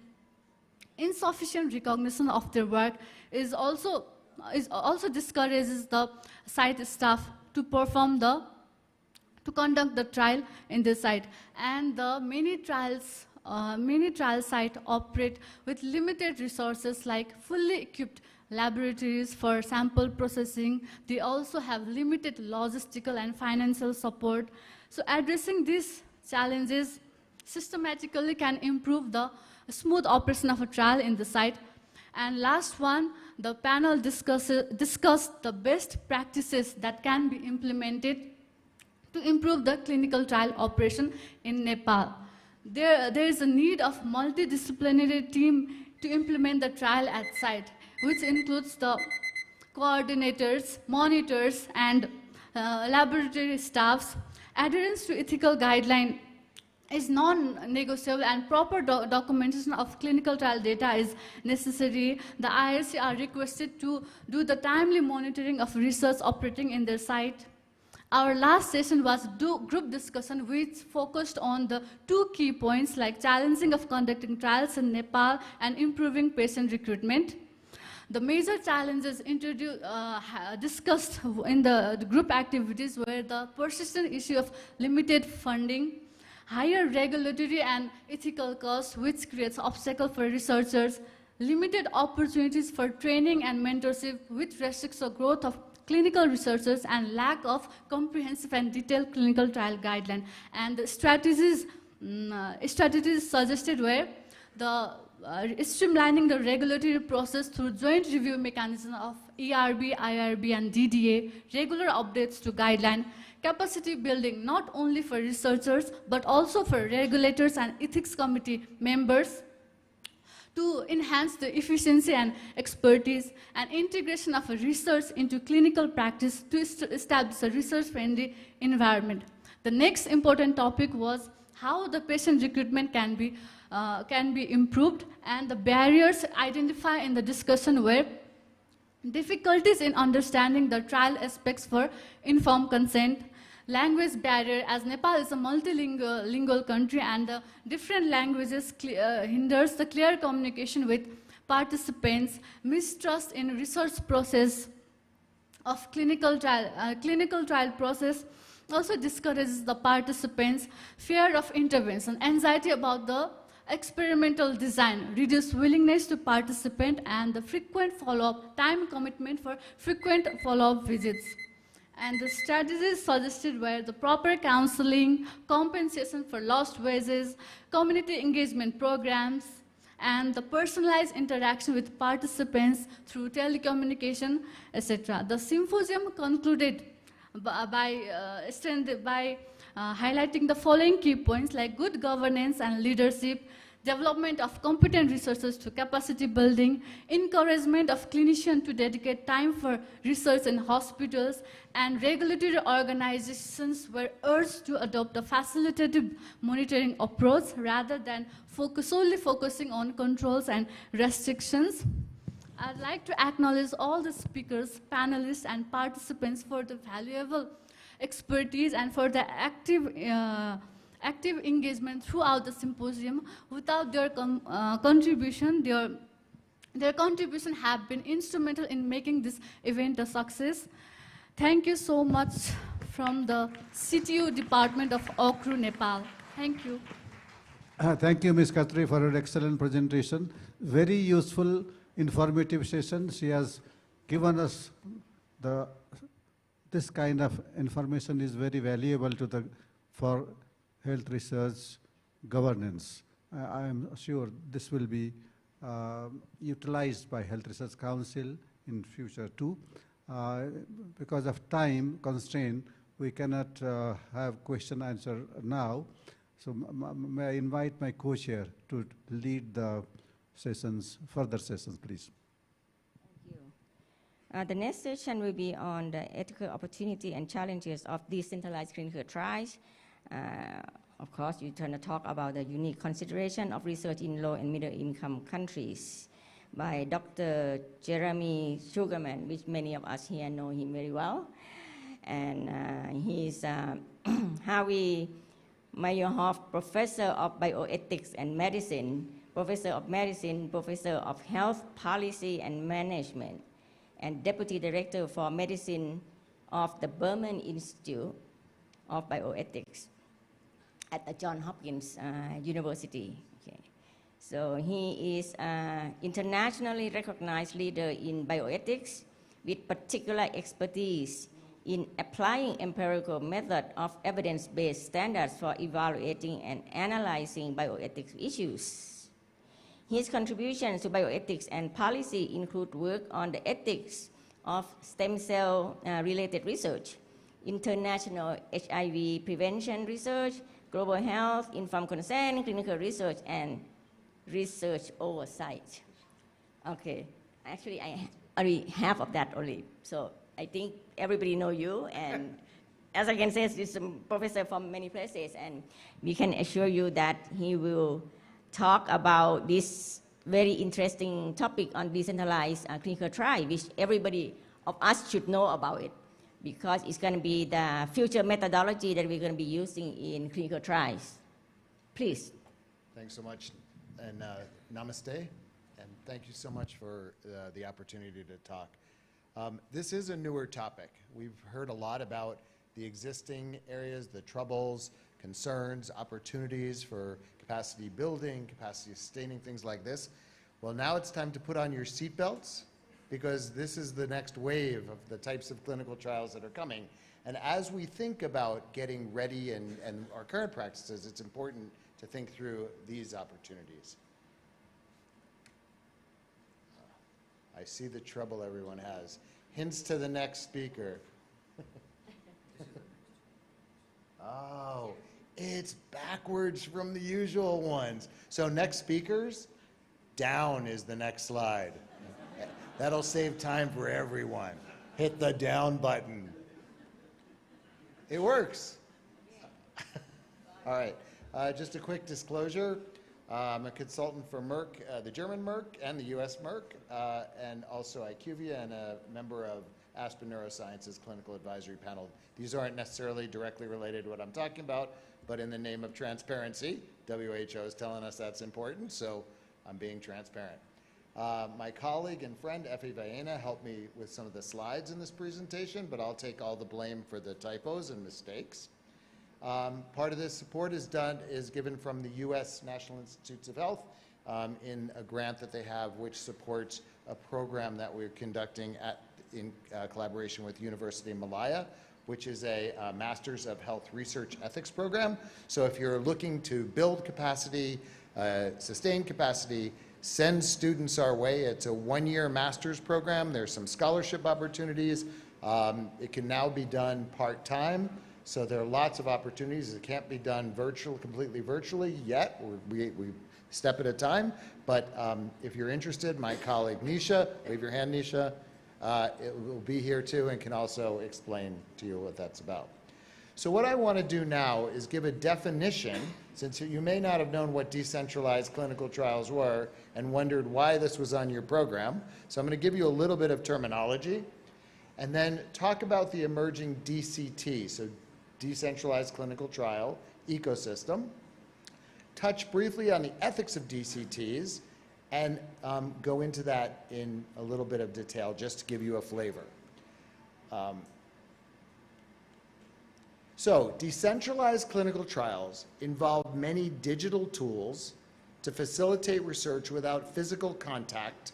insufficient recognition of their work is also discourages the site staff to conduct the trial in the site. And the many trial sites operate with limited resources like fully equipped laboratories for sample processing. They also have limited logistical and financial support. So addressing these challenges systematically can improve the smooth operation of a trial in the site. And last one, the panel discussed the best practices that can be implemented to improve the clinical trial operation in Nepal. There is a need of multidisciplinary team to implement the trial at site, which includes the coordinators, monitors, and laboratory staffs. Adherence to ethical guidelines is non-negotiable, and proper documentation of clinical trial data is necessary. The IRC are requested to do the timely monitoring of research operating in their site. Our last session was group discussion, which focused on the two key points like challenging of conducting trials in Nepal and improving patient recruitment. The major challenges discussed in the group activities were the persistent issue of limited funding, higher regulatory and ethical costs, which creates obstacles for researchers, limited opportunities for training and mentorship, which restricts the growth of clinical researchers, and lack of comprehensive and detailed clinical trial guidelines. And the strategies suggested were the streamlining the regulatory process through joint review mechanism of ERB, IRB, and DDA, regular updates to guideline, capacity building not only for researchers but also for regulators and ethics committee members to enhance the efficiency and expertise, and integration of research into clinical practice to establish a research-friendly environment. The next important topic was how the patient recruitment can be improved, and the barriers identified in the discussion were difficulties in understanding the trial aspects for informed consent, language barrier, as Nepal is a multilingual country and the different languages hinders the clear communication with participants, mistrust in research process of clinical trial process also discourages the participants, fear of intervention, anxiety about the experimental design, reduced willingness to participate, and the frequent follow-up, time commitment for frequent follow-up visits. And the strategies suggested were the proper counseling, compensation for lost wages, community engagement programs, and the personalized interaction with participants through telecommunication, etc. The symposium concluded by highlighting the following key points like good governance and leadership, development of competent resources to capacity building, encouragement of clinicians to dedicate time for research in hospitals, and regulatory organizations were urged to adopt a facilitative monitoring approach rather than solely focusing on controls and restrictions. I'd like to acknowledge all the speakers, panelists, and participants for the valuable expertise and for the active engagement throughout the symposium. Without their contribution, their contribution have been instrumental in making this event a success. Thank you so much from the CTU Department of Okru, Nepal. Thank you. Thank you, Ms. Khatri, for your excellent presentation. Very useful, informative session. She has given us this kind of information is very valuable for health research governance. I am sure this will be utilized by Health Research Council in future too. Because of time constraint, we cannot have question answer now. So may I invite my co-chair to lead the sessions, further sessions, please. Thank you. The next session will be on the ethical opportunity and challenges of decentralized clinical trials. Of course, you're going to talk about the unique consideration of research in low and middle income countries by Dr. Jeremy Sugarman, which many of us here know him very well. And he's Harvey Meyerhoff Professor of Bioethics and Medicine, Professor of Medicine, Professor of Health Policy and Management, and Deputy Director for Medicine of the Berman Institute of Bioethics at the Johns Hopkins University. Okay. So he is an internationally recognized leader in bioethics with particular expertise in applying empirical method of evidence-based standards for evaluating and analyzing bioethics issues. His contributions to bioethics and policy include work on the ethics of stem cell-related research, international HIV prevention research, global health, informed consent, clinical research, and research oversight. Okay, actually I already half of that only. So I think everybody know you, and as I can say, he's a professor from many places, and we can assure you that he will talk about this very interesting topic on decentralized clinical trial, which everybody of us should know about it, because it's going to be the future methodology that we're going to be using in clinical trials. Please. Thanks so much, and namaste, and thank you so much for the opportunity to talk. This is a newer topic. We've heard a lot about the existing areas, the troubles, concerns, opportunities for capacity building, capacity sustaining, things like this. Well, now it's time to put on your seatbelts, because this is the next wave of the types of clinical trials that are coming. And as we think about getting ready and our current practices, it's important to think through these opportunities. I see the trouble everyone has. Hints to the next speaker. Oh, it's backwards from the usual ones. So next speakers, down is the next slide. That'll save time for everyone. Hit the down button. It works. All right, just a quick disclosure. I'm a consultant for Merck, the German Merck and the US Merck, and also IQVIA, and a member of Aspen Neuroscience's Clinical Advisory Panel. These aren't necessarily directly related to what I'm talking about, but in the name of transparency, WHO is telling us that's important, so I'm being transparent. My colleague and friend, Effie Vaena, helped me with some of the slides in this presentation, but I'll take all the blame for the typos and mistakes. Part of this support is given from the U.S. National Institutes of Health in a grant that they have, which supports a program that we're conducting in collaboration with University of Malaya, which is a Masters of Health Research Ethics program. So if you're looking to build capacity, sustain capacity, send students our way. It's a one-year master's program. There's some scholarship opportunities. It can now be done part-time. So there are lots of opportunities. It can't be done completely virtually yet. We step at a time. But if you're interested, my colleague Nisha, wave your hand, Nisha, will be here too and can also explain to you what that's about. So what I want to do now is give a definition, since you may not have known what decentralized clinical trials were and wondered why this was on your program. So I'm going to give you a little bit of terminology and then talk about the emerging DCT, so decentralized clinical trial ecosystem, touch briefly on the ethics of DCTs, and go into that in a little bit of detail just to give you a flavor. So decentralized clinical trials involve many digital tools to facilitate research without physical contact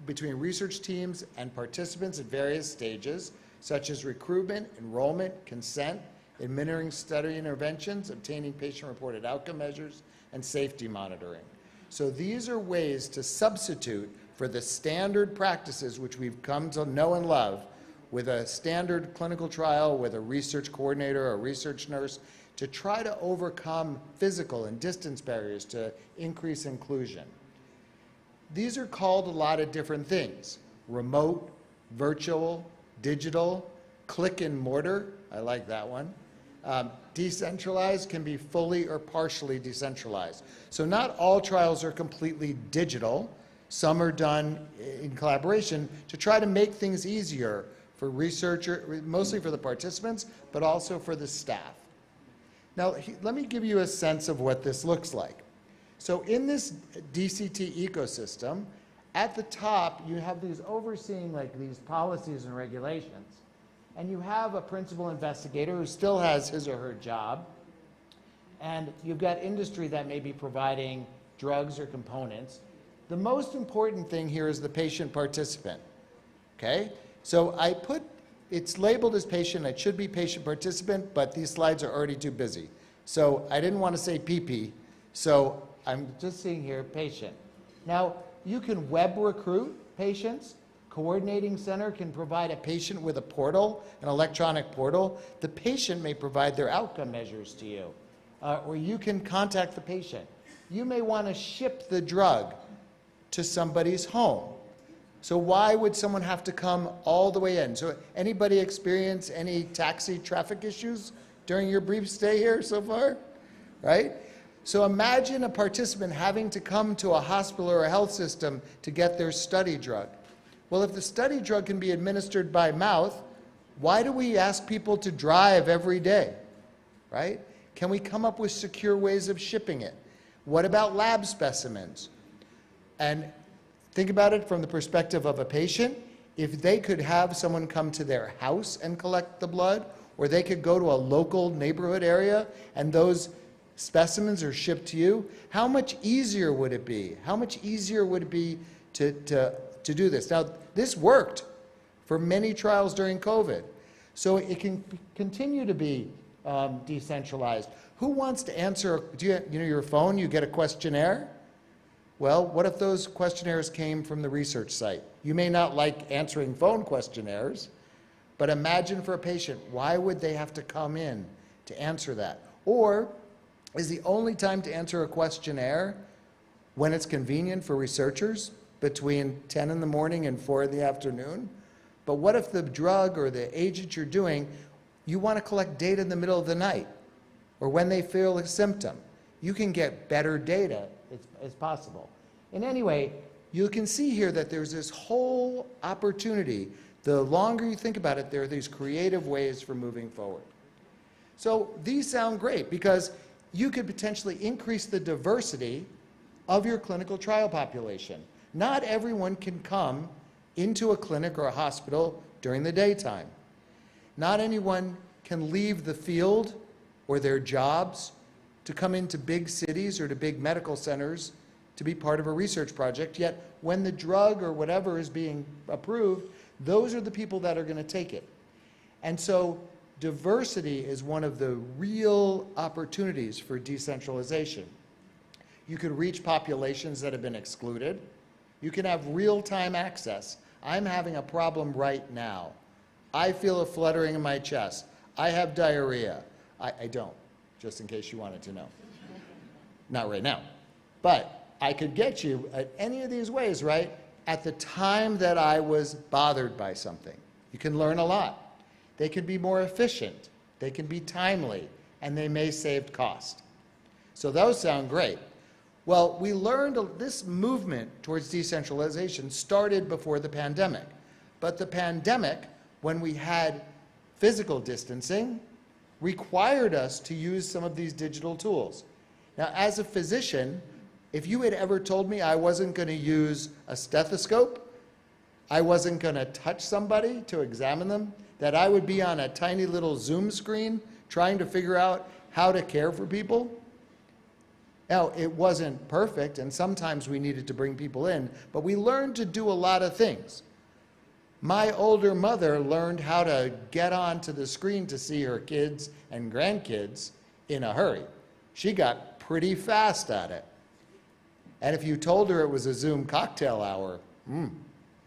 between research teams and participants at various stages, such as recruitment, enrollment, consent, administering study interventions, obtaining patient-reported outcome measures, and safety monitoring. So these are ways to substitute for the standard practices which we've come to know and love with a standard clinical trial, with a research coordinator or research nurse, to try to overcome physical and distance barriers to increase inclusion. These are called a lot of different things: remote, virtual, digital, click and mortar, I like that one. Decentralized can be fully or partially decentralized. So not all trials are completely digital. Some are done in collaboration to try to make things easier for researchers, mostly for the participants, but also for the staff. Now, let me give you a sense of what this looks like. So in this DCT ecosystem, at the top, you have these overseeing like these policies and regulations. And you have a principal investigator who still has his or her job. And you've got industry that may be providing drugs or components. The most important thing here is the patient participant, okay? So it's labeled as patient, it should be patient participant, but these slides are already too busy. So I didn't want to say PP, so I'm just seeing here patient. Now, you can web recruit patients. Coordinating center can provide a patient with a portal, an electronic portal. The patient may provide their outcome measures to you, or you can contact the patient. You may want to ship the drug to somebody's home. So why would someone have to come all the way in? So anybody experience any taxi traffic issues during your brief stay here so far? Right? So imagine a participant having to come to a hospital or a health system to get their study drug. Well, if the study drug can be administered by mouth, why do we ask people to drive every day, right? Can we come up with secure ways of shipping it? What about lab specimens? And think about it from the perspective of a patient. If they could have someone come to their house and collect the blood, or they could go to a local neighborhood area and those specimens are shipped to you, how much easier would it be? How much easier would it be to do this? Now, this worked for many trials during COVID. So it can continue to be decentralized. Who wants to answer, your phone, you get a questionnaire? Well, what if those questionnaires came from the research site? You may not like answering phone questionnaires, but imagine for a patient, why would they have to come in to answer that? Or is the only time to answer a questionnaire when it's convenient for researchers, between 10 in the morning and 4 in the afternoon? But what if the drug or the agent you're doing, you want to collect data in the middle of the night or when they feel a symptom? You can get better data as possible. And anyway, you can see here that there's this whole opportunity. The longer you think about it, there are these creative ways for moving forward. So these sound great because you could potentially increase the diversity of your clinical trial population. Not everyone can come into a clinic or a hospital during the daytime. Not anyone can leave the field or their jobs to come into big cities or to big medical centers to be part of a research project, yet when the drug or whatever is being approved, those are the people that are going to take it. And so diversity is one of the real opportunities for decentralization. You could reach populations that have been excluded. You can have real-time access. I'm having a problem right now. I feel a fluttering in my chest. I have diarrhea. I don't, just in case you wanted to know. Not right now. But I could get you at any of these ways, right, at the time that I was bothered by something. You can learn a lot. They can be more efficient. They can be timely. And they may save cost. So those sound great. Well, we learned this movement towards decentralization started before the pandemic. But the pandemic, when we had physical distancing, required us to use some of these digital tools. Now, as a physician, if you had ever told me I wasn't going to use a stethoscope, I wasn't going to touch somebody to examine them, that I would be on a tiny little Zoom screen trying to figure out how to care for people. Now, it wasn't perfect, and sometimes we needed to bring people in, but we learned to do a lot of things. My older mother learned how to get onto the screen to see her kids and grandkids in a hurry. She got pretty fast at it. And if you told her it was a Zoom cocktail hour,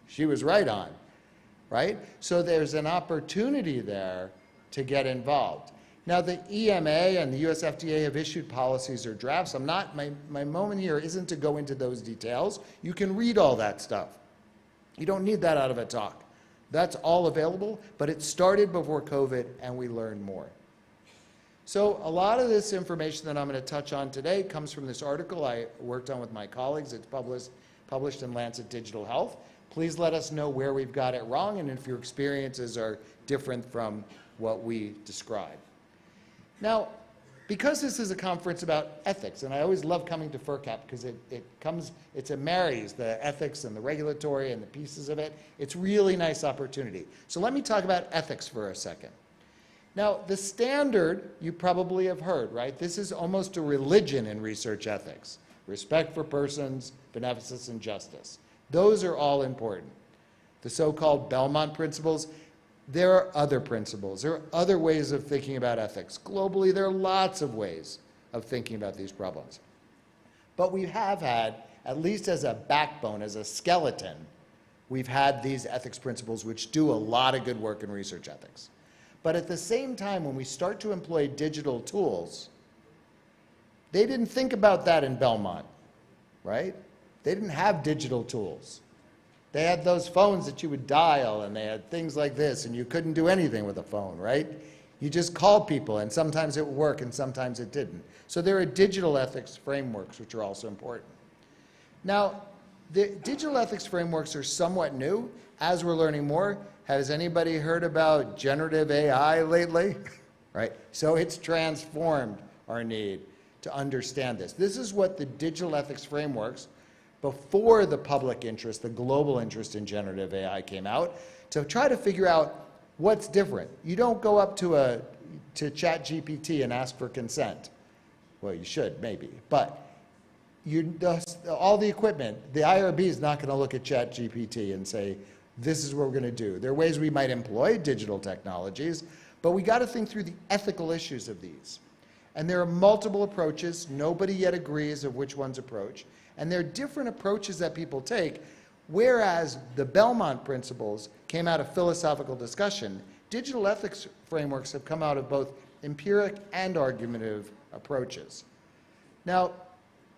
she was right on, right? So there's an opportunity there to get involved. Now, the EMA and the US FDA have issued policies or drafts. My moment here isn't to go into those details. You can read all that stuff. You don't need that out of a talk. That's all available, but it started before COVID, and we learned more. So a lot of this information that I'm going to touch on today comes from this article I worked on with my colleagues. It's published in Lancet Digital Health. Please let us know where we've got it wrong and if your experiences are different from what we describe. Now, because this is a conference about ethics, and I always love coming to FERCAP because it marries the ethics and the regulatory and the pieces of it. It's a really nice opportunity. So let me talk about ethics for a second. Now, the standard you probably have heard, right? This is almost a religion in research ethics. Respect for persons, beneficence, and justice. Those are all important. The so-called Belmont principles. There are other principles. There are other ways of thinking about ethics. Globally, there are lots of ways of thinking about these problems. But we have had, at least as a backbone, as a skeleton, we've had these ethics principles which do a lot of good work in research ethics. But at the same time, when we start to employ digital tools, they didn't think about that in Belmont, right? They didn't have digital tools. They had those phones that you would dial, and they had things like this, and you couldn't do anything with a phone, right? You just called people, and sometimes it would work, and sometimes it didn't. So there are digital ethics frameworks, which are also important. Now, the digital ethics frameworks are somewhat new. As we're learning more, has anybody heard about generative AI lately? Right? So it's transformed our need to understand this. This is what the digital ethics frameworks, before the public interest, the global interest in generative AI came out, to try to figure out what's different. You don't go up to ChatGPT and ask for consent. Well, you should, maybe. But all the equipment, the IRB is not going to look at ChatGPT and say, this is what we're going to do. There are ways we might employ digital technologies, but we got to think through the ethical issues of these. And there are multiple approaches. Nobody yet agrees of which one's approach. And there are different approaches that people take, whereas the Belmont principles came out of philosophical discussion. Digital ethics frameworks have come out of both empiric and argumentative approaches. Now,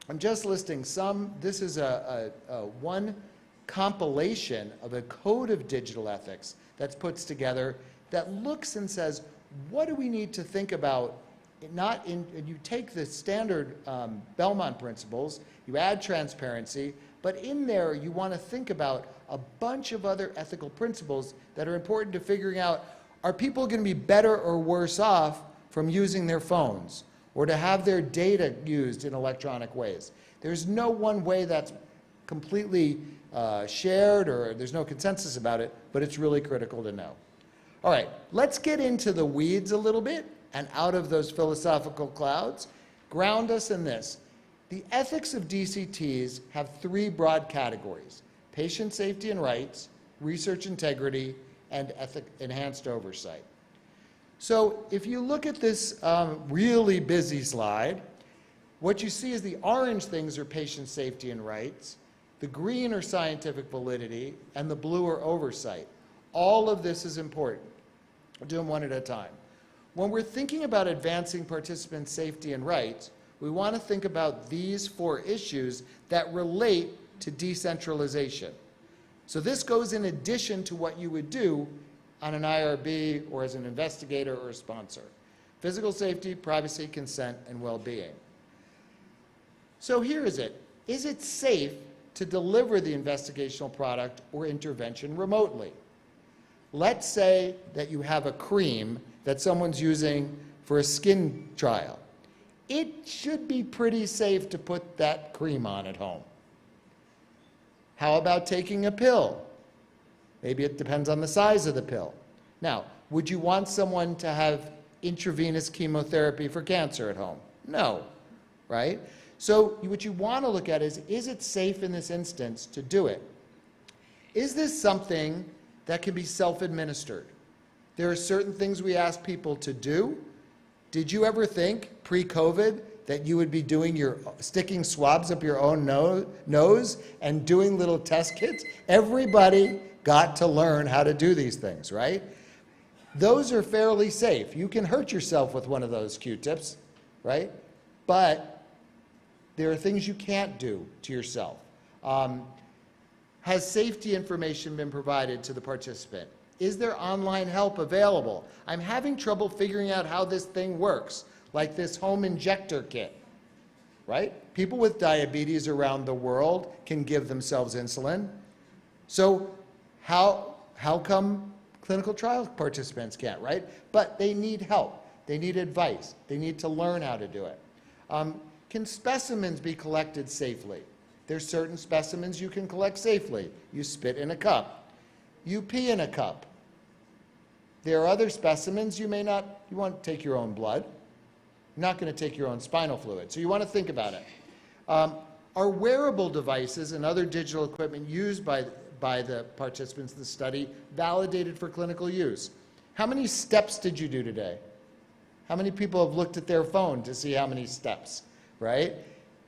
I'm just listing some. This is one compilation of a code of digital ethics that's put together that looks and says, what do we need to think about? You take the standard Belmont principles, you add transparency, but in there you want to think about a bunch of other ethical principles that are important to figuring out, are people going to be better or worse off from using their phones or to have their data used in electronic ways? There's no one way that's completely shared, or there's no consensus about it, but it's really critical to know. All right, let's get into the weeds a little bit and out of those philosophical clouds. Ground us in this. The ethics of DCTs have three broad categories: patient safety and rights, research integrity, and enhanced oversight. So if you look at this really busy slide, what you see is the orange things are patient safety and rights, the green are scientific validity, and the blue are oversight. All of this is important. We'll do them one at a time. When we're thinking about advancing participant safety and rights, we want to think about these four issues that relate to decentralization. So this goes in addition to what you would do on an IRB or as an investigator or a sponsor: physical safety, privacy, consent, and well-being. So here is it. Is it safe to deliver the investigational product or intervention remotely? Let's say that you have a cream that someone's using for a skin trial. It should be pretty safe to put that cream on at home. How about taking a pill? Maybe it depends on the size of the pill. Now, would you want someone to have intravenous chemotherapy for cancer at home? No, right? So what you want to look at is it safe in this instance to do it? Is this something that can be self-administered? There are certain things we ask people to do. Did you ever think pre-COVID that you would be sticking swabs up your own nose and doing little test kits? Everybody got to learn how to do these things, right? Those are fairly safe. You can hurt yourself with one of those Q-tips, right? But there are things you can't do to yourself. Has safety information been provided to the participant? Is there online help available? I'm having trouble figuring out how this thing works, like this home injector kit, right? People with diabetes around the world can give themselves insulin. So how come clinical trial participants can't, right? But they need help. They need advice. They need to learn how to do it. Can specimens be collected safely? There's certain specimens you can collect safely. You spit in a cup. You pee in a cup. There are other specimens you want to take your own blood. You're not going to take your own spinal fluid. So you want to think about it. Are wearable devices and other digital equipment used by the participants in the study validated for clinical use? How many steps did you do today? How many people have looked at their phone to see how many steps, right?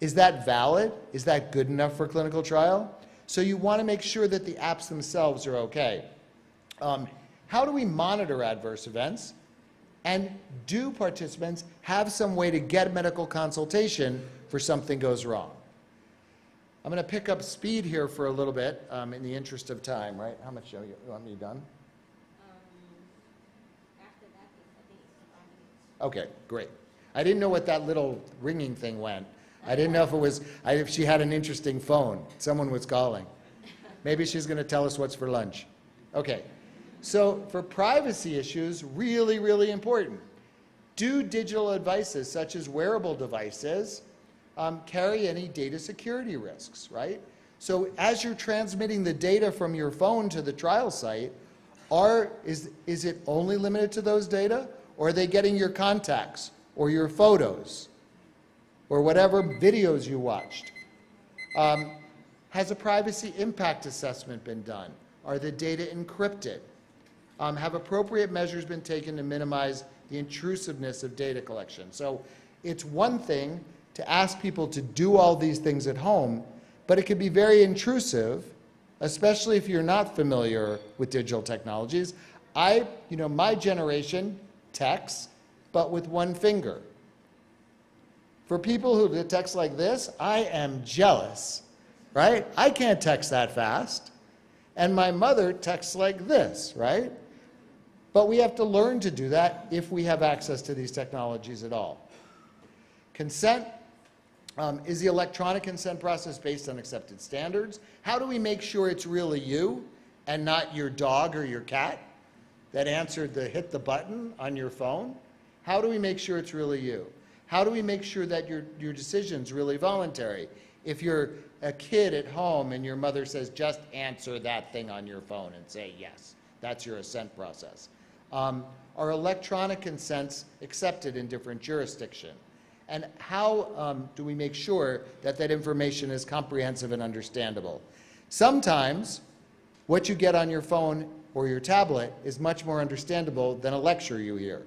Is that valid? Is that good enough for clinical trial? So you want to make sure that the apps themselves are okay. How do we monitor adverse events? And do participants have some way to get medical consultation for something goes wrong? I'm going to pick up speed here for a little bit in the interest of time, right? How much you want me done? After that, I think it's 5 minutes. Okay, great. I didn't know what that little ringing thing went. I didn't know if it was, if she had an interesting phone. Someone was calling. Maybe she's going to tell us what's for lunch. Okay, so for privacy issues, really, really important. Do digital devices, such as wearable devices, carry any data security risks, right? So as you're transmitting the data from your phone to the trial site, is it only limited to those data? Or are they getting your contacts or your photos or whatever videos you watched? Has a privacy impact assessment been done? Are the data encrypted? Have appropriate measures been taken to minimize the intrusiveness of data collection? So it's one thing to ask people to do all these things at home, but it can be very intrusive, especially if you're not familiar with digital technologies. My generation texts, but with one finger. For people who text like this, I am jealous, right? I can't text that fast. And my mother texts like this, right? But we have to learn to do that if we have access to these technologies at all. Consent. Is the electronic consent process based on accepted standards? How do we make sure it's really you and not your dog or your cat that answered the hit the button on your phone? How do we make sure it's really you? How do we make sure that your decision's really voluntary? If you're a kid at home and your mother says, just answer that thing on your phone and say yes, that's your assent process. Are electronic consents accepted in different jurisdictions? And how do we make sure that that information is comprehensive and understandable? Sometimes what you get on your phone or your tablet is much more understandable than a lecture you hear,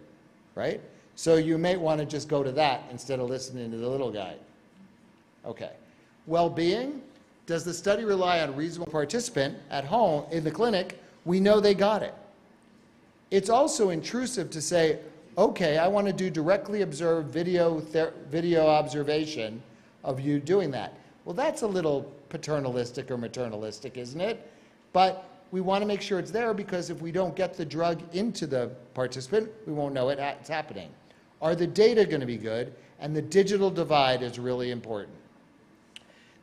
right? So you may want to just go to that instead of listening to the little guy. Okay. Well-being. Does the study rely on reasonable participant at home in the clinic? We know they got it. It's also intrusive to say, okay, I want to do directly observed video observation of you doing that. Well, that's a little paternalistic or maternalistic, isn't it? But we want to make sure it's there because if we don't get the drug into the participant, we won't know it's happening. Are the data going to be good? And the digital divide is really important.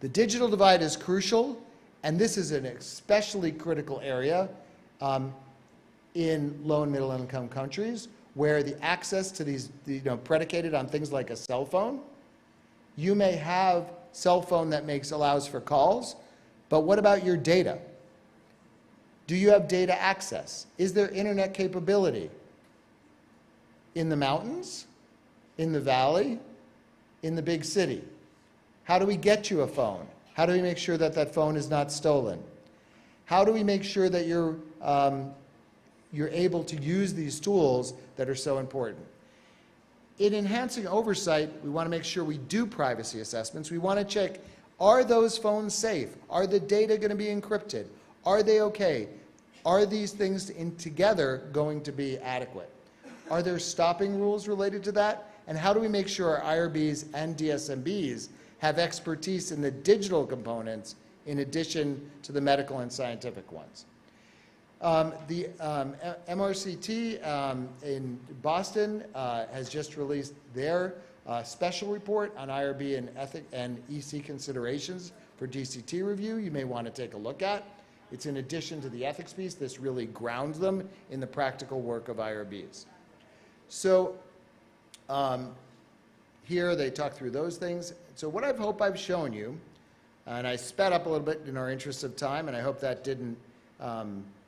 The digital divide is crucial, and this is an especially critical area in low and middle income countries, where the access to these, predicated on things like a cell phone. You may have cell phone that allows for calls, but what about your data? Do you have data access? Is there internet capability? In the mountains? In the valley? In the big city? How do we get you a phone? How do we make sure that that phone is not stolen? How do we make sure that you're able to use these tools that are so important? In enhancing oversight, we want to make sure we do privacy assessments. We want to check, are those phones safe? Are the data going to be encrypted? Are they okay? Are these things together going to be adequate? Are there stopping rules related to that? And how do we make sure our IRBs and DSMBs have expertise in the digital components in addition to the medical and scientific ones? The MRCT in Boston has just released their special report on IRB and EC considerations for DCT review. You may want to take a look at. It's in addition to the ethics piece. This really grounds them in the practical work of IRBs. So here they talk through those things. So what I hope I've shown you, and I sped up a little bit in our interest of time, and I hope that didn't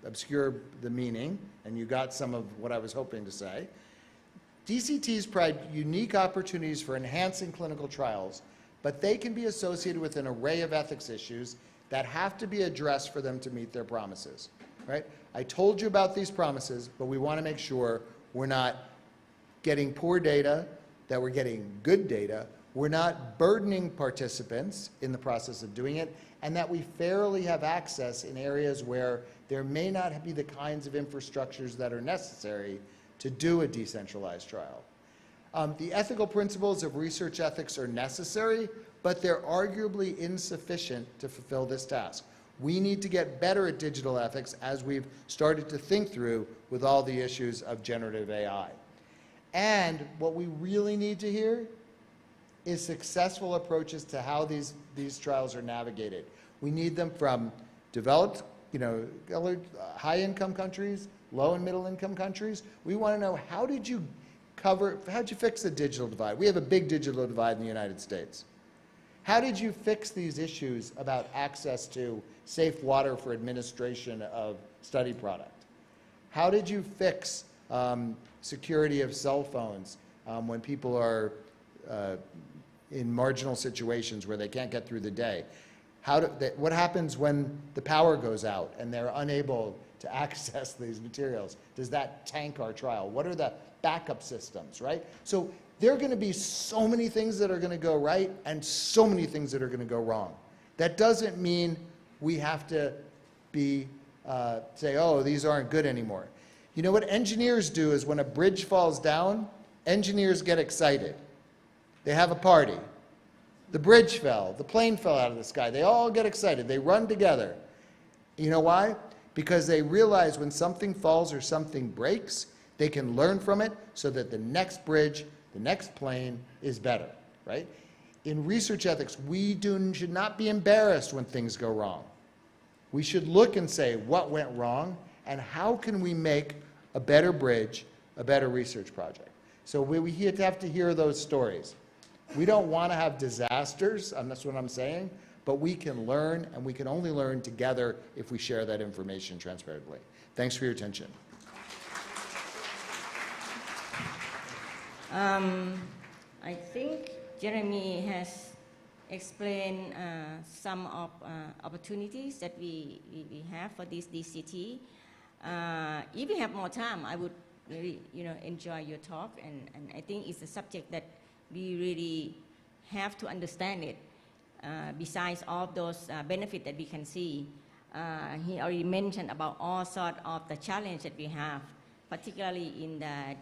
obscure the meaning, and you got some of what I was hoping to say. DCTs provide unique opportunities for enhancing clinical trials, but they can be associated with an array of ethics issues that have to be addressed for them to meet their promises, right? I told you about these promises, but we want to make sure we're not getting poor data, that we're getting good data, we're not burdening participants in the process of doing it, and that we fairly have access in areas where there may not be the kinds of infrastructures that are necessary to do a decentralized trial. The ethical principles of research ethics are necessary, but they're arguably insufficient to fulfill this task. We need to get better at digital ethics as we've started to think through with all the issues of generative AI. And what we really need to hear is successful approaches to how these trials are navigated. We need them from developed, high-income countries, low and middle-income countries. We want to know, how'd you fix the digital divide? We have a big digital divide in the United States. How did you fix these issues about access to safe water for administration of study product? How did you fix security of cell phones when people are in marginal situations where they can't get through the day? What happens when the power goes out and they're unable to access these materials? Does that tank our trial? What are the backup systems, right? So there are going to be so many things that are going to go right and so many things that are going to go wrong. That doesn't mean we have to say, oh, these aren't good anymore. You know what engineers do is when a bridge falls down, engineers get excited. They have a party. The bridge fell, the plane fell out of the sky. They all get excited. They run together. You know why? Because they realize when something falls or something breaks, they can learn from it so that the next bridge, the next plane is better, right? In research ethics, we should not be embarrassed when things go wrong. We should look and say, what went wrong, and how can we make a better bridge, a better research project? So we have to hear those stories. We don't want to have disasters, and that's what I'm saying, but we can learn, and we can only learn together if we share that information transparently. Thanks for your attention. I think Jeremy has explained some of opportunities that we have for this DCT. If we have more time, I would really enjoy your talk, and I think it's a subject that we really have to understand it. Besides all those benefits that we can see, he already mentioned about all sorts of the challenge that we have, particularly in the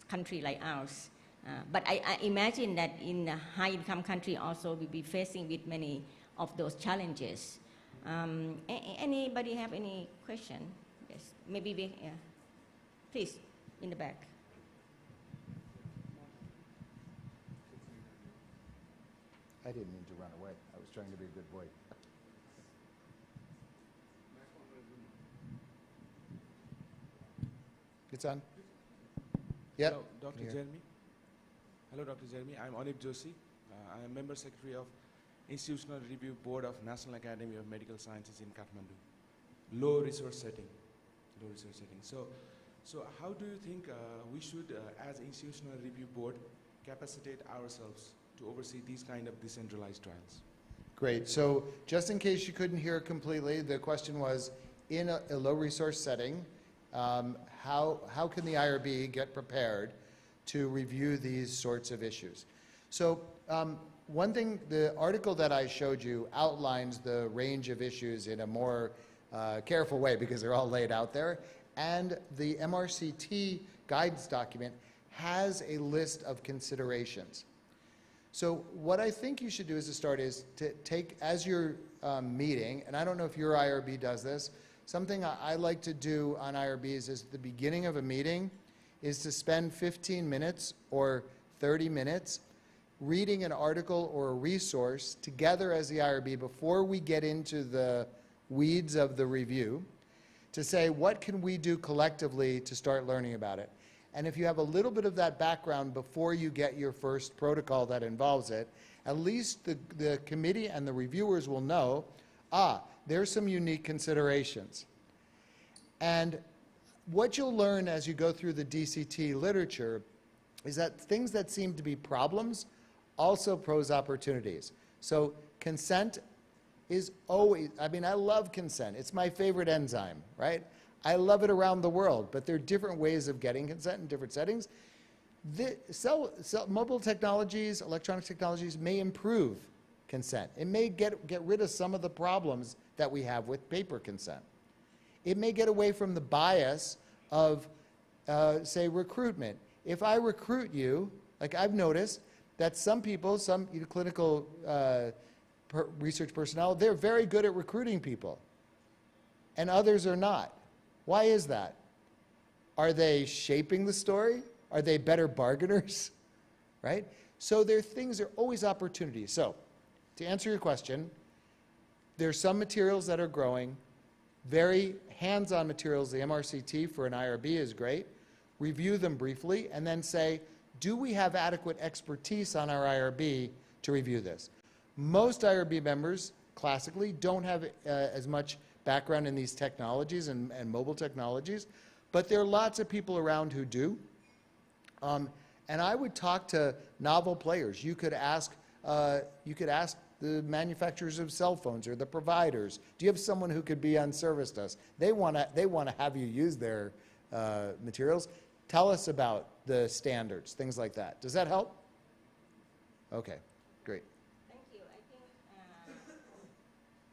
country like ours. But I imagine that in a high-income country also we'll be facing with many of those challenges. Anybody have any question? Yes, maybe please, in the back. I didn't mean to run away. I was trying to be a good boy. It's on. Yep. Hello, Dr. Jeremy. Hello, Dr. Jeremy. I'm Anip Joshi. I am Member Secretary of Institutional Review Board of National Academy of Medical Sciences in Kathmandu. Low resource setting. So how do you think we should, as Institutional Review Board, capacitate ourselves to oversee these kind of decentralized trials? Great. So just in case you couldn't hear completely, the question was, in a low resource setting, how can the IRB get prepared to review these sorts of issues? So one thing, the article that I showed you outlines the range of issues in a more careful way because they're all laid out there. And the MRCT guidance document has a list of considerations. So what I think you should do as a start is to take, as you're meeting, and I don't know if your IRB does this, something I like to do on IRBs is at the beginning of a meeting is to spend 15 minutes or 30 minutes reading an article or a resource together as the IRB before we get into the weeds of the review, to say what can we do collectively to start learning about it. And if you have a little bit of that background before you get your first protocol that involves it, at least the committee and the reviewers will know, there's some unique considerations. And what you'll learn as you go through the DCT literature is that things that seem to be problems also pose opportunities. So consent is always, I mean, I love consent. It's my favorite enzyme, right? I love it around the world, but there are different ways of getting consent in different settings. Mobile technologies, electronic technologies may improve consent. It may get rid of some of the problems that we have with paper consent. It may get away from the bias of, say, recruitment. If I recruit you, like I've noticed that some people, some clinical research personnel, they're very good at recruiting people, and others are not. Why is that? Are they shaping the story? Are they better bargainers? Right? So there are always opportunities. So to answer your question, there's some materials that are growing. Very hands-on materials, the MRCT for an IRB is great. Review them briefly and then say, do we have adequate expertise on our IRB to review this? Most IRB members, classically, don't have as much background in these technologies and mobile technologies, but there are lots of people around who do. And I would talk to novel players. You could ask the manufacturers of cell phones or the providers. Do you have someone who could be on service desk? They want to have you use their materials. Tell us about the standards, things like that. Does that help? Okay, great. Thank you. I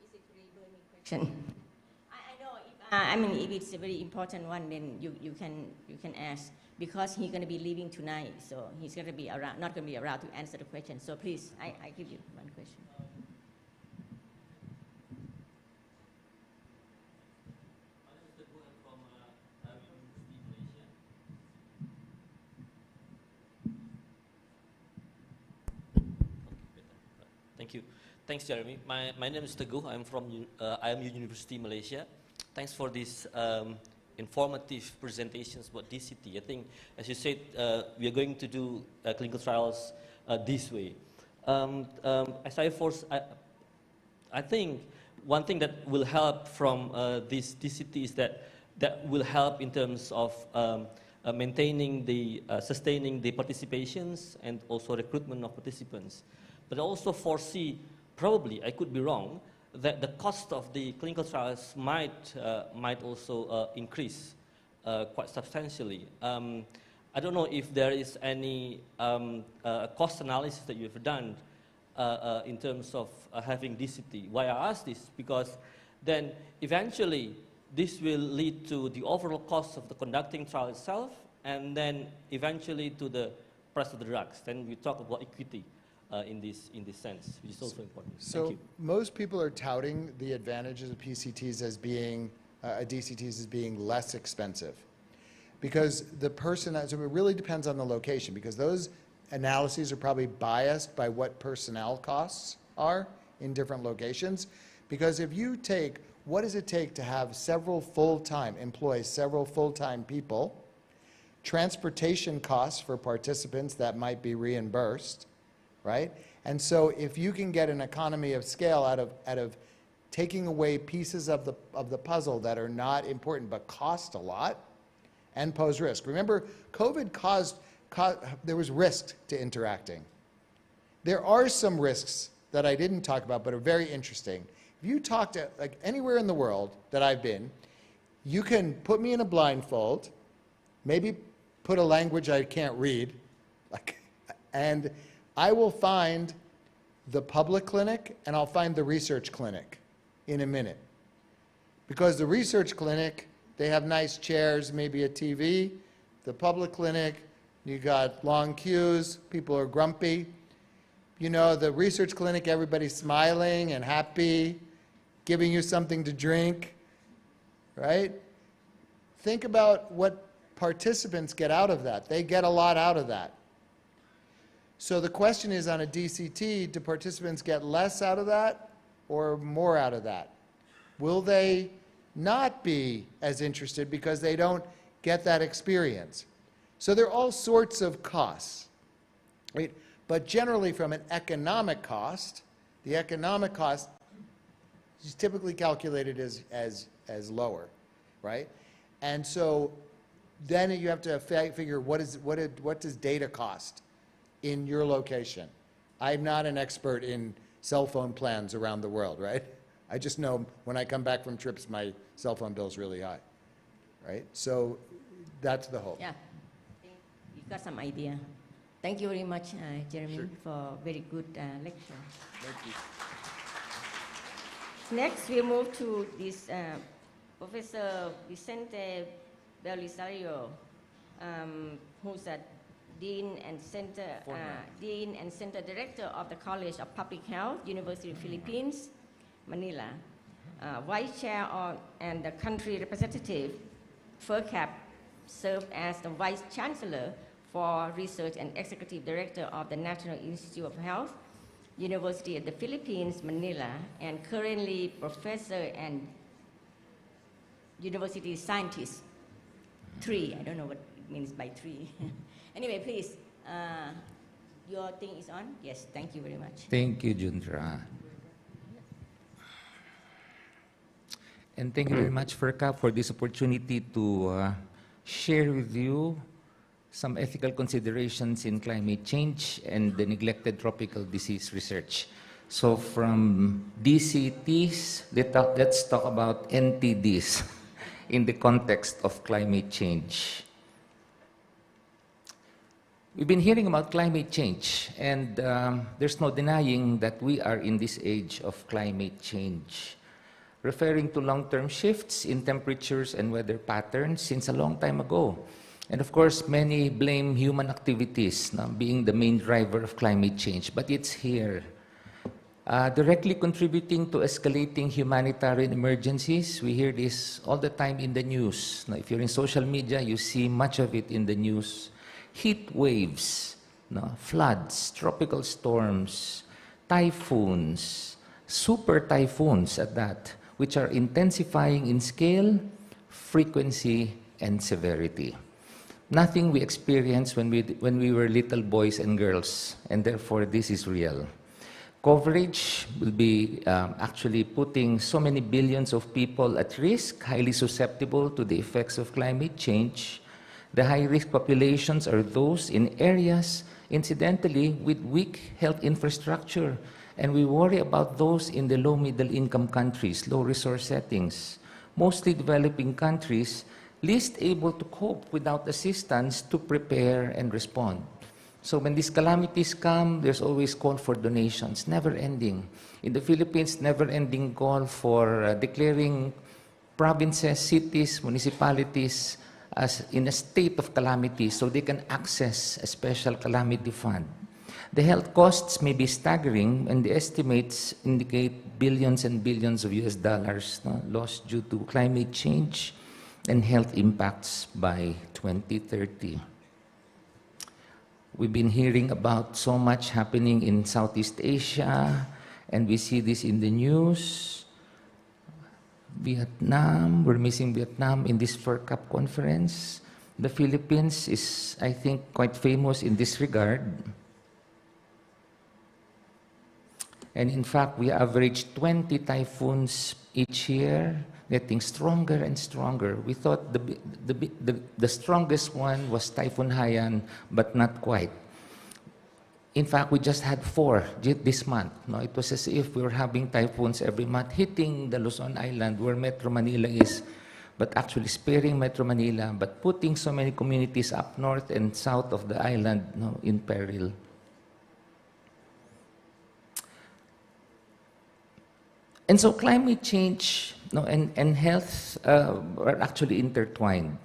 think it's a very burning question. I know. I mean, if it's a very important one, then you can ask, because he's going to be leaving tonight, so he's going to be around, not going to be around to answer the question. So please, I give you one question. Thank you. Thanks, Jeremy. My name is Teguh. I'm from IMU University, Malaysia. Thanks for this informative presentations about DCT. I think, as you said, we are going to do clinical trials this way. I think one thing that will help from this DCT is that will help in terms of maintaining the, sustaining the participations and also recruitment of participants. But I also foresee, probably, I could be wrong, that the cost of the clinical trials might also increase quite substantially. I don't know if there is any cost analysis that you've done in terms of having DCT. Why I ask this? Because then eventually this will lead to the overall cost of the conducting trial itself, and then eventually to the price of the drugs. Then we talk about equity. In this sense, which is also important. So Thank you. Most people are touting the advantages of PCTs as being, DCTs as being less expensive, because so it really depends on the location, because those analyses are probably biased by what personnel costs are in different locations. Because if you take, what does it take to have employ several full-time people, transportation costs for participants that might be reimbursed, right? And so if you can get an economy of scale out of taking away pieces of the puzzle that are not important but cost a lot and pose risk. Remember, COVID there was risk to interacting. There are some risks that I didn't talk about but are very interesting. If you talk to, like, anywhere in the world that I've been, you can put me in a blindfold, maybe put a language I can't read, and I will find the public clinic and I'll find the research clinic in a minute. Because the research clinic, they have nice chairs, maybe a TV. The public clinic, you got long queues, people are grumpy. You know, the research clinic, everybody's smiling and happy, giving you something to drink, right? Think about what participants get out of that. They get a lot out of that. So the question is, on a DCT, do participants get less out of that or more out of that? Will they not be as interested because they don't get that experience? So there are all sorts of costs, right? But generally from an economic cost, the economic cost is typically calculated as lower, right? And so then you have to figure what does data cost in your location. I'm not an expert in cell phone plans around the world, right? I just know when I come back from trips, my cell phone bill is really high, right? So that's the hope. Yeah, you've got some idea. Thank you very much, Jeremy, for very good lecture. Thank you. Next, we move to this Professor Vicente Belisario, who's a Dean and Center Director of the College of Public Health, University of Philippines, Manila, Vice Chair and the Country Representative, FERCAP, served as the Vice Chancellor for Research and Executive Director of the National Institute of Health, University of the Philippines, Manila, and currently Professor and University Scientist. 3, I don't know what it means by 3. Anyway, please, your thing is on? Yes, thank you very much. Thank you, Jundra. And thank you very much, FERCAP, for this opportunity to share with you some ethical considerations in climate change and the neglected tropical disease research. So from DCTs, let's talk about NTDs in the context of climate change. We've been hearing about climate change, and there's no denying that we are in this age of climate change, referring to long-term shifts in temperatures and weather patterns since a long time ago. And of course, many blame human activities being the main driver of climate change, but it's here. Directly contributing to escalating humanitarian emergencies. We hear this all the time in the news. Now, if you're in social media, you see much of it in the news. Heat waves, floods, tropical storms, typhoons, super typhoons at that, which are intensifying in scale, frequency, and severity. Nothing we experienced when we were little boys and girls, and therefore this is real. Coverage will be actually putting so many billions of people at risk, highly susceptible to the effects of climate change. The high-risk populations are those in areas, incidentally, with weak health infrastructure, and we worry about those in the low-middle-income countries, low-resource settings, mostly developing countries, least able to cope without assistance to prepare and respond. So when these calamities come, there's always call for donations, never ending. In the Philippines, never ending call for declaring provinces, cities, municipalities as in a state of calamity so they can access a special calamity fund. The health costs may be staggering, and the estimates indicate billions and billions of US dollars lost due to climate change and health impacts by 2030. We've been hearing about so much happening in Southeast Asia, and we see this in the news. Vietnam, we're missing Vietnam in this FERCAP conference. The Philippines is, I think, quite famous in this regard. And in fact, we average 20 typhoons each year, getting stronger and stronger. We thought the strongest one was Typhoon Haiyan, but not quite. In fact, we just had 4 this month. It was as if we were having typhoons every month hitting the Luzon Island where Metro Manila is, but actually sparing Metro Manila, but putting so many communities up north and south of the island in peril. And so climate change no, and health are actually intertwined.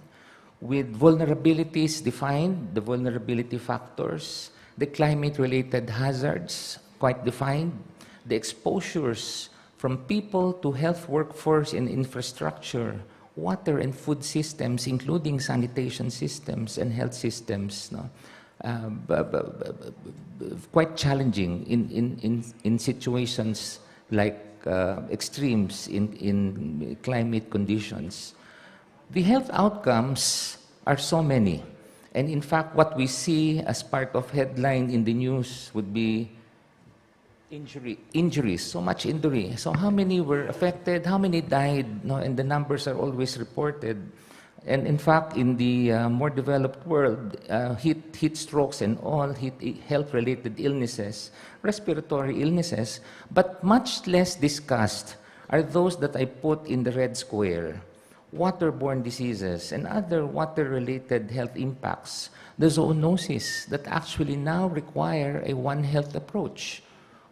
With vulnerabilities defined, the vulnerability factors, the climate-related hazards quite defined, the exposures from people to health workforce and infrastructure, water and food systems, including sanitation systems and health systems, no? Quite challenging in situations like extremes in climate conditions. The health outcomes are so many. And in fact, what we see as part of headline in the news would be injuries, so much injury. So how many were affected, how many died, no? And the numbers are always reported. And in fact, in the more developed world, heat strokes and all health-related illnesses, respiratory illnesses, but much less discussed are those that I put in the red square. Waterborne diseases and other water-related health impacts, the zoonosis that actually now require a One Health approach,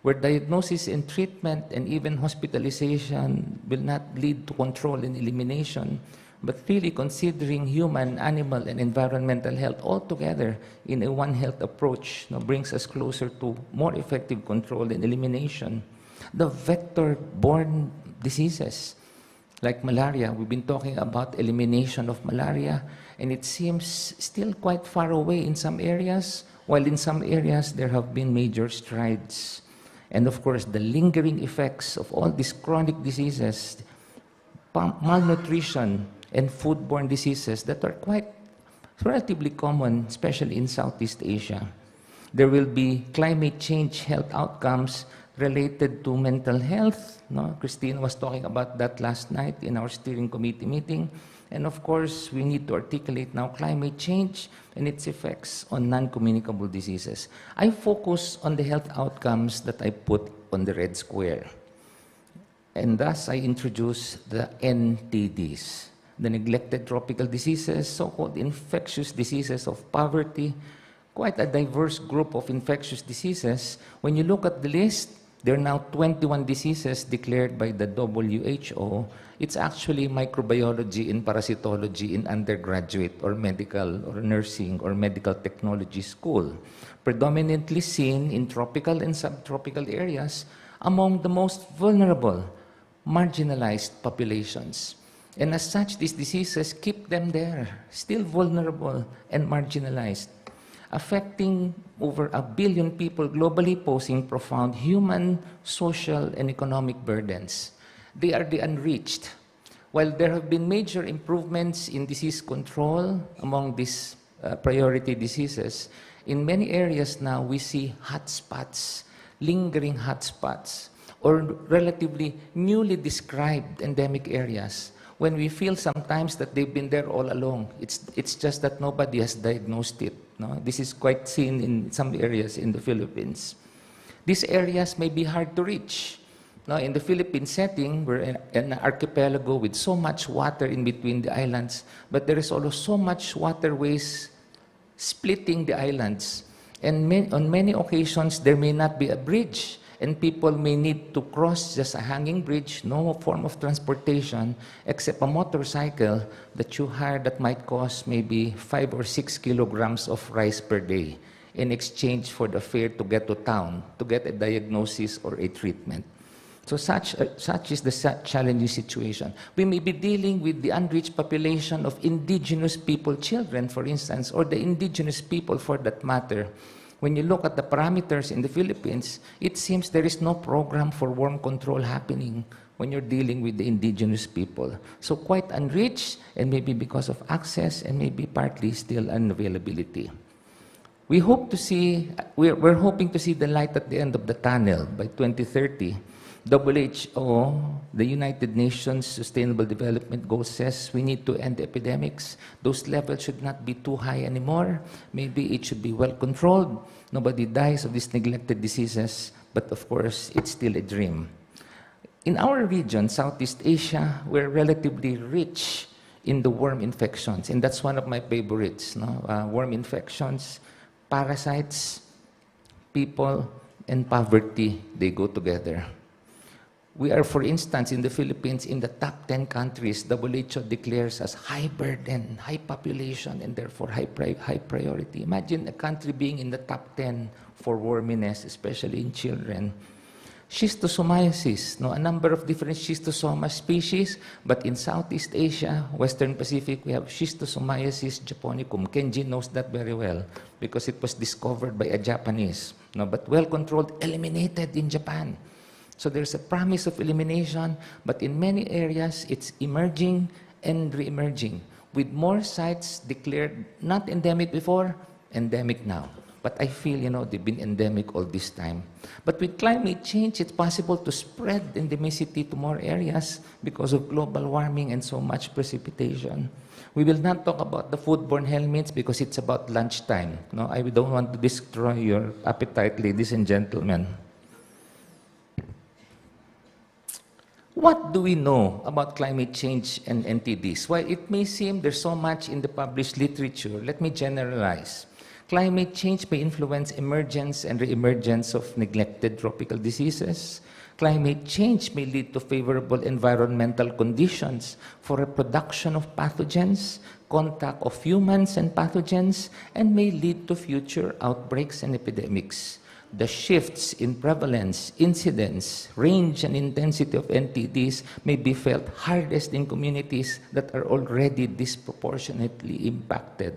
where diagnosis and treatment and even hospitalization will not lead to control and elimination, but really considering human, animal, and environmental health all together in a One Health approach, brings us closer to more effective control and elimination. The vector-borne diseases, like malaria, we've been talking about elimination of malaria, and it seems still quite far away in some areas, while in some areas there have been major strides. And of course, the lingering effects of all these chronic diseases, malnutrition, and foodborne diseases that are quite relatively common, especially in Southeast Asia. There will be climate change health outcomes related to mental health. No? Christine was talking about that last night in our steering committee meeting. And of course, we need to articulate now climate change and its effects on non-communicable diseases. I focus on the health outcomes that I put on the red square. And thus, I introduce the NTDs, the neglected tropical diseases, so-called infectious diseases of poverty, quite a diverse group of infectious diseases. When you look at the list, there are now 21 diseases declared by the WHO. It's actually microbiology and parasitology in undergraduate or medical or nursing or medical technology school, predominantly seen in tropical and subtropical areas among the most vulnerable, marginalized populations. And as such, these diseases keep them there, still vulnerable and marginalized, affecting over 1 billion people globally, posing profound human, social, and economic burdens. They are the unreached. While there have been major improvements in disease control among these priority diseases, in many areas now we see hotspots, lingering hotspots, or relatively newly described endemic areas, when we feel sometimes that they've been there all along. It's just that nobody has diagnosed it. No? This is quite seen in some areas in the Philippines. These areas may be hard to reach. Now, in the Philippine setting, we're an archipelago with so much water in between the islands, but there is also so much waterways splitting the islands. And on many occasions, there may not be a bridge, and people may need to cross just a hanging bridge, no form of transportation, except a motorcycle that you hire that might cost maybe 5 or 6 kilograms of rice per day in exchange for the fare to get to town, to get a diagnosis or a treatment. So such is the challenging situation. We may be dealing with the unreached population of indigenous people, children, for instance, or the indigenous people for that matter. When you look at the parameters in the Philippines, it seems there is no program for worm control happening when you're dealing with the indigenous people. So quite unreached, and maybe because of access, and maybe partly still unavailability. We hope to see, we're hoping to see the light at the end of the tunnel by 2030. WHO, the United Nations Sustainable Development Goals, says we need to end epidemics. Those levels should not be too high anymore. Maybe it should be well controlled. Nobody dies of these neglected diseases, but of course, it's still a dream. In our region, Southeast Asia, we're relatively rich in the worm infections, and that's one of my favorites. No? Worm infections, parasites, people, and poverty, they go together. We are, for instance, in the Philippines, in the top 10 countries WHO declares as high burden, high population, and therefore high priority. Imagine a country being in the top 10 for worminess, especially in children. Schistosomiasis, no, a number of different schistosoma species, but in Southeast Asia, Western Pacific, we have Schistosomiasis japonicum. Kenji knows that very well because it was discovered by a Japanese, no, but well controlled, eliminated in Japan. So there's a promise of elimination, but in many areas, it's emerging and re-emerging, with more sites declared not endemic before, endemic now. But I feel, they've been endemic all this time. But with climate change, it's possible to spread endemicity to more areas because of global warming and so much precipitation. We will not talk about the foodborne helminths because it's about lunchtime. No, I don't want to destroy your appetite, ladies and gentlemen. What do we know about climate change and NTDs? While it may seem there's so much in the published literature, let me generalize. Climate change may influence emergence and re-emergence of neglected tropical diseases. Climate change may lead to favorable environmental conditions for reproduction of pathogens, contact of humans and pathogens, and may lead to future outbreaks and epidemics. The shifts in prevalence, incidence, range, and intensity of NTDs may be felt hardest in communities that are already disproportionately impacted.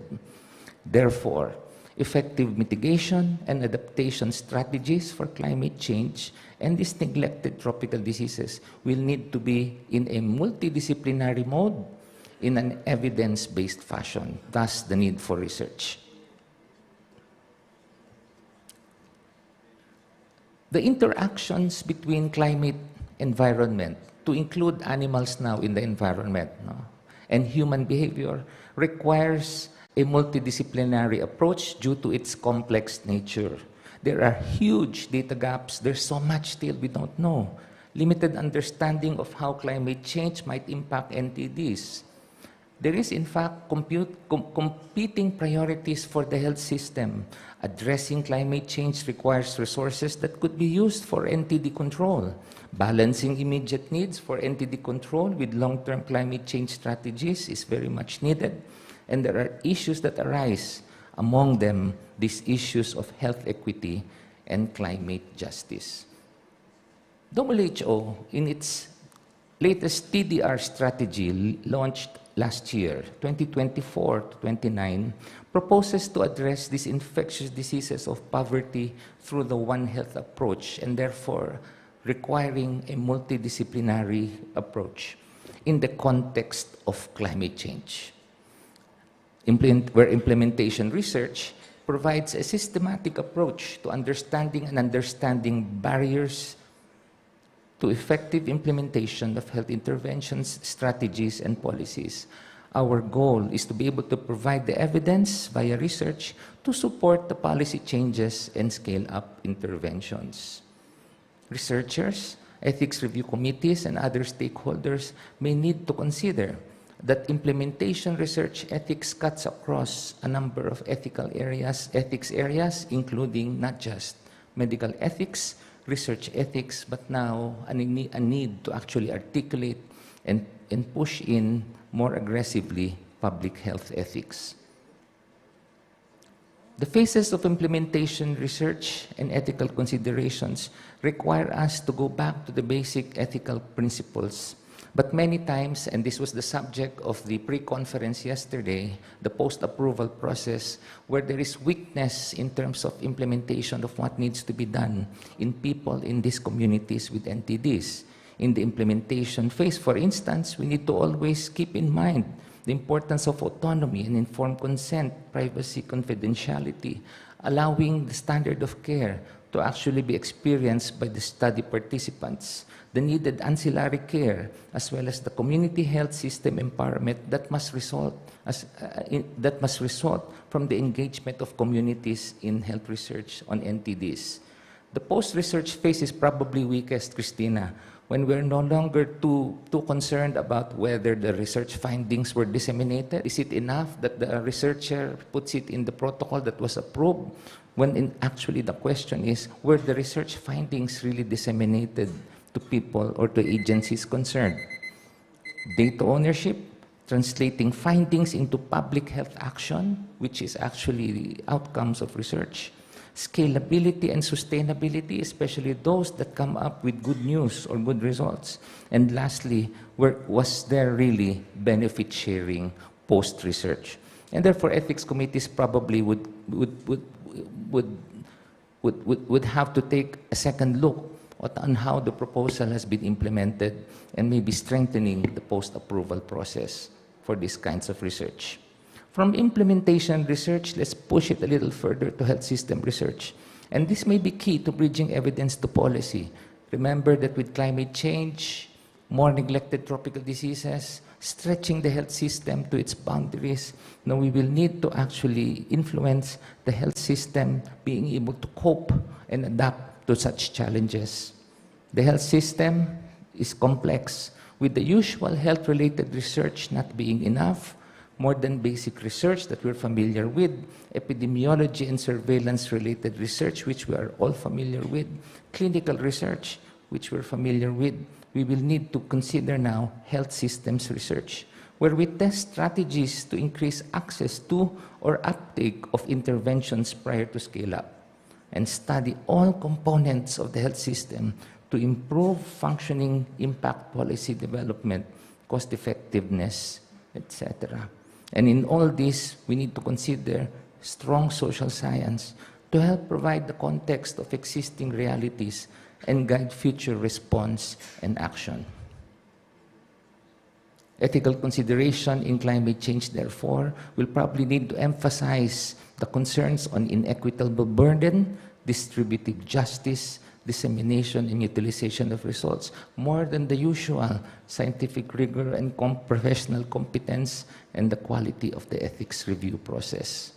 Therefore, effective mitigation and adaptation strategies for climate change and these neglected tropical diseases will need to be in a multidisciplinary mode in an evidence-based fashion, thus the need for research. The interactions between climate environment, to include animals now in the environment, and human behavior requires a multidisciplinary approach due to its complex nature. There are huge data gaps. There's so much still we don't know. Limited understanding of how climate change might impact NTDs. There is, in fact, competing priorities for the health system. Addressing climate change requires resources that could be used for NTD control. Balancing immediate needs for NTD control with long-term climate change strategies is very much needed. And there are issues that arise, among them these issues of health equity and climate justice. WHO, in its latest TDR strategy launched last year, 2024 to 29, proposes to address these infectious diseases of poverty through the One Health approach, and therefore requiring a multidisciplinary approach in the context of climate change. Where implementation research provides a systematic approach to understanding barriers to effective implementation of health interventions, strategies, and policies. Our goal is to be able to provide the evidence via research to support the policy changes and scale up interventions. Researchers, ethics review committees, and other stakeholders may need to consider that implementation research ethics cuts across a number of ethics areas, including not just medical ethics, research ethics, but now a need to actually articulate and push in more aggressively public health ethics. The phases of implementation research and ethical considerations require us to go back to the basic ethical principles. But many times, and this was the subject of the pre-conference yesterday, the post-approval process, where there is weakness in terms of implementation of what needs to be done in people in these communities with NTDs. In the implementation phase, for instance, we need to always keep in mind the importance of autonomy and informed consent, privacy, confidentiality, allowing the standard of care to actually be experienced by the study participants, the needed ancillary care, as well as the community health system empowerment that must result from the engagement of communities in health research on NTDs. The post-research phase is probably weakest, Christina, when we're no longer too concerned about whether the research findings were disseminated. Is it enough that the researcher puts it in the protocol that was approved? When actually the question is, were the research findings really disseminated to people or to agencies concerned. Data ownership, translating findings into public health action, which is actually the outcomes of research. Scalability and sustainability, especially those that come up with good news or good results. And lastly, was there really benefit sharing post-research? And therefore, ethics committees probably would have to take a second look on how the proposal has been implemented and maybe strengthening the post-approval process for these kinds of research. From implementation research, let's push it a little further to health system research. And this may be key to bridging evidence to policy. Remember that with climate change, more neglected tropical diseases, stretching the health system to its boundaries, now we will need to actually influence the health system being able to cope and adapt to such challenges. The health system is complex, with the usual health-related research not being enough, more than basic research that we're familiar with, epidemiology and surveillance-related research, which we are all familiar with, clinical research, which we're familiar with. We will need to consider now health systems research, where we test strategies to increase access to or uptake of interventions prior to scale-up, and study all components of the health system to improve functioning, impact policy development, cost effectiveness, etc. And in all this, we need to consider strong social science to help provide the context of existing realities and guide future response and action. Ethical consideration in climate change, therefore, will probably need to emphasize the concerns on inequitable burden, distributive justice, dissemination and utilization of results, more than the usual scientific rigor and professional competence and the quality of the ethics review process.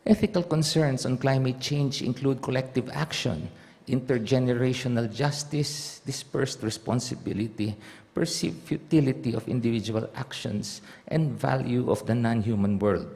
Ethical concerns on climate change include collective action, intergenerational justice, dispersed responsibility, perceived futility of individual actions, and value of the non-human world.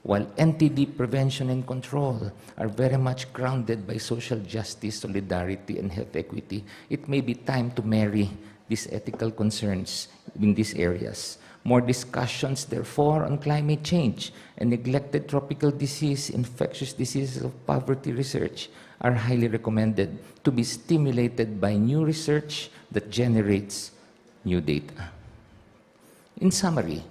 While NTD prevention and control are very much grounded by social justice, solidarity, and health equity, it may be time to marry these ethical concerns in these areas. More discussions, therefore, on climate change and neglected tropical disease, infectious diseases of poverty research are highly recommended to be stimulated by new research that generates new data. In summary,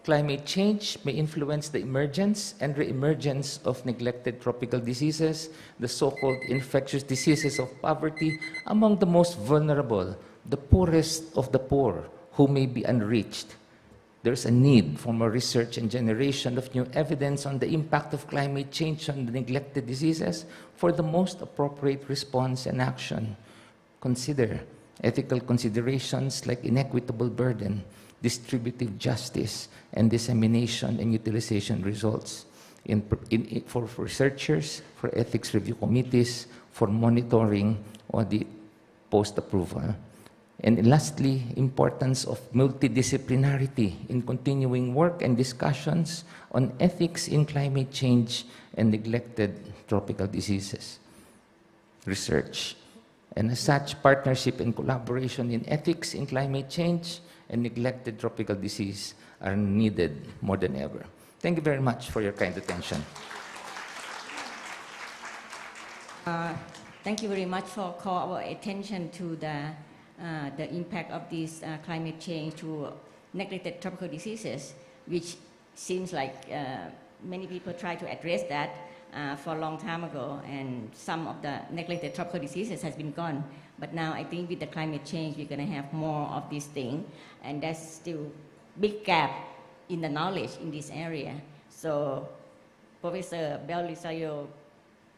climate change may influence the emergence and re-emergence of neglected tropical diseases, the so-called infectious diseases of poverty, among the most vulnerable, the poorest of the poor, who may be unreached. There's a need for more research and generation of new evidence on the impact of climate change on the neglected diseases for the most appropriate response and action. Consider ethical considerations like inequitable burden, distributive justice, and dissemination and utilization results for researchers, for ethics review committees, for monitoring, audit, post-approval. And lastly, importance of multidisciplinarity in continuing work and discussions on ethics in climate change and neglected tropical diseases research. And as such, partnership and collaboration in ethics in climate change and neglected tropical disease are needed more than ever. Thank you very much for your kind attention. Thank you very much for calling our attention to the impact of this climate change to neglected tropical diseases, which seems like many people try to address that for a long time ago, and some of the neglected tropical diseases has been gone. But now I think with the climate change, we're going to have more of this thing, and there's still big gap in the knowledge in this area. So Professor Belisario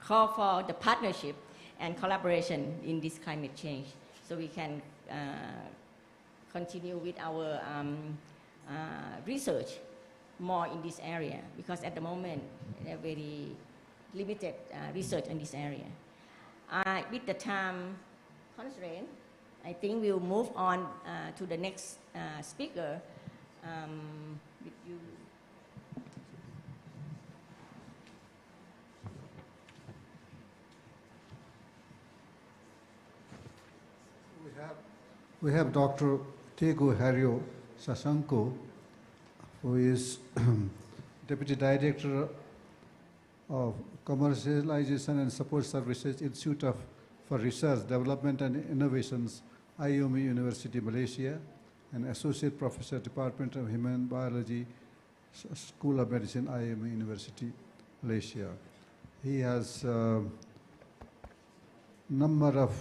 called for the partnership and collaboration in this climate change, so we can continue with our research more in this area, because at the moment, there are very limited research in this area. With the time constraint, I think we'll move on to the next speaker. With you. We have We have Dr. Tegu Haryo Sasanko, who is Deputy Director of Commercialization and Support Services, Institute for Research, Development and Innovations, IUMI University, Malaysia, and Associate Professor, Department of Human Biology, School of Medicine, IUMI University, Malaysia. He has a number of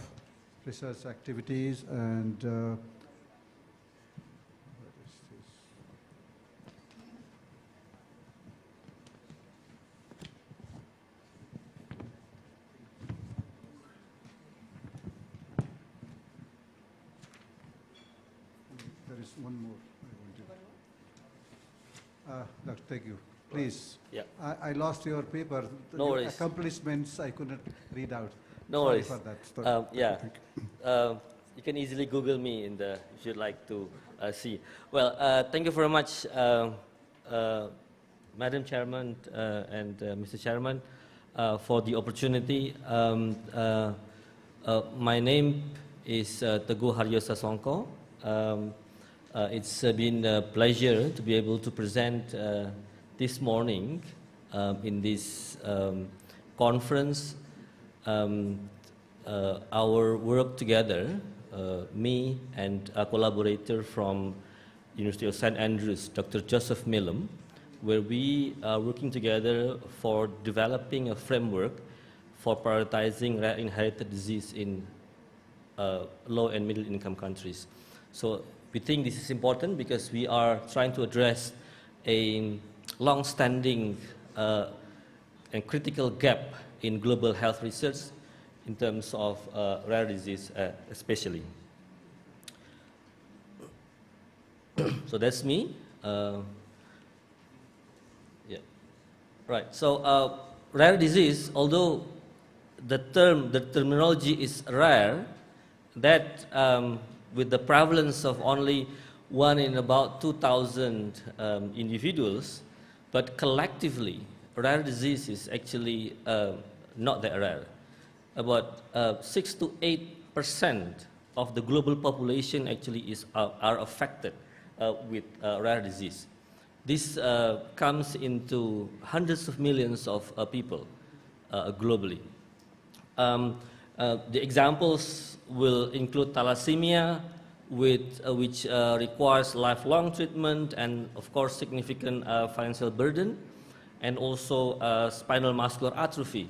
research activities and there is one more I want to. Dr. Thank you. Please. Yeah. I lost your paper. No Your worries. accomplishments I couldn't read out. No Sorry worries. for that. Sorry. Yeah. You can easily Google me in the, if you'd like to see. Well, thank you very much, Madam Chairman and Mr. Chairman, for the opportunity. My name is Teguh Haryo Sasongko. It's been a pleasure to be able to present this morning in this conference our work together, me and a collaborator from University of St. Andrews, Dr. Joseph Millam, where we are working together for developing a framework for prioritizing rare inherited disease in low and middle income countries. So we think this is important because we are trying to address a long-standing and critical gap in global health research in terms of rare disease especially. So that's me. Yeah. Right. So rare disease, although the terminology is rare, that with the prevalence of only 1 in about 2,000 individuals, but collectively, rare disease is actually not that rare. About 6 to 8% of the global population actually are affected with rare disease. This comes into hundreds of millions of people globally. The examples will include thalassemia, which requires lifelong treatment and, of course, significant financial burden, and also spinal muscular atrophy,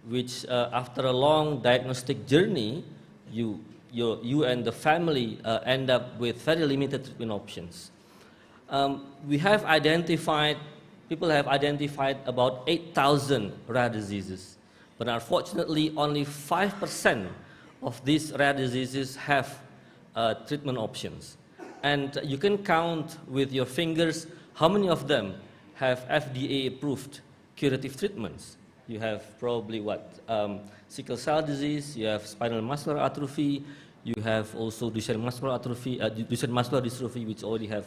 which after a long diagnostic journey, you and the family end up with very limited treatment options. People have identified about 8,000 rare diseases, but unfortunately only 5% of these rare diseases have treatment options. And you can count with your fingers how many of them have FDA-approved curative treatments. You have probably sickle cell disease, you have spinal muscular atrophy, you have also Duchenne muscular atrophy, Duchenne muscular dystrophy, which already have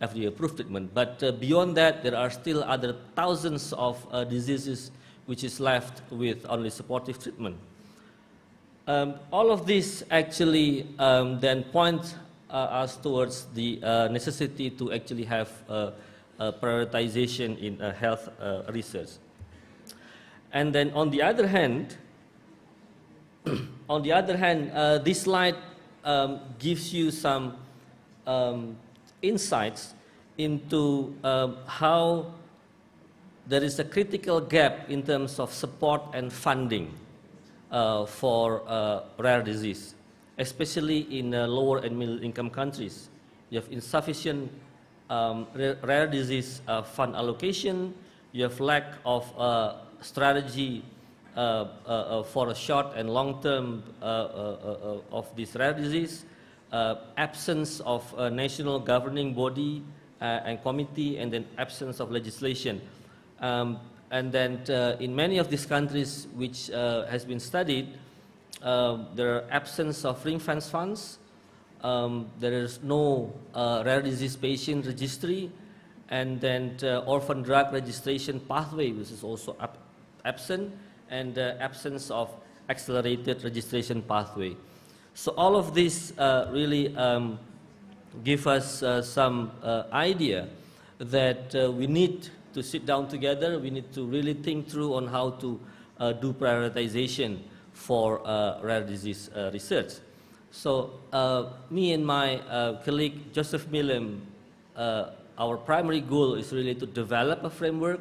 FDA-approved treatment. But beyond that, there are still other thousands of diseases which is left with only supportive treatment. All of this actually then point us towards the necessity to actually have prioritization in health research. And then on the other hand, this slide gives you some insights into how there is a critical gap in terms of support and funding for rare disease, especially in lower and middle income countries. You have insufficient rare disease fund allocation, you have lack of strategy for a short and long term of this rare disease, absence of a national governing body and committee, and then absence of legislation. And then in many of these countries which has been studied, there are absence of ring-fence funds, there is no rare disease patient registry, and then orphan drug registration pathway, which is also absent, and absence of accelerated registration pathway. So all of this really give us some idea that we need to sit down together. We need to really think through on how to do prioritization for rare disease research. So me and my colleague Joseph Millem, our primary goal is really to develop a framework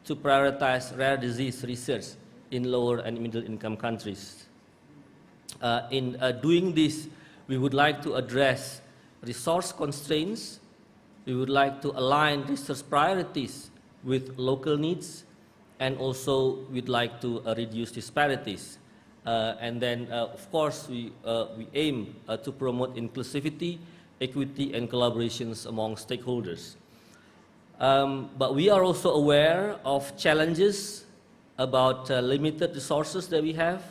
to prioritize rare disease research in lower and middle income countries. In doing this, we would like to address resource constraints. We would like to align research priorities with local needs, and also we'd like to reduce disparities. And then, of course, we aim to promote inclusivity, equity, and collaborations among stakeholders. But we are also aware of challenges about limited resources that we have,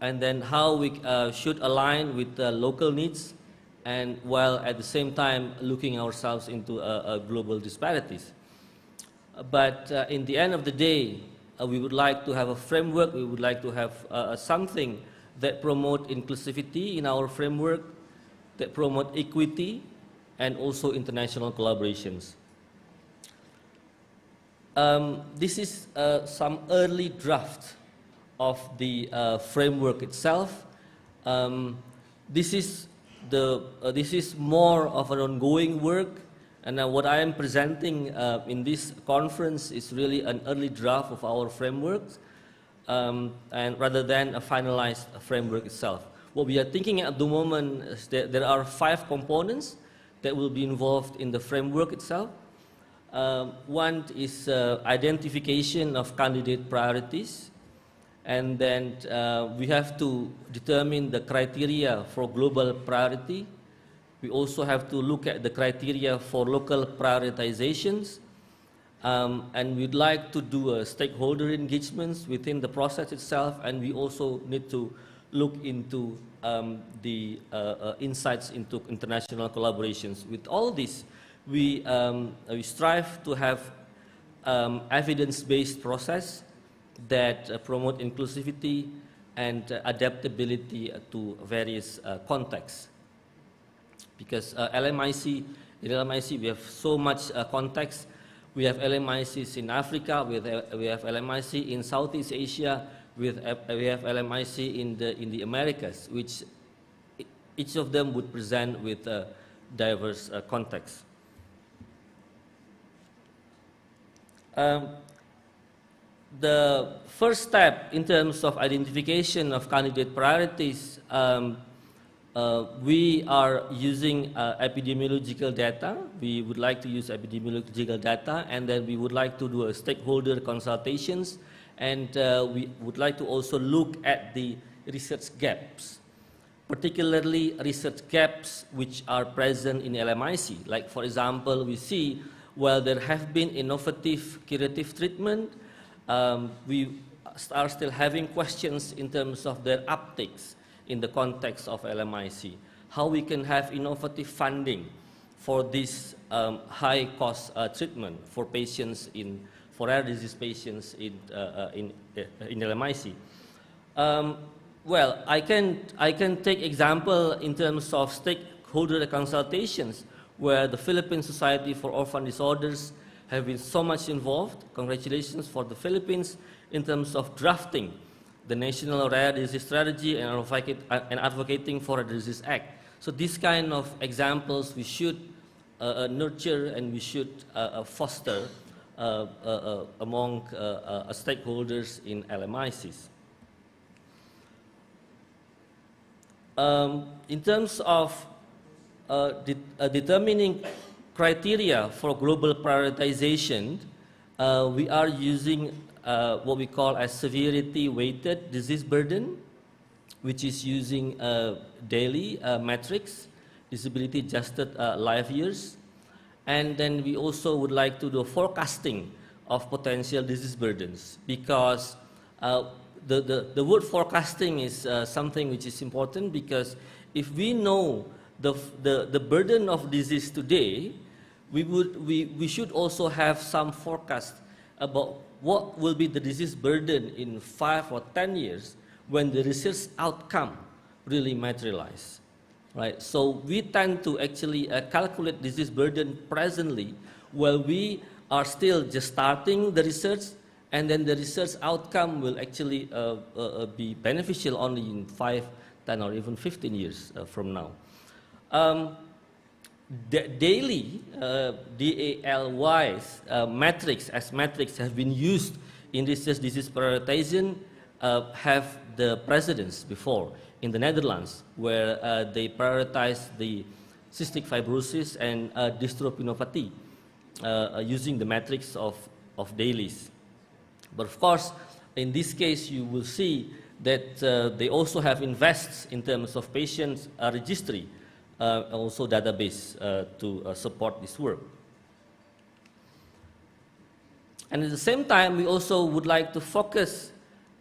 and then how we should align with local needs, and while at the same time looking ourselves into global disparities. But in the end of the day, we would like to have a framework, we would like to have something that promote inclusivity in our framework, that promote equity, and also international collaborations. This is some early draft of the framework itself. This is more of an ongoing work, and what I am presenting in this conference is really an early draft of our framework, and rather than a finalized framework itself. What we are thinking at the moment is that there are 5 components that will be involved in the framework itself. One is identification of candidate priorities, and then we have to determine the criteria for global priority. We also have to look at the criteria for local prioritizations, and we'd like to do stakeholder engagements within the process itself, and we also need to look into the insights into international collaborations. With all this, we strive to have evidence-based process that promote inclusivity and adaptability to various contexts. Because in LMIC we have so much context. We have LMICs in Africa, we have LMIC in Southeast Asia, we have LMIC in the Americas, which each of them would present with diverse contexts. The first step in terms of identification of candidate priorities, we are using epidemiological data. We would like to use epidemiological data, and then we would like to do a stakeholder consultations, and we would like to also look at the research gaps, particularly research gaps which are present in LMIC. Like, for example, we see, while there have been innovative curative treatment, we are still having questions in terms of their uptakes in the context of LMIC. How we can have innovative funding for this high-cost treatment for patients for rare disease patients in LMIC. Well, I can take example in terms of stakeholder consultations, where the Philippine Society for Orphan Disorders have been so much involved. Congratulations for the Philippines in terms of drafting the National Rare Disease Strategy and advocating for a Disease Act. So these kind of examples we should nurture and we should foster among stakeholders in LMICs. In terms of determining criteria for global prioritization, we are using what we call a severity-weighted disease burden, which is using daily metrics, disability-adjusted life years, and then we also would like to do forecasting of potential disease burdens, because the word forecasting is something which is important, because if we know the burden of disease today, we should also have some forecast about what will be the disease burden in 5 or 10 years when the research outcome really materialize, right? So we tend to actually calculate disease burden presently while we are still just starting the research, and then the research outcome will actually be beneficial only in 5, 10, or even 15 years from now. Daily, DALY's metrics have been used in research disease prioritization, have the precedence before in the Netherlands, where they prioritize the cystic fibrosis and dystrophinopathy using the metrics of dailies. But of course, in this case, you will see that they also have invests in terms of patient registry, also database to support this work. And at the same time, we also would like to focus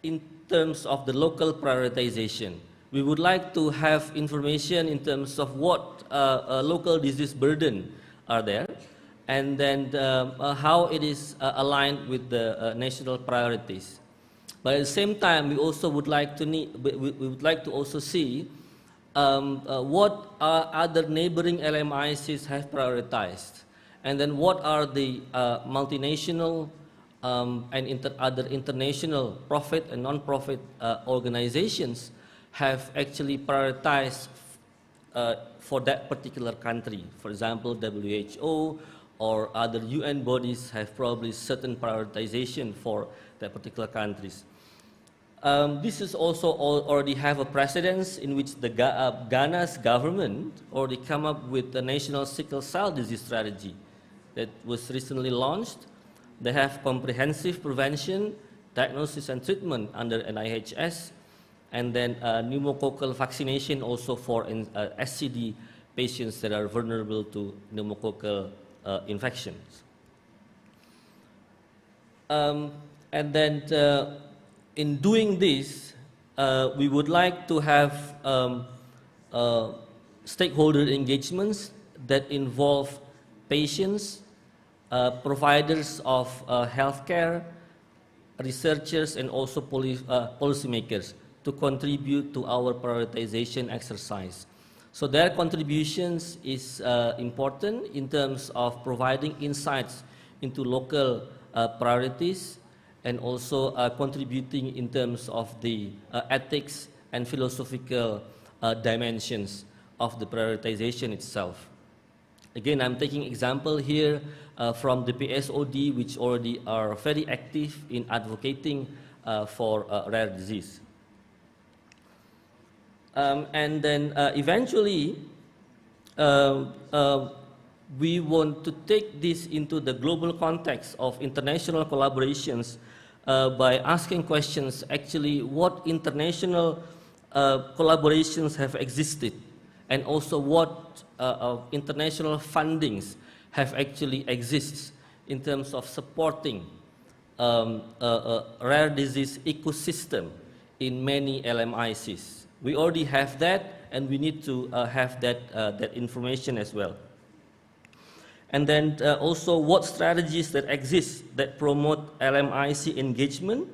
in terms of the local prioritization. We would like to have information in terms of what local disease burden are there, and then how it is aligned with the national priorities. But at the same time, we also would like to we would like to also see what other neighboring LMICs have prioritized, and then what are the multinational and other international profit and non-profit organizations have actually prioritized for that particular country. For example, WHO or other UN bodies have probably certain prioritization for that particular countries. This is also already have a precedence in which the Ghana's government already come up with the national sickle cell disease strategy that was recently launched. They have comprehensive prevention, diagnosis and treatment under NIHS, and then pneumococcal vaccination also for SCD patients that are vulnerable to pneumococcal infections. And then in doing this, we would like to have stakeholder engagements that involve patients, providers of healthcare, researchers, and also policymakers to contribute to our prioritization exercise. So their contributions is important in terms of providing insights into local priorities, and also contributing in terms of the ethics and philosophical dimensions of the prioritization itself. Again, I'm taking example here from the PSOD, which already are very active in advocating for rare disease. And then eventually, we want to take this into the global context of international collaborations by asking questions, actually, what international collaborations have existed, and also what international fundings have actually exists in terms of supporting rare disease ecosystem in many LMICs. We already have that, and we need to have that information as well. And then also what strategies that exist that promote LMIC engagement,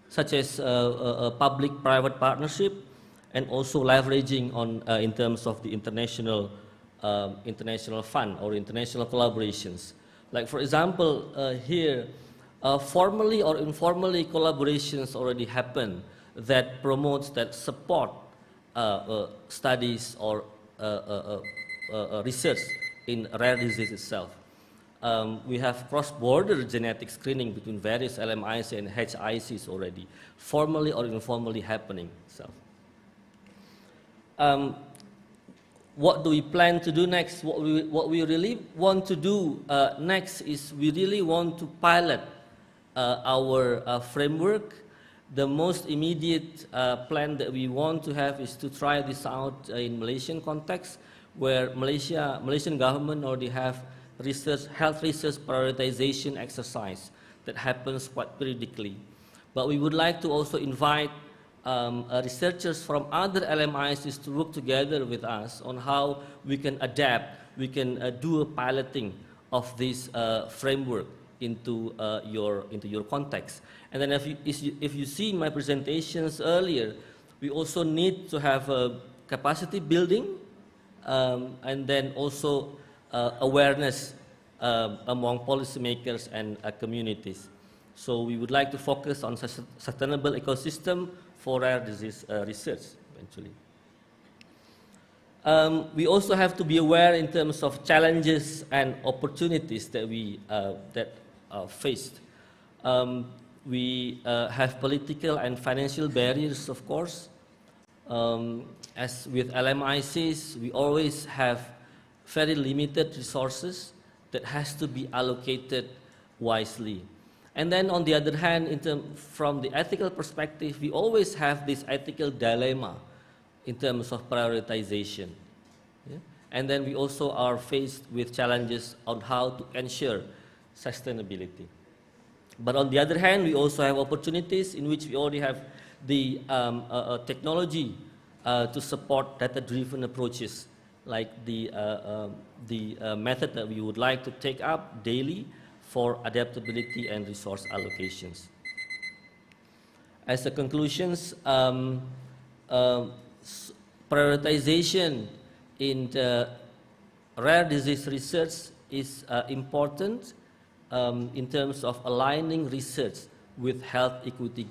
such as public-private partnership, and also leveraging on in terms of the international fund or international collaborations. Like for example, here, formally or informally collaborations already happen that promotes, that support studies or research in rare disease itself. We have cross-border genetic screening between various LMIC and HICs already, formally or informally happening itself. What do we plan to do next? What we really want to do next is we really want to pilot our framework. The most immediate plan that we want to have is to try this out in Malaysian context, where Malaysian government already have health research prioritization exercise that happens quite periodically. But we would like to also invite researchers from other LMICs to work together with us on how we can adapt, we can do a piloting of this framework into your context. And then if you see my presentations earlier, We also need to have a capacity building and then also awareness among policymakers and communities. So we would like to focus on sustainable ecosystem for rare disease research eventually. We also have to be aware in terms of challenges and opportunities that we faced. We have political and financial barriers, of course. As with LMICs, we always have very limited resources that has to be allocated wisely. And then on the other hand, from the ethical perspective, we always have this ethical dilemma in terms of prioritization. Yeah? And then we also are faced with challenges on how to ensure sustainability. But on the other hand, we also have opportunities in which we already have the technology to support data-driven approaches, like the method that we would like to take up daily for adaptability and resource allocations. As a conclusions, prioritization in the rare disease research is important in terms of aligning research with health equity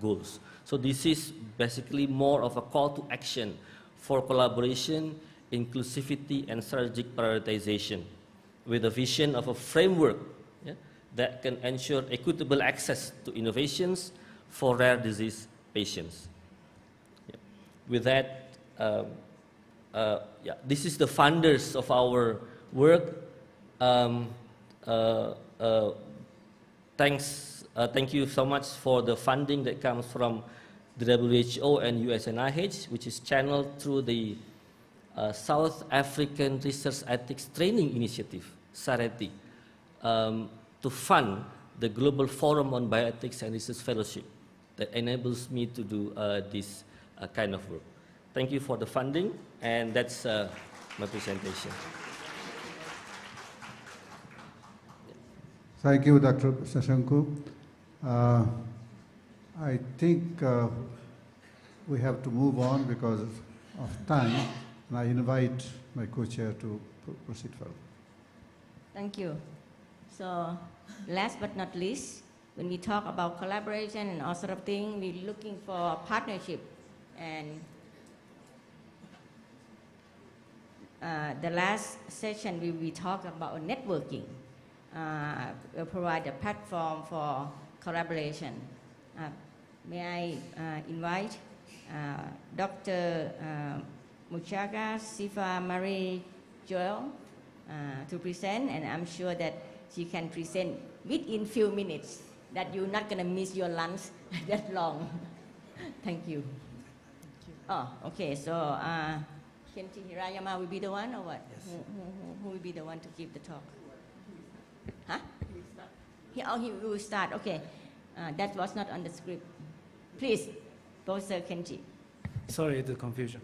goals. So this is basically more of a call to action for collaboration, inclusivity, and strategic prioritization, with a vision of a framework that can ensure equitable access to innovations for rare disease patients. With that, this is the funders of our work. Thank you so much for the funding that comes from the WHO and USNIH, which is channeled through the South African Research Ethics Training Initiative, SARETI, to fund the Global Forum on Bioethics and Research Fellowship that enables me to do this kind of work. Thank you for the funding, and that's my presentation. Thank you, Dr. Sashanku. I think we have to move on because of time, and I invite my co-chair to proceed further. Thank you. So, last but not least, when we talk about collaboration and all sort of things, we're looking for partnership. And the last session, we talked about networking. We'll provide a platform for collaboration. May I invite Dr. Muchaga Siva Marie Joel to present, and I'm sure that she can present within few minutes, that you're not going to miss your lunch that long. Thank you. Oh, okay, so Kenji Hirayama will be the one, or what? Yes. Who will be the one to give the talk? Huh? He will start, okay. That was not on the script. Please, Professor Kenji. Sorry, the confusion.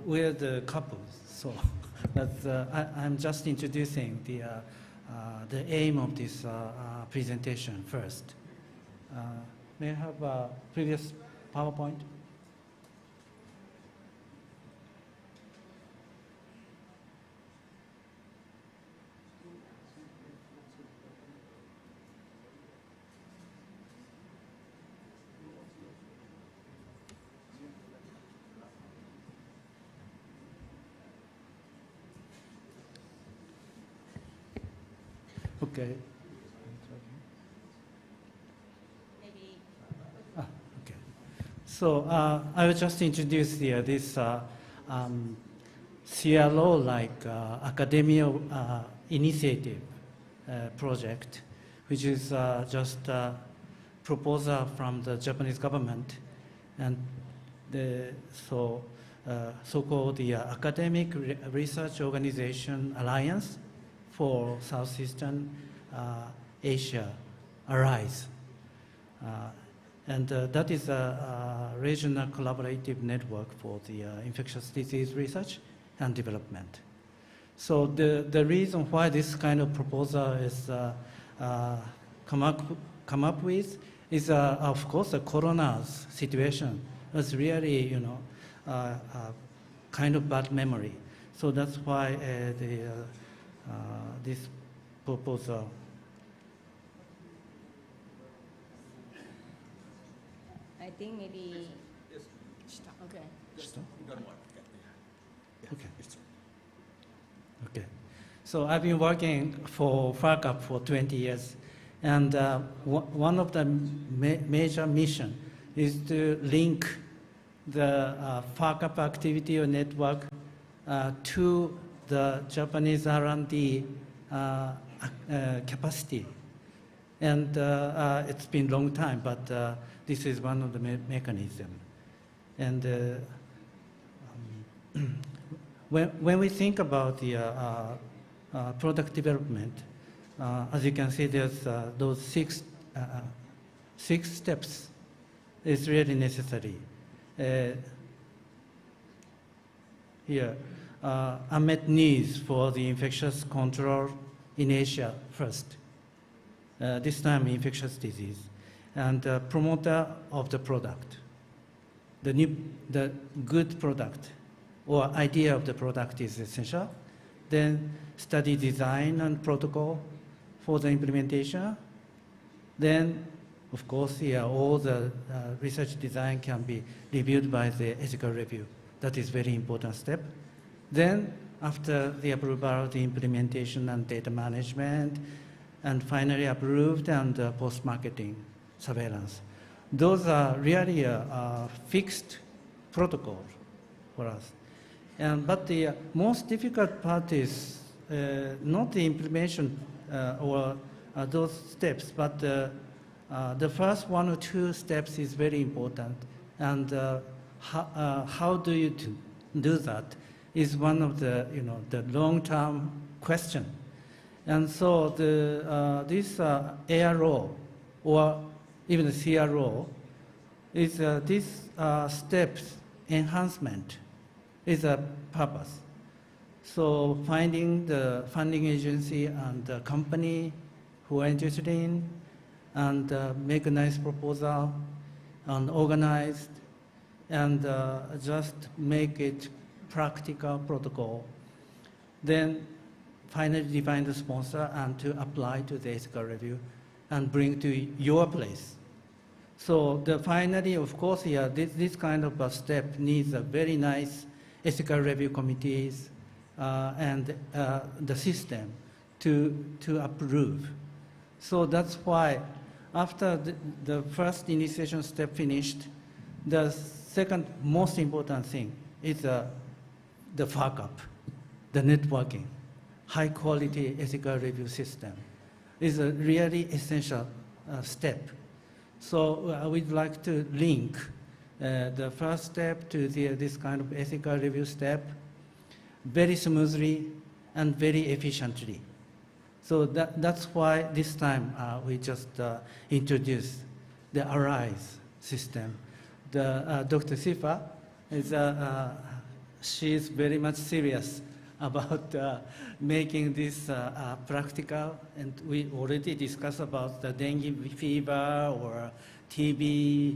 We're the couples, so I'm just introducing the aim of this presentation first. May I have a previous PowerPoint? Okay. Okay. So I will just introduce here this CRO-like academia initiative project, which is just a proposal from the Japanese government, and the so-called the Academic Research Organization Alliance for Southeastern Asia, ARISE. And that is a regional collaborative network for the infectious disease research and development. So the reason why this kind of proposal is come up with is, of course, the corona's situation was really, kind of bad memory. So that's why this proposal. I think maybe. Okay. Okay. Okay. So I've been working for FERCAP for 20 years, and one of the major mission is to link the FERCAP activity or network to the Japanese R&D capacity. And it's been a long time, but this is one of the mechanisms. And when we think about the product development, as you can see, there's those six steps is really necessary. Here, unmet needs for the infectious control in Asia first. This time infectious disease, and promoter of the product. The good product or idea of the product is essential. Then study design and protocol for the implementation. Then, of course, all the research design can be reviewed by the ethical review. That is very important step. Then, after the approval, the implementation and data management, and finally approved and post-marketing surveillance. Those are really fixed protocols for us. But the most difficult part is not the implementation or those steps, but the first one or two steps is very important. And how do you do that is one of the long-term question. And so this ARO or even the CRO is this steps enhancement is a purpose. So finding the funding agency and the company who are interested in and make a nice proposal and organized and just make it practical protocol. Then finally define the sponsor and to apply to the ethical review and bring to your place. So finally, of course, this kind of a step needs a very nice ethical review committees and the system to approve. So that's why after the first initiation step finished, the second most important thing is the FERCAP, the networking. High quality ethical review system is a really essential step. So we'd like to link the first step to this kind of ethical review step very smoothly and very efficiently. So that's why this time we just introduced the ARISE system. Dr. Sifa she's very much serious about making this practical, and we already discussed about the dengue fever or TB,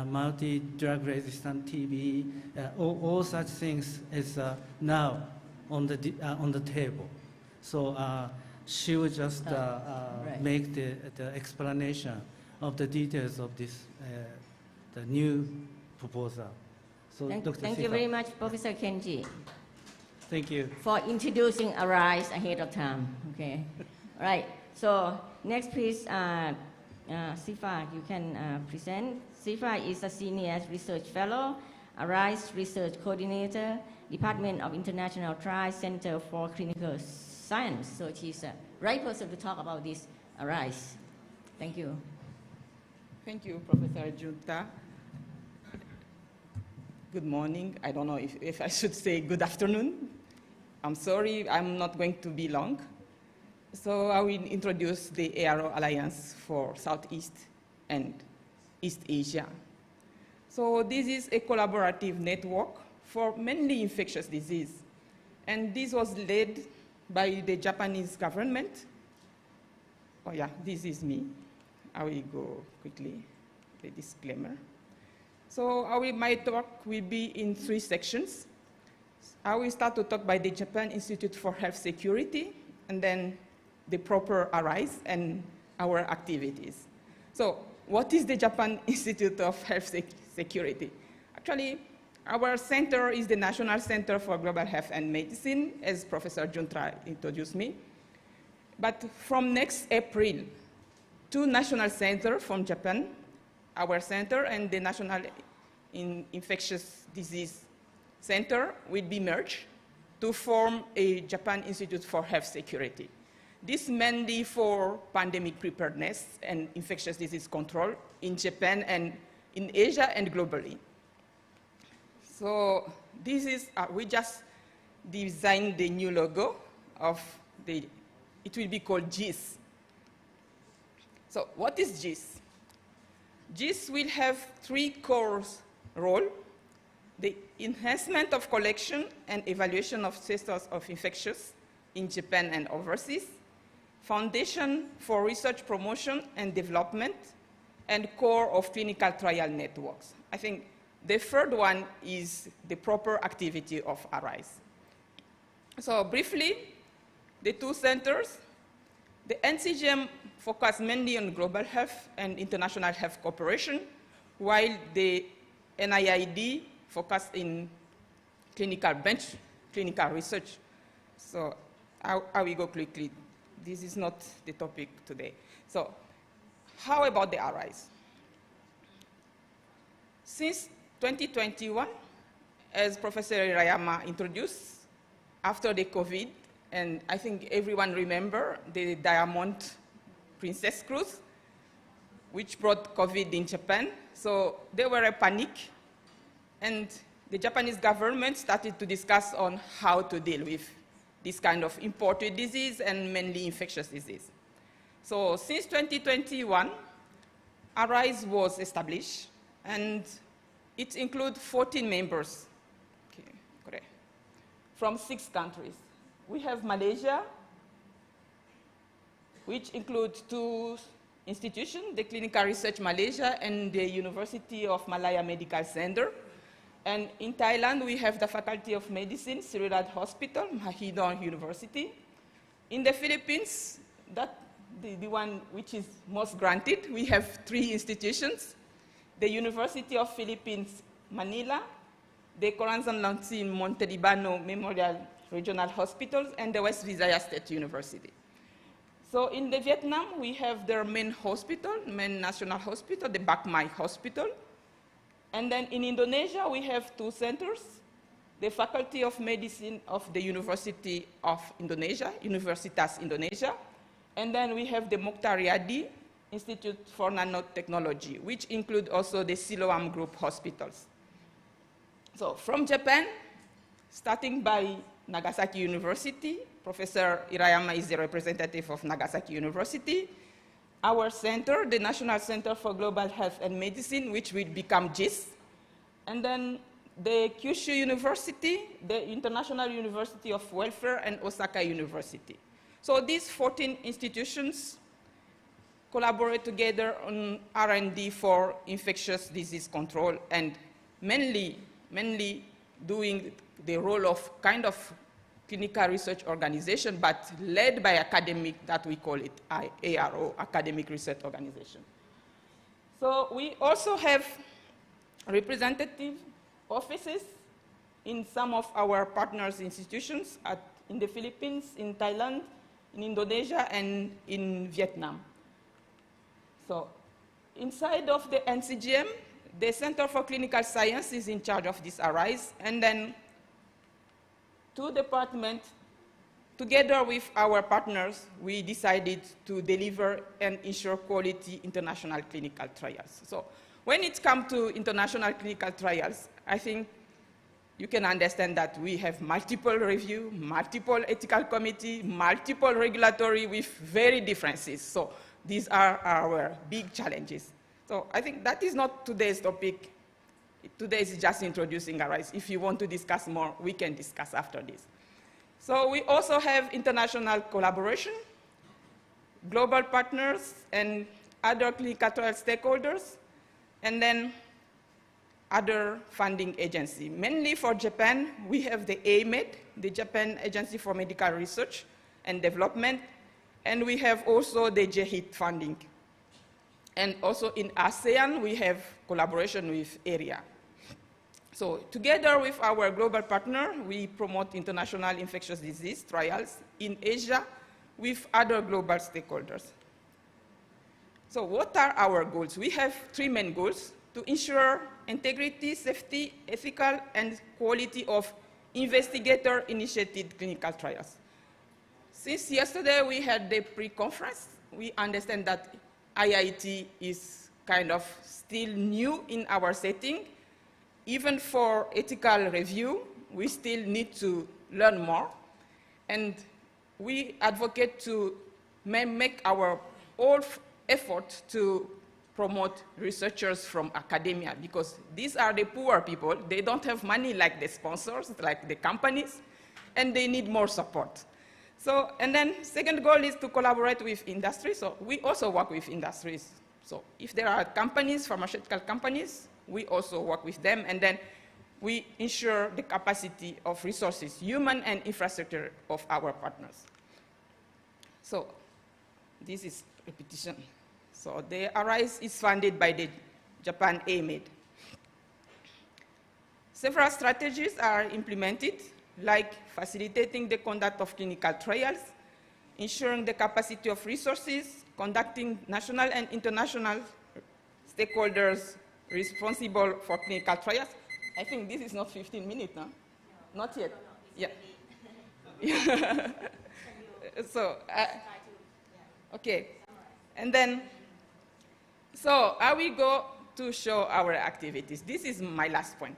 multi-drug resistant TB, all such things is now on the table. So she will just make the explanation of the details of this, the new proposal. So Thank you very much, Professor Kenji. Thank you. For introducing ARISE ahead of time. Okay. All right. So next, please, Sifa, you can present. Sifa is a senior research fellow, ARISE research coordinator, Department of International Trials Center for Clinical Science. So she's the right person to talk about this ARISE. Thank you. Thank you, Professor Junta. Good morning. I don't know if I should say good afternoon. I'm sorry, I'm not going to be long. So I will introduce the ARO Alliance for Southeast and East Asia. So this is a collaborative network for mainly infectious disease. And this was led by the Japanese government. Oh yeah, this is me. I will go quickly, the disclaimer. So my talk will be in 3 sections. I will start to talk by the Japan Institute for Health Security, and then the proper ARISE and our activities. So what is the Japan Institute of Health Security? Actually, our center is the National Center for Global Health and Medicine, as Professor Juntra introduced me. But from next April, 2 national centers from Japan, our center and the National Infectious Disease Center will be merged to form a Japan Institute for Health Security. This mainly for pandemic preparedness and infectious disease control in Japan and in Asia and globally. So this is, we just designed the new logo of it will be called GIS. So what is GIS? GIS will have 3 core roles: the enhancement of collection and evaluation of status of infectious in Japan and overseas, foundation for research promotion and development, and core of clinical trial networks. I think the third one is the proper activity of ARISE. So briefly, the 2 centers, the NCGM focus mainly on global health and international health cooperation, while the NIID focus in clinical research. So I will go quickly. This is not the topic today. So how about the ARISE? Since 2021, as Professor Hirayama introduced, after the COVID, and I think everyone remember the Diamond Princess cruise, which brought COVID in Japan. So there were a panic, and the Japanese government started to discuss on how to deal with this kind of imported disease and mainly infectious disease. So since 2021, ARISE was established, and it includes 14 members from 6 countries. We have Malaysia, which includes 2 institutions, the Clinical Research Malaysia and the University of Malaya Medical Center. And in Thailand, we have the Faculty of Medicine, Siriraj Hospital, Mahidol University. In the Philippines, the one which is most granted, we have 3 institutions: the University of Philippines, Manila, the Corazon Lancin Montelibano Memorial Regional Hospitals, and the West Visayas State University. So in the Vietnam, we have their main hospital, main national hospital, the Bach Mai Hospital. And then in Indonesia, we have 2 centers, the Faculty of Medicine of the University of Indonesia, Universitas Indonesia, and then we have the Mokhtar Riyadi Institute for Nanotechnology, which include also the Siloam Group hospitals. So from Japan, starting by Nagasaki University, Professor Hirayama is the representative of Nagasaki University. Our center, the National Center for Global Health and Medicine, which will become GIS. And then the Kyushu University, the International University of Welfare, and Osaka University. So these 14 institutions collaborate together on R&D for infectious disease control, and mainly doing the role of kind of clinical research organization, but led by academic, that we call it ARO, Academic Research Organization. So we also have representative offices in some of our partners institutions in the Philippines, in Thailand, in Indonesia, and in Vietnam. So inside of the NCGM, the Center for Clinical Science is in charge of this ARISE, and then 2 departments, together with our partners, we decided to deliver and ensure quality international clinical trials. So when it comes to international clinical trials, I think you can understand that we have multiple review, multiple ethical committee, multiple regulatory with very differences. So these are our big challenges. So I think that is not today's topic. Today is just introducing ARISE. If you want to discuss more, we can discuss after this. So we also have international collaboration, global partners, and other clinical trial stakeholders. And then other funding agency. Mainly for Japan, we have the AMED, the Japan Agency for Medical Research and Development, and we have also the JHIT funding. And also in ASEAN, we have collaboration with AREA. So together with our global partner, we promote international infectious disease trials in Asia with other global stakeholders. So what are our goals? We have three main goals: to ensure integrity, safety, ethical, and quality of investigator-initiated clinical trials. Since yesterday we had the pre-conference, we understand that IIT is kind of still new in our setting. Even for ethical review, we still need to learn more. And we advocate to make our all effort to promote researchers from academia, because these are the poor people. They don't have money like the sponsors, like the companies, and they need more support. So, and then second goal is to collaborate with industry. So we also work with industries. So if there are companies, pharmaceutical companies, we also work with them, and then we ensure the capacity of resources, human and infrastructure of our partners. So this is repetition. So the ARISE is funded by the Japan AMED. Several strategies are implemented, like facilitating the conduct of clinical trials, ensuring the capacity of resources, conducting national and international stakeholders responsible for clinical trials. I think this is not 15 minutes, no? Not yet. Yeah. So, okay. And then, so I will go to show our activities. This is my last point.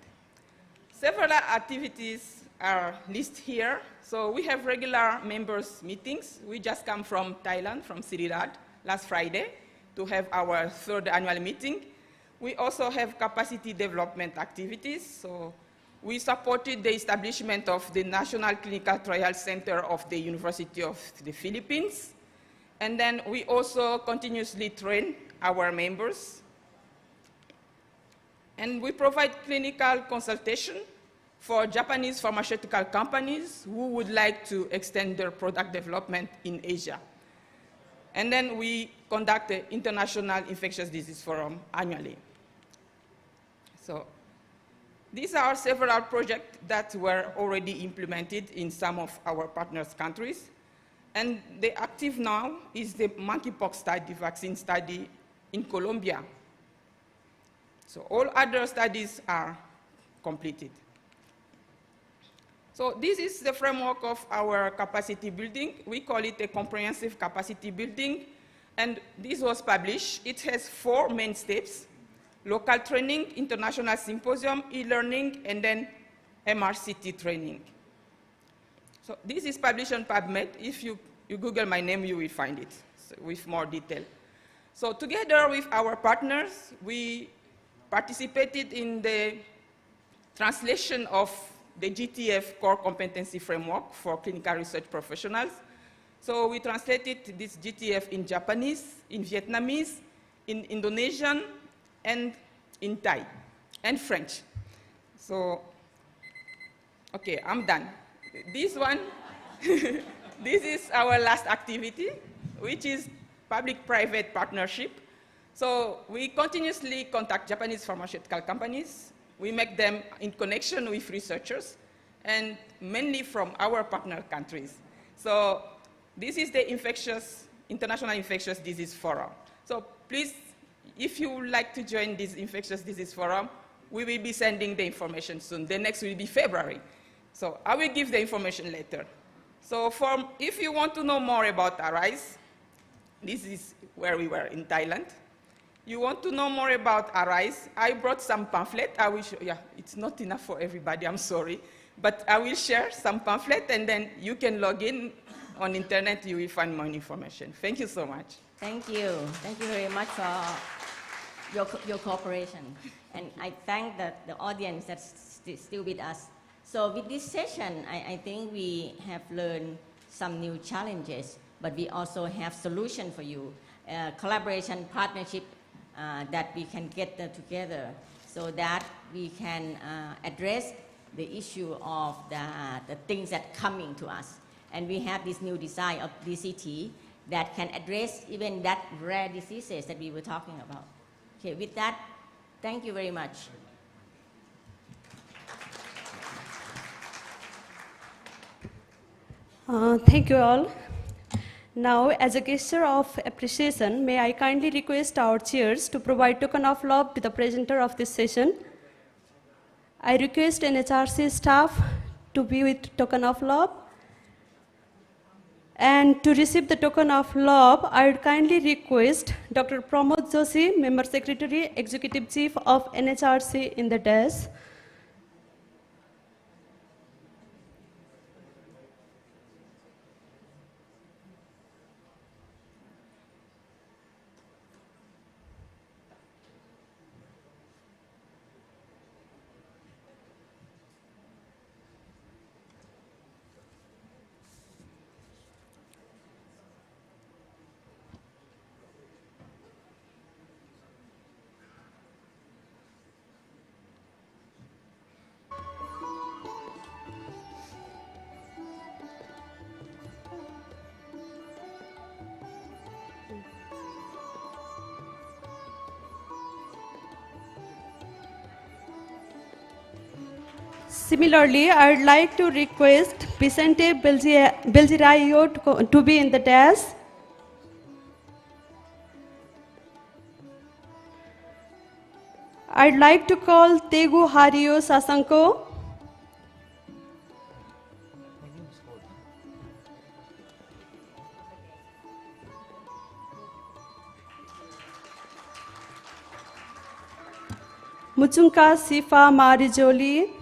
Several activities are listed here. So we have regular members meetings. We just come from Thailand, from Siriraj, last Friday, to have our third annual meeting. We also have capacity development activities. So we supported the establishment of the National Clinical Trial Center of the University of the Philippines. And then we also continuously train our members. And we provide clinical consultation for Japanese pharmaceutical companies who would like to extend their product development in Asia. And then we conduct the International Infectious Disease Forum annually. So these are several projects that were already implemented in some of our partners' countries. And the active now is the monkeypox study, vaccine study in Colombia. So all other studies are completed. So this is the framework of our capacity building. We call it a comprehensive capacity building. And this was published. It has 4 main steps: local training, international symposium, e-learning, and then MRCT training. So this is published on PubMed. If you Google my name, you will find it with more detail. So together with our partners, we participated in the translation of the GTF Core Competency Framework for Clinical Research Professionals. So we translated this GTF in Japanese, in Vietnamese, in Indonesian, and in Thai, and French. So, okay, I'm done. This one, this is our last activity, which is public-private partnership. So we continuously contact Japanese pharmaceutical companies. We make them in connection with researchers, and mainly from our partner countries. So this is the International Infectious Disease Forum. So please, if you would like to join this Infectious Disease Forum, we will be sending the information soon. The next will be February. So I will give the information later. So if you want to know more about ARISE, this is where we were in Thailand. You want to know more about ARISE, I brought some pamphlet. I will show, yeah, it's not enough for everybody, I'm sorry. But I will share some pamphlet, and then you can log in on internet, you will find more information. Thank you so much. Thank you. Thank you very much for your cooperation. And I thank the audience that's still with us. So with this session, I think we have learned some new challenges, but we also have solution for you, collaboration, partnership, that we can get together. so that we can address the issue of the things that coming to us. And we have this new design of DCT that can address even that rare diseases that we were talking about. Okay, with that, thank you very much. Thank you all. Now, as a gesture of appreciation, may I kindly request our chairs to provide token of love to the presenter of this session. I request NHRC staff to be with token of love. And to receive the token of love, I would kindly request Dr. Pramod Joshi, Member Secretary, Executive Chief of NHRC in the dais. Similarly, I would like to request Vicente Belgirayo to be in the dais. I'd like to call Tegu Hario Sasanko. Muchunka Sifa Marijoli.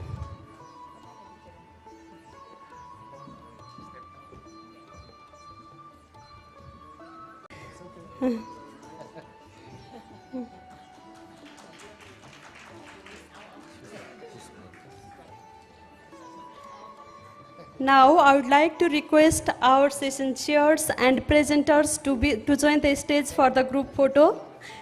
Now, I would like to request our session chairs and presenters to join the stage for the group photo.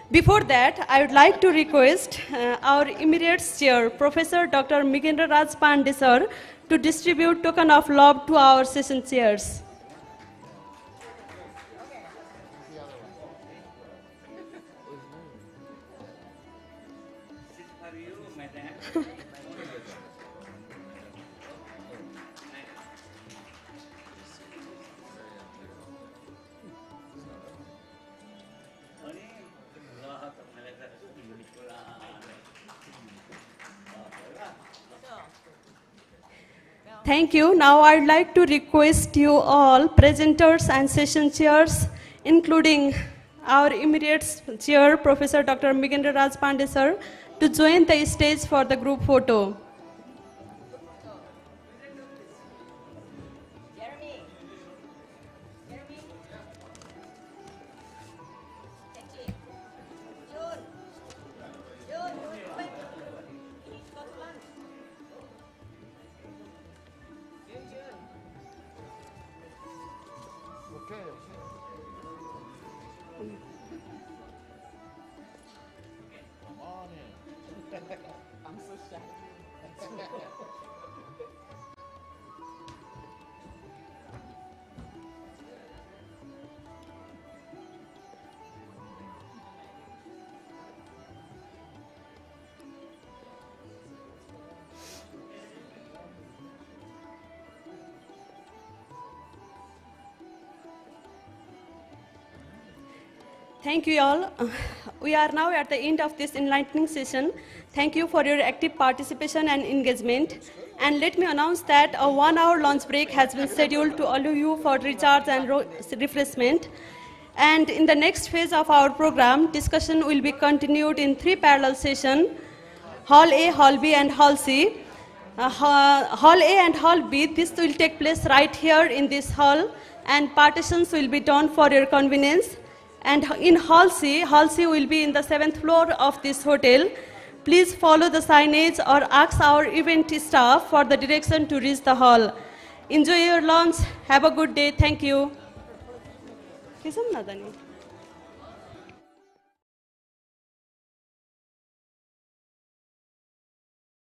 Before that, I would like to request our Emirates Chair, Professor Dr. Migendra Raj Pandey sir, to distribute token of love to our session chairs. Thank you. Now I'd like to request you all, presenters and session chairs, including our immediate chair, Professor Dr. Migendra Raj Pandey sir, to join the stage for the group photo. I'm so shy. Thank you all. We are now at the end of this enlightening session. Thank you for your active participation and engagement. And let me announce that a 1-hour lunch break has been scheduled to allow you for recharge and refreshment. And in the next phase of our program, discussion will be continued in 3 parallel sessions, Hall A, Hall B, and Hall C. Hall A and Hall B, this will take place right here in this hall, and partitions will be done for your convenience. And in Hall C will be in the 7th floor of this hotel. Please follow the signage or ask our event staff for the direction to reach the hall. Enjoy your lunch. Have a good day. Thank you.